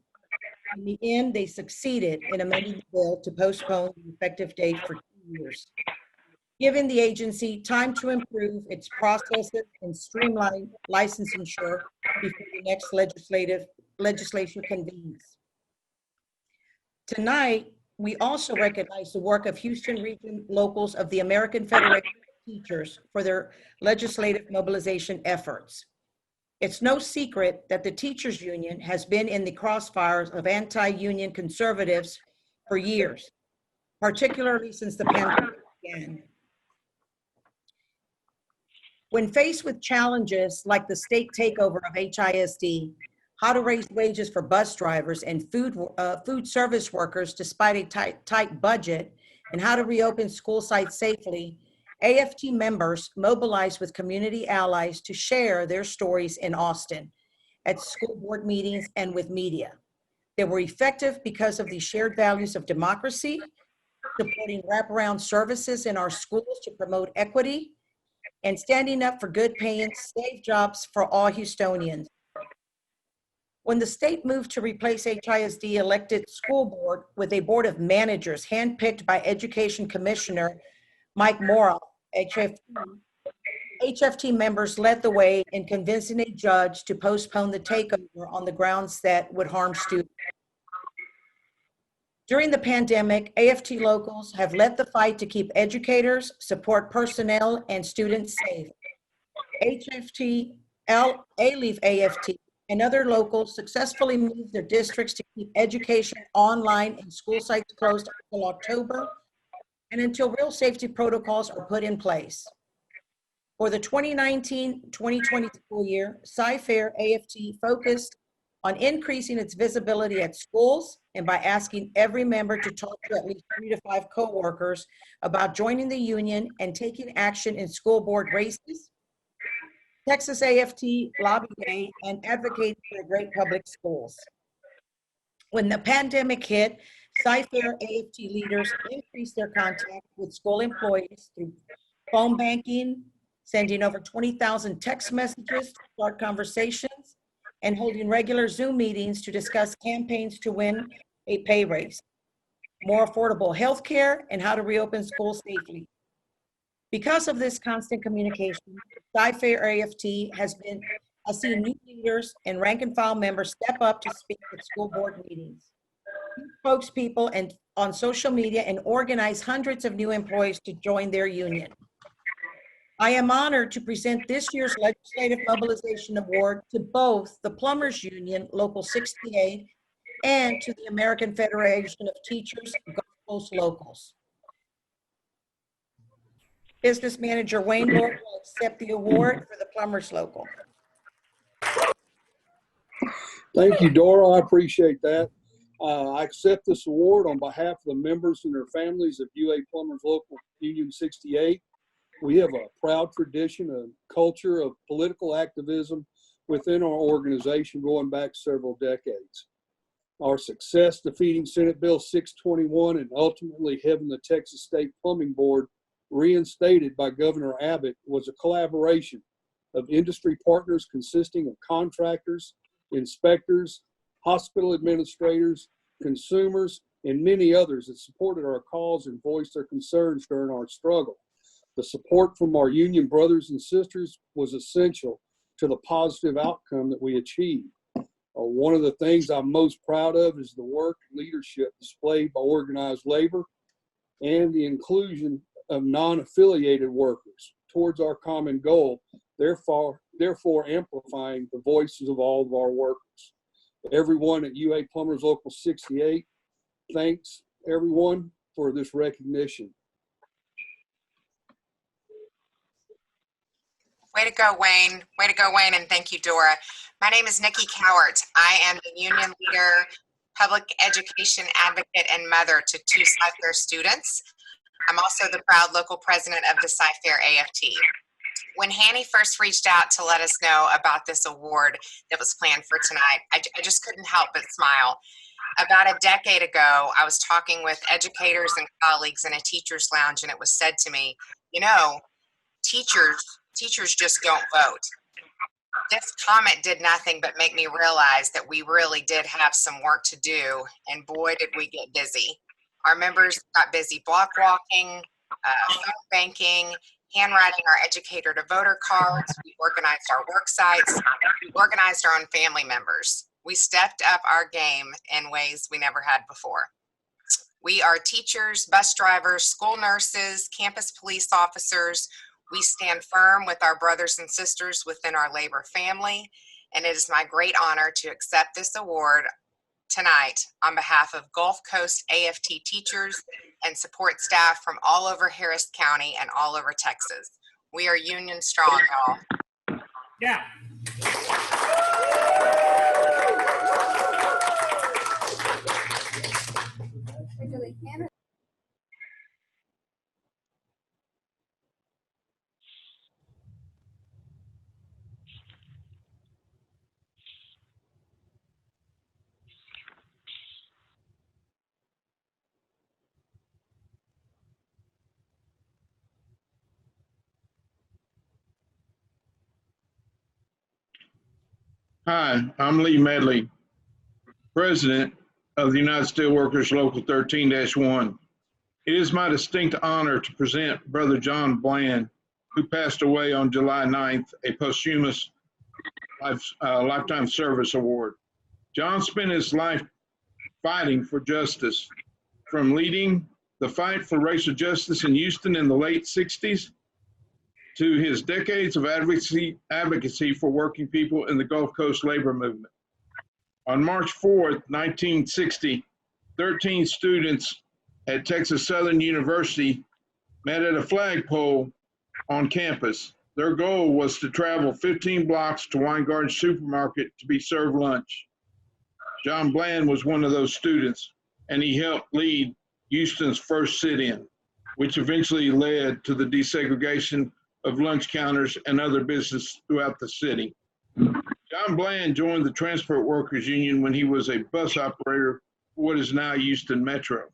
In the end, they succeeded in amending the bill to postpone the effective date for 2 years, giving the agency time to improve its processes and streamline licensure before the next legislature convenes. Tonight, we also recognize the work of Houston region locals of the American Federation of Teachers for their legislative mobilization efforts. It's no secret that the teachers union has been in the crossfires of anti-union conservatives for years, particularly since the pandemic began. When faced with challenges like the state takeover of HISD, how to raise wages for bus drivers and food service workers despite a tight budget, and how to reopen school sites safely, AFT members mobilized with community allies to share their stories in Austin at school board meetings and with media. They were effective because of the shared values of democracy, supporting wraparound services in our schools to promote equity, and standing up for good paying, safe jobs for all Houstonians. When the state moved to replace HISD elected school board with a board of managers handpicked by Education Commissioner Mike Morrell, HFT members led the way in convincing a judge to postpone the takeover on the grounds that would harm students. During the pandemic, AFT locals have led the fight to keep educators, support personnel, and students safe. HFT, A-Leave AFT, and other locals successfully moved their districts to keep education online and school sites closed until October, and until real safety protocols are put in place. For the 2019-2020 school year, Sci-Fair AFT focused on increasing its visibility at schools and by asking every member to talk to at least 3 to 5 coworkers about joining the union and taking action in school board races, Texas AFT Lobby Day, and advocating for great public schools. When the pandemic hit, Sci-Fair AFT leaders increased their contact with school employees through phone banking, sending over 20,000 text messages to start conversations, and holding regular Zoom meetings to discuss campaigns to win a pay raise, more affordable health care, and how to reopen schools safely. Because of this constant communication, Sci-Fair AFT has seen new leaders and rank and file members step up to speak at school board meetings, spokespeople and on social media, and organize hundreds of new employees to join their union. I am honored to present this year's Legislative Mobilization Award to both the Plumbers Union, Local 68, and to the American Federation of Teachers, Gulf Coast Locals. Business Manager Wayne Lord will accept the award for the Plumbers Local. Thank you, Dora. I appreciate that. I accept this award on behalf of the members and their families of UA Plumbers Local Union 68. We have a proud tradition and culture of political activism within our organization going back several decades. Our success defeating Senate Bill 621 and ultimately having the Texas State Plumbing Board reinstated by Governor Abbott was a collaboration of industry partners consisting of contractors, inspectors, hospital administrators, consumers, and many others that supported our cause and voiced their concerns during our struggle. The support from our union brothers and sisters was essential to the positive outcome that we achieved. One of the things I'm most proud of is the work and leadership displayed by organized labor and the inclusion of non-affiliated workers towards our common goal, therefore amplifying the voices of all of our workers. Everyone at UA Plumbers Local 68, thanks everyone for this recognition. Way to go, Wayne. Way to go, Wayne, and thank you, Dora. My name is Nikki Cowart. I am the union leader, public education advocate, and mother to 2 Sci-Fair students. I'm also the proud local president of the Sci-Fair AFT. When Hanny first reached out to let us know about this award that was planned for tonight, I just couldn't help but smile. About a decade ago, I was talking with educators and colleagues in a teacher's lounge, and it was said to me, you know, teachers just don't vote. This comment did nothing but make me realize that we really did have some work to do, and boy, did we get busy. Our members got busy block walking, phone banking, handwriting our educator to voter cards. We organized our work sites. We organized our own family members. We stepped up our game in ways we never had before. We are teachers, bus drivers, school nurses, campus police officers. We stand firm with our brothers and sisters within our labor family, and it is my great honor to accept this award tonight on behalf of Gulf Coast AFT teachers and support staff from all over Harris County and all over Texas. We are union strong, y'all. Yeah. Hi, I'm Lee Medley, President of the United Steelworkers Local 13-1. It is my distinct honor to present Brother John Bland, who passed away on July 9th, a posthumous Lifetime Service Award. John spent his life fighting for justice, from leading the fight for racial justice in Houston in the late 60s to his decades of advocacy for working people in the Gulf Coast labor movement. On March 4th, 1960, 13 students at Texas Southern University met at a flagpole on campus. Their goal was to travel 15 blocks to Wine Garden Supermarket to be served lunch. John Bland was one of those students, and he helped lead Houston's first sit-in, which eventually led to the desegregation of lunch counters and other business throughout the city. John Bland joined the Transport Workers Union when he was a bus operator for what is now Houston Metro.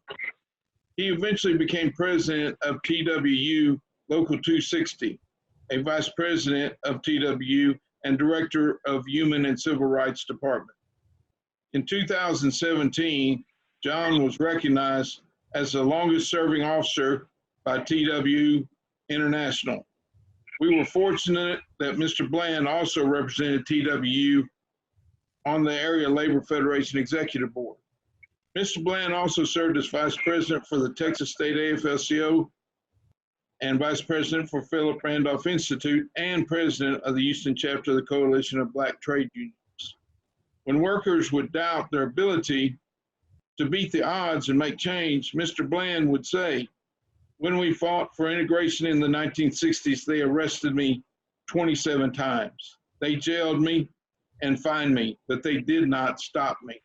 He eventually became president of TWU Local 260, a vice president of TWU and director of Human and Civil Rights Department. In 2017, John was recognized as the longest serving officer by TWU International. We were fortunate that Mr. Bland also represented TWU on the Area Labor Federation Executive Board. Mr. Bland also served as Vice President for the Texas State AFL-CIO and Vice President for Philip Randolph Institute and President of the Houston chapter of the Coalition of Black Trade Unions. When workers would doubt their ability to beat the odds and make change, Mr. Bland would say, "When we fought for integration in the 1960s, they arrested me 27 times. They jailed me and fined me, but they did not stop me."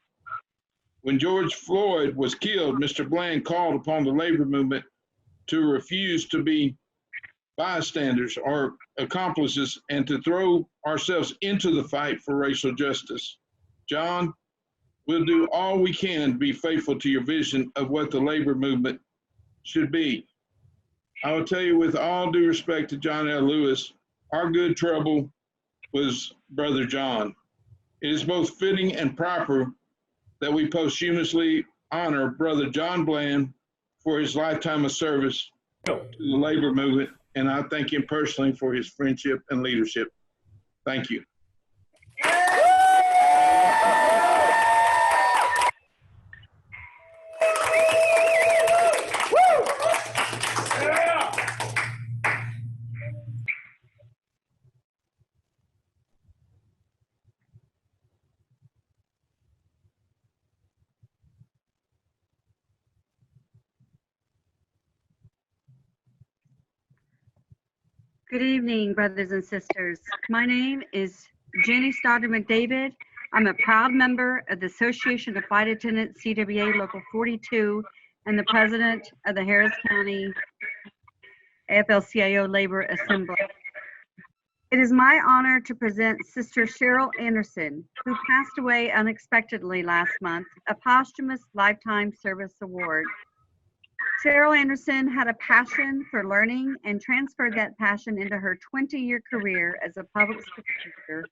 When George Floyd was killed, Mr. Bland called upon the labor movement to refuse to be bystanders or accomplices and to throw ourselves into the fight for racial justice. John, we'll do all we can to be faithful to your vision of what the labor movement should be. I will tell you with all due respect to John L. Lewis, our good trouble was Brother John. It is both fitting and proper that we posthumously honor Brother John Bland for his lifetime of service to the labor movement and I thank him personally for his friendship and leadership. Thank you. Good evening, brothers and sisters. My name is Jenny Stoddard McDavid. I'm a proud member of the Association of Flight Attendants CWA Local 42 and the president of the Harris County AFL-CIO Labor Assembly. It is my honor to present Sister Cheryl Anderson, who passed away unexpectedly last month, a posthumous Lifetime Service Award. Cheryl Anderson had a passion for learning and transferred that passion into her 20-year career as a public school teacher,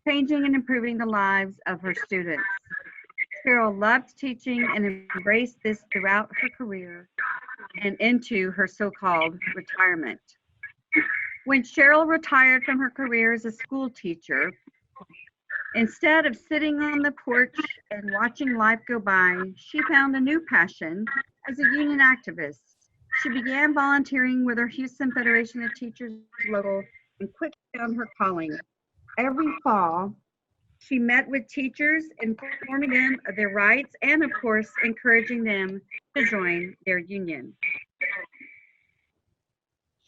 changing and improving the lives of her students. Cheryl loved teaching and embraced this throughout her career and into her so-called retirement. When Cheryl retired from her career as a school teacher, instead of sitting on the porch and watching life go by, she found a new passion as a union activist. She began volunteering with her Houston Federation of Teachers local and quickly found her calling. Every fall, she met with teachers, informing them of their rights and, of course, encouraging them to join their union.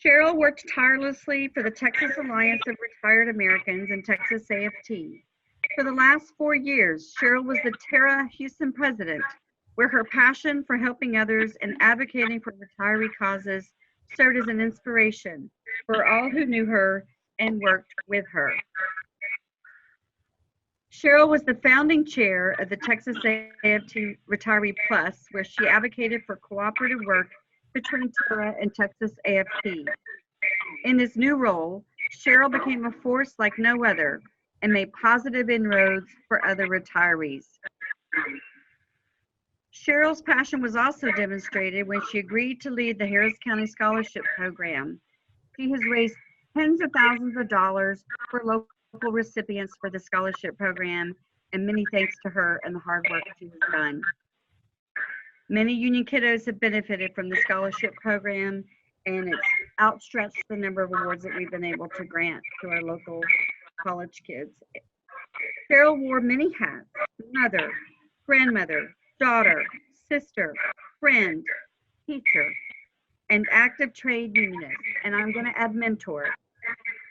Cheryl worked tirelessly for the Texas Alliance of Retired Americans and Texas AFT. For the last 4 years, Cheryl was the Terra Houston president, where her passion for helping others and advocating for retiree causes served as an inspiration for all who knew her and worked with her. Cheryl was the founding chair of the Texas AFT Retiree Plus, where she advocated for cooperative work between Terra and Texas AFT. In this new role, Cheryl became a force like no other and made positive inroads for other retirees. Cheryl's passion was also demonstrated when she agreed to lead the Harris County Scholarship Program. She has raised tens of thousands of dollars for local recipients for the scholarship program, and many thanks to her and the hard work she has done. Many union kiddos have benefited from the scholarship program, and it's outstretched the number of awards that we've been able to grant to our local college kids. Cheryl wore many hats: mother, grandmother, daughter, sister, friend, teacher, and active trade unionist, and I'm going to add mentor.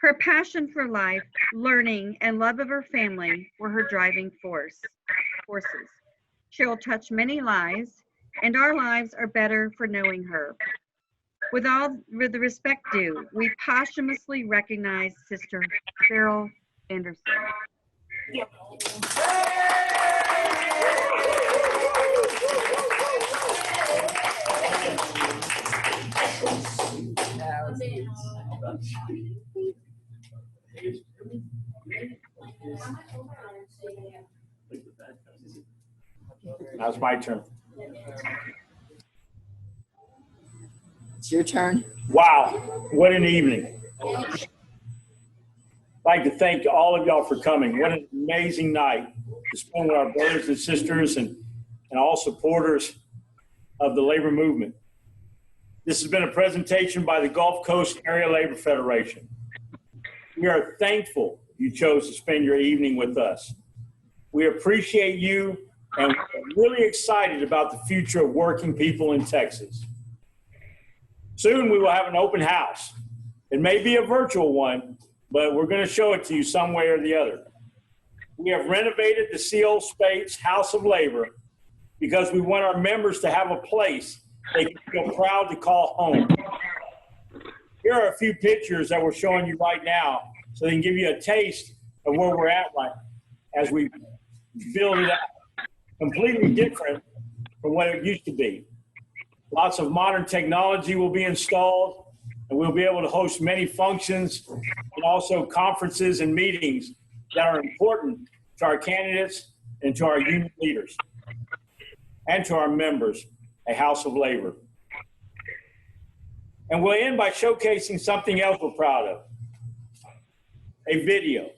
Her passion for life, learning, and love of her family were her driving forces. Cheryl touched many lives, and our lives are better for knowing her. With the respect due, we posthumously recognize Sister Cheryl Anderson. Now it's my turn. It's your turn. Wow, what an evening. I'd like to thank all of y'all for coming. What an amazing night to spend with our brothers and sisters and all supporters of the labor movement. This has been a presentation by the Gulf Coast Area Labor Federation. We are thankful you chose to spend your evening with us. We appreciate you, and we're really excited about the future of working people in Texas. Soon we will have an open house. It may be a virtual one, but we're going to show it to you some way or the other. We have renovated the CO Space House of Labor because we want our members to have a place they can feel proud to call home. Here are a few pictures that we're showing you right now so they can give you a taste of where we're at right as we build it out. Completely different from what it used to be. Lots of modern technology will be installed, and we'll be able to host many functions and also conferences and meetings that are important to our candidates and to our union leaders and to our members, a House of Labor. And we'll end by showcasing something else we're proud of. A video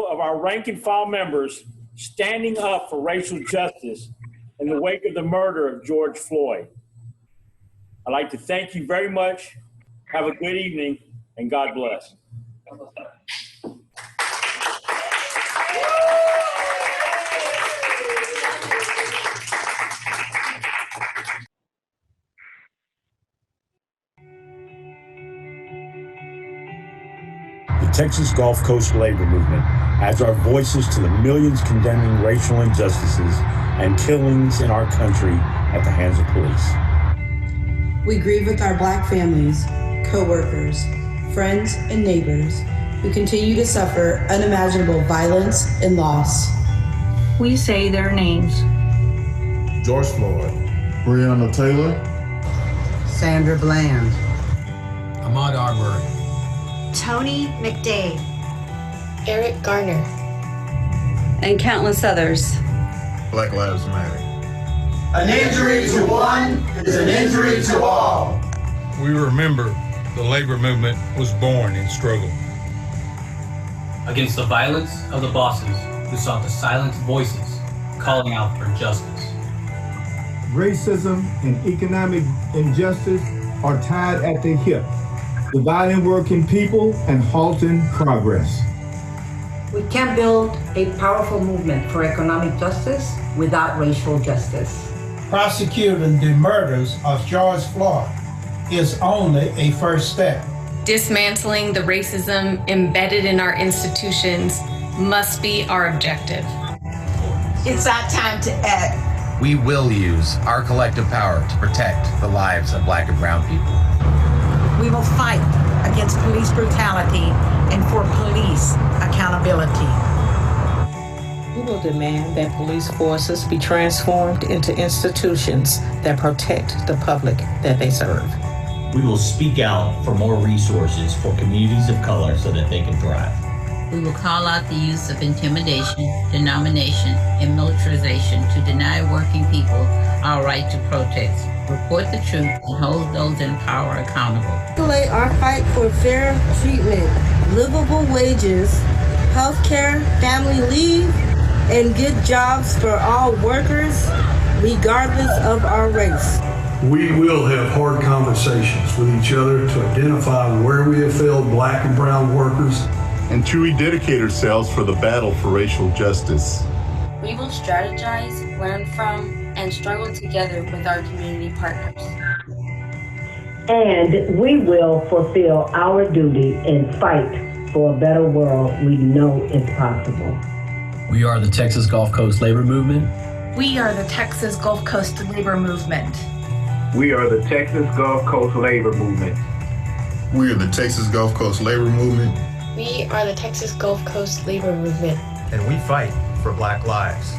of our rank and file members standing up for racial justice in the wake of the murder of George Floyd. I'd like to thank you very much. Have a good evening, and God bless. The Texas Gulf Coast labor movement adds our voices to the millions condemning racial injustices and killings in our country at the hands of police. We grieve with our Black families, co-workers, friends, and neighbors who continue to suffer unimaginable violence and loss. We say their names. George Floyd, Breonna Taylor, Sandra Bland, Ahmaud Arbery, Tony McDade, Eric Garner, and countless others. Black Lives Matter. An injury to one is an injury to all. We remember the labor movement was born in struggle. Against the violence of the bosses who sought to silence voices calling out for justice. Racism and economic injustice are tied at the hip, dividing working people and halting progress. We can't build a powerful movement for economic justice without racial justice. Prosecuting the murders of George Floyd is only a first step. Dismantling the racism embedded in our institutions must be our objective. It's our time to act. We will use our collective power to protect the lives of Black and brown people. We will fight against police brutality and for police accountability. We will demand that police forces be transformed into institutions that protect the public that they serve. We will speak out for more resources for communities of color so that they can thrive. We will call out the use of intimidation, denomination, and militarization to deny working people our right to protest, report the truth, and hold those in power accountable. Escalate our fight for fair treatment, livable wages, health care, family leave, and good jobs for all workers, regardless of our race. We will have hard conversations with each other to identify where we have failed Black and brown workers and truly dedicate ourselves for the battle for racial justice. We will strategize, learn from, and struggle together with our community partners. And we will fulfill our duty and fight for a better world we know is possible. We are the Texas Gulf Coast Labor Movement. We are the Texas Gulf Coast Labor Movement. We are the Texas Gulf Coast Labor Movement. We are the Texas Gulf Coast Labor Movement. We are the Texas Gulf Coast Labor Movement. And we fight for Black lives.